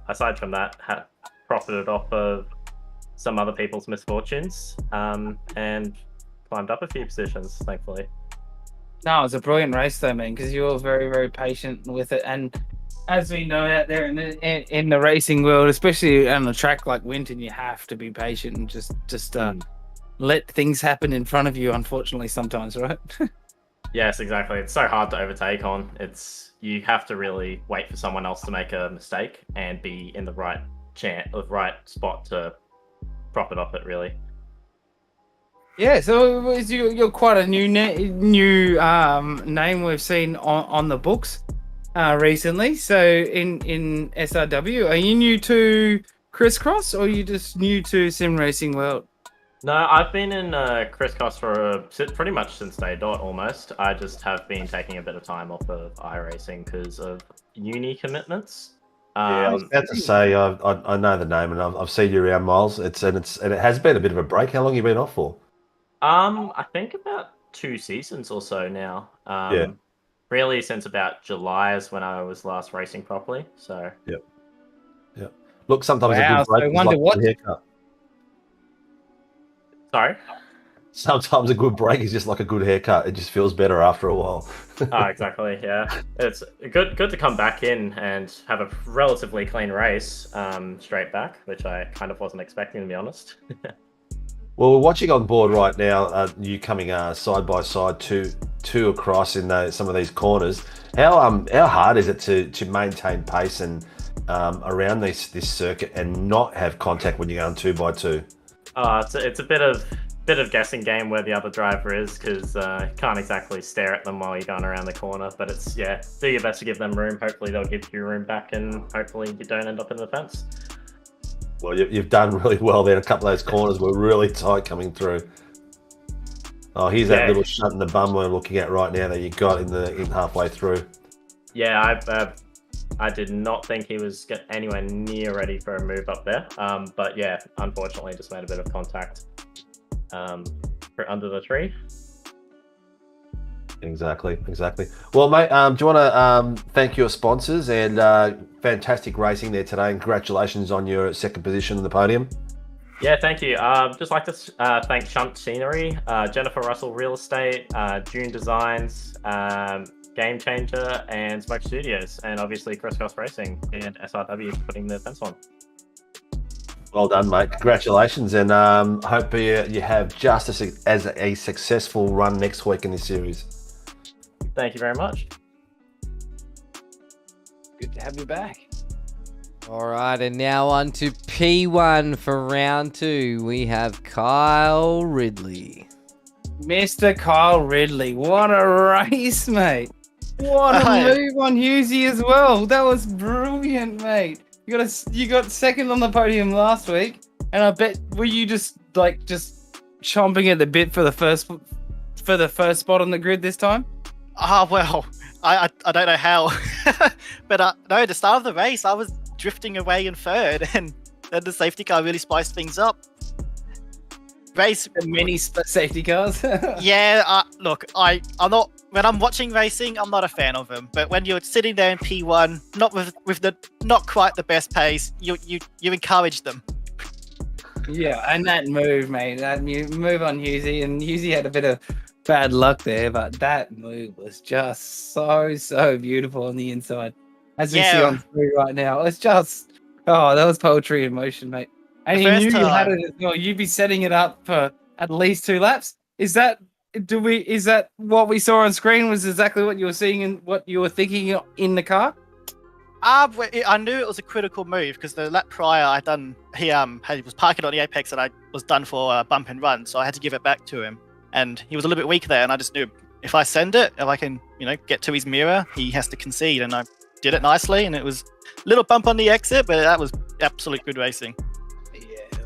Aside from that, had profited off of some other people's misfortunes, and climbed up a few positions, thankfully. No, it was a brilliant race though, man, because you were very, very patient with it. And as we know out there in the racing world, especially on a track like Winton, you have to be patient and just let things happen in front of you, unfortunately, sometimes, right? Yes, exactly. It's so hard to overtake on. You have to really wait for someone else to make a mistake and be in the right spot to profit off it, really. Yeah, so you're quite a new name we've seen on the books recently. So in SRW, are you new to Crisscross or are you just new to sim racing world? No, I've been in Crisscross for pretty much since day dot almost. I just have been taking a bit of time off of iRacing because of uni commitments. Yeah, I was about to say I know the name and I've seen you around, Miles. And it has been a bit of a break. How long have you been off for? I think about 2 seasons or so now. Yeah. Really, since about July is when I was last racing properly. So. Yep. Look, sometimes a Wow, good break so I is wonder like what- a haircut. Sorry. sometimes a good break is just like a good haircut. It just feels better after a while. Oh, exactly. Yeah, it's good to come back in and have a relatively clean race straight back, which I kind of wasn't expecting, to be honest. Well, we're watching on board right now. You coming side by side, two across in some of these corners. How hard is it to maintain pace and around this circuit and not have contact when you're going 2x2? It's a bit of guessing game where the other driver is, because you can't exactly stare at them while you're going around the corner. But it's do your best to give them room. Hopefully they'll give you room back, and hopefully you don't end up in the fence. Well, you've done really well there. A couple of those corners were really tight coming through. Oh, here's that little shunt in the bum we're looking at right now that you got in halfway through. Yeah, I did not think he was anywhere near ready for a move up there. But yeah, unfortunately, just made a bit of contact under the tree. Exactly. Well, mate, do you want to thank your sponsors and fantastic racing there today, and congratulations on your second position on the podium. Yeah, thank you. Just like to thank Shunt Scenery, Jennifer Russell Real Estate, June Designs, Game Changer, and Smoke Studios, and obviously Crisscross Racing and SRW for putting the fence on. Well done, mate. Congratulations, and hope you have just as a successful run next week in this series. Thank you very much. Good to have you back. All right, and now on to P1 for round 2. We have Kyle Ridley. Mr. Kyle Ridley, what a race, mate. What a move on Husey as well. That was brilliant, mate. You got second on the podium last week, and I bet were you just chomping at the bit for the first spot on the grid this time? Well, I don't know how, but no, at the start of the race, I was drifting away in third, and then the safety car really spiced things up. Race many safety cars. Yeah, look, I'm not. When I'm watching racing, I'm not a fan of them. But when you're sitting there in P1, not quite the best pace, you encourage them. Yeah, and that move, mate, that move on Husey, and Husey had a bit of bad luck there, but that move was just so beautiful on the inside, as we see on screen right now. It's just, that was poetry in motion, mate. And you knew you had it as well. You'd be setting it up for at least 2 laps. Is that what we saw on screen? Was exactly what you were seeing and what you were thinking in the car? I knew it was a critical move because the lap prior he was parking on the apex and I was done for a bump and run, so I had to give it back to him. And he was a little bit weak there, and I just knew if I send it, if I can, get to his mirror, he has to concede, and I did it nicely, and it was a little bump on the exit, but that was absolute good racing.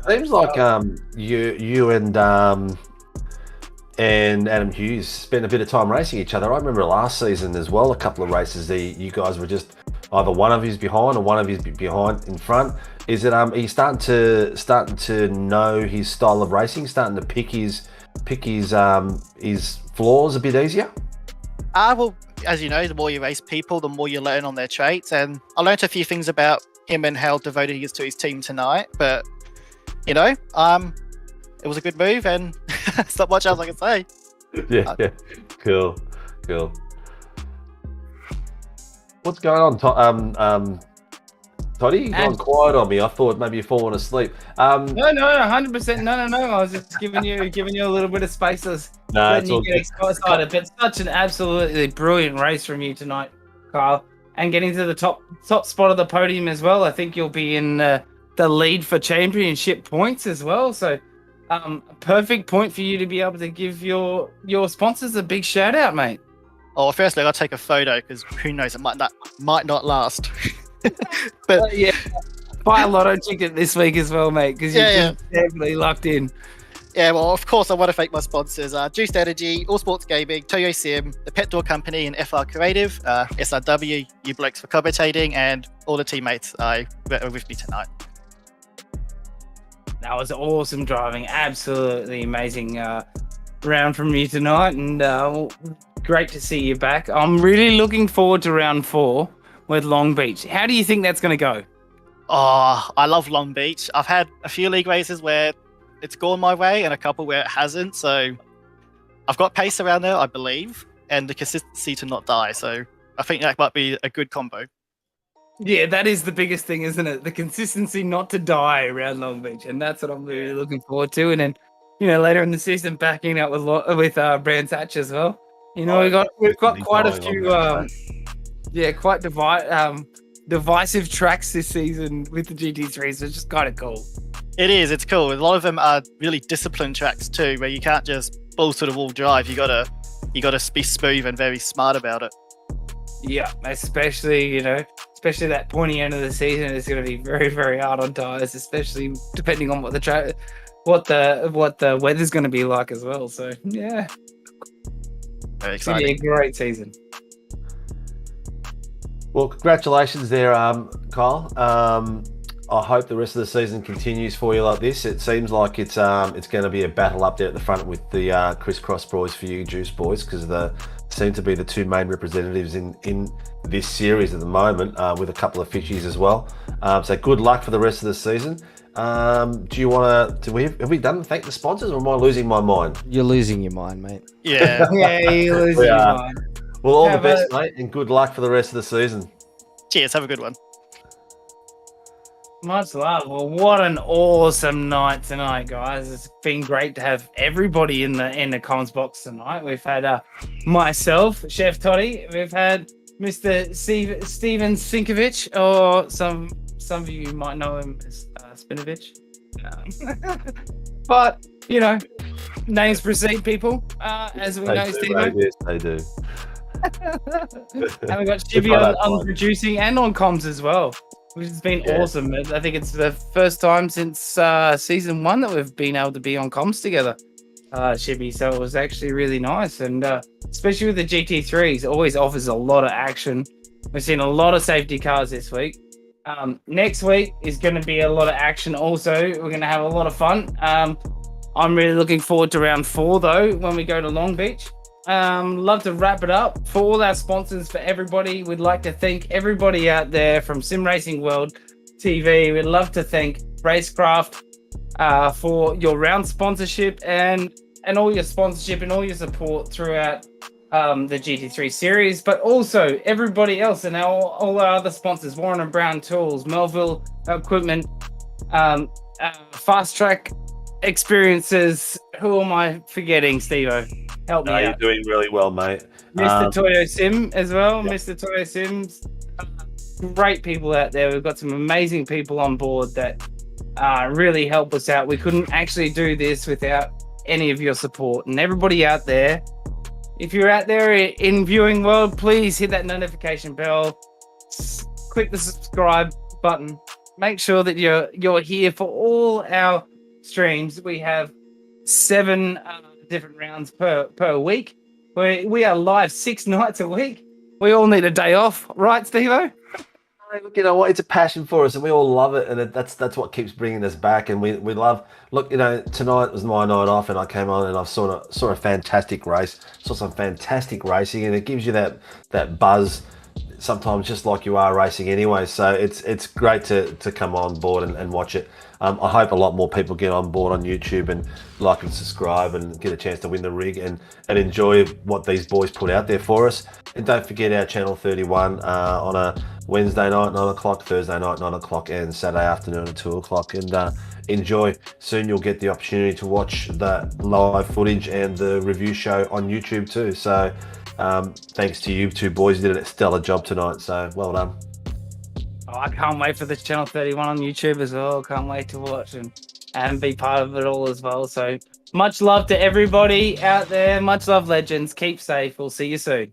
Seems like you and Adam Hughes spent a bit of time racing each other. I remember last season as well, a couple of races you guys were just either one of you's behind or one of you's behind in front. Is it are you starting to know his style of racing, starting to pick his flaws a bit easier? Well, as you know, the more you race people, the more you learn on their traits, and I learned a few things about him and how devoted he is to his team tonight, but it was a good move, and there's not much else I can say. Yeah. Cool. What's going on, Toddy? You've gone quiet on me. I thought maybe you've fallen asleep. No, 100%. No. I was just giving you a little bit of space. No, it's all excited. But such an absolutely brilliant race from you tonight, Kyle, and getting to the top spot of the podium as well. I think you'll be in the lead for championship points as well. So, a perfect point for you to be able to give your sponsors a big shout out, mate. Oh, firstly, I'll take a photo because who knows, it might not last. But buy a lotto ticket this week as well, mate, because you're definitely locked in. Yeah, well, of course, I want to thank my sponsors: Juiced Energy, All Sports Gaming, Toyo Sim, the Pet Door Company, and FR Creative, SRW, you blokes for commentating, and all the teammates who were with me tonight. That was awesome driving, absolutely amazing round from you tonight, and great to see you back. I'm really looking forward to round 4 with Long Beach. How do you think that's going to go? Oh, I love Long Beach. I've had a few league races where it's gone my way and a couple where it hasn't. So I've got pace around there, I believe, and the consistency to not die. So I think that might be a good combo. Yeah, that is the biggest thing, isn't it? The consistency not to die around Long Beach, and that's what I'm really looking forward to. And then, later in the season, backing up with Brands Hatch as well. We've got quite a few, quite divisive tracks this season with the GT3, so it's just kind of cool. It is. It's cool. A lot of them are really disciplined tracks too, where you can't just balls to the wall drive. You gotta be smooth and very smart about it. Yeah, especially that pointy end of the season is going to be very, very hard on tires, especially depending on what the weather's going to be like as well. So yeah, very it's going to be a great season. Well, congratulations there, Kyle. I hope the rest of the season continues for you like this. It seems like it's going to be a battle up there at the front with the crisscross boys for you, Juice boys, because they seem to be the two main representatives in this series at the moment, with a couple of fishies as well. So good luck for the rest of the season. Do you want to? Have we done thank the sponsors, or am I losing my mind? You're losing your mind, mate. Yeah, yeah, you're losing your mind. Well, all the best, mate, and good luck for the rest of the season. Cheers. Have a good one. Much love. Well, what an awesome night tonight, guys. It's been great to have everybody in the comments box tonight. We've had myself, Chef Toddy. We've had Mr. Steven Sinkovich, or some of you might know him as Spinovich. But, names precede people, as we know, Steven. Yes, they do. And we've got ShiBBy on producing and on comms as well, which has been awesome. I think it's the first time since season 1 that we've been able to be on comms together, ShiBBy. So it was actually really nice, and especially with the GT3s, it always offers a lot of action. We've seen a lot of safety cars this week. Next week is going to be a lot of action also. We're going to have a lot of fun. I'm really looking forward to round 4 though, when we go to Long Beach. Love to wrap it up for all our sponsors, for everybody. We'd like to thank everybody out there from Sim Racing World TV. We'd love to thank Racecraft for your round sponsorship and all your sponsorship and all your support throughout the GT3 series, but also everybody else and all our other sponsors: Warren and Brown Tools, Melville Equipment, Fast Track Experiences. Who am I forgetting, Steve-O? Help me out. You're doing really well, mate. Mr. Toyo Sim as well. Yep. Mr. Toyo Sims. Great people out there. We've got some amazing people on board that really help us out. We couldn't actually do this without any of your support. And everybody out there, if you're out there in viewing world, please hit that notification bell. Click the subscribe button. Make sure that you're here for all our streams. We have 7 different rounds per week. We are live 6 nights a week. We all need a day off, right, Steve-O? Look, you know what? It's a passion for us, and we all love it, and that's what keeps bringing us back. And we love. Look, tonight was my night off, and I came on and I saw a fantastic race, saw some fantastic racing, and it gives you that buzz. Sometimes just like you are racing anyway. So it's great to come on board and watch it. I hope a lot more people get on board on YouTube and like and subscribe and get a chance to win the rig and enjoy what these boys put out there for us. And don't forget our Channel 31 on a Wednesday night, 9 o'clock, Thursday night, 9 o'clock, and Saturday afternoon at 2 o'clock. And enjoy. Soon you'll get the opportunity to watch the live footage and the review show on YouTube too. So thanks to you two boys. You did a stellar job tonight. So well done. Oh, I can't wait for the Channel 31 on YouTube as well. Can't wait to watch and be part of it all as well. So much love to everybody out there. Much love, legends. Keep safe. We'll see you soon.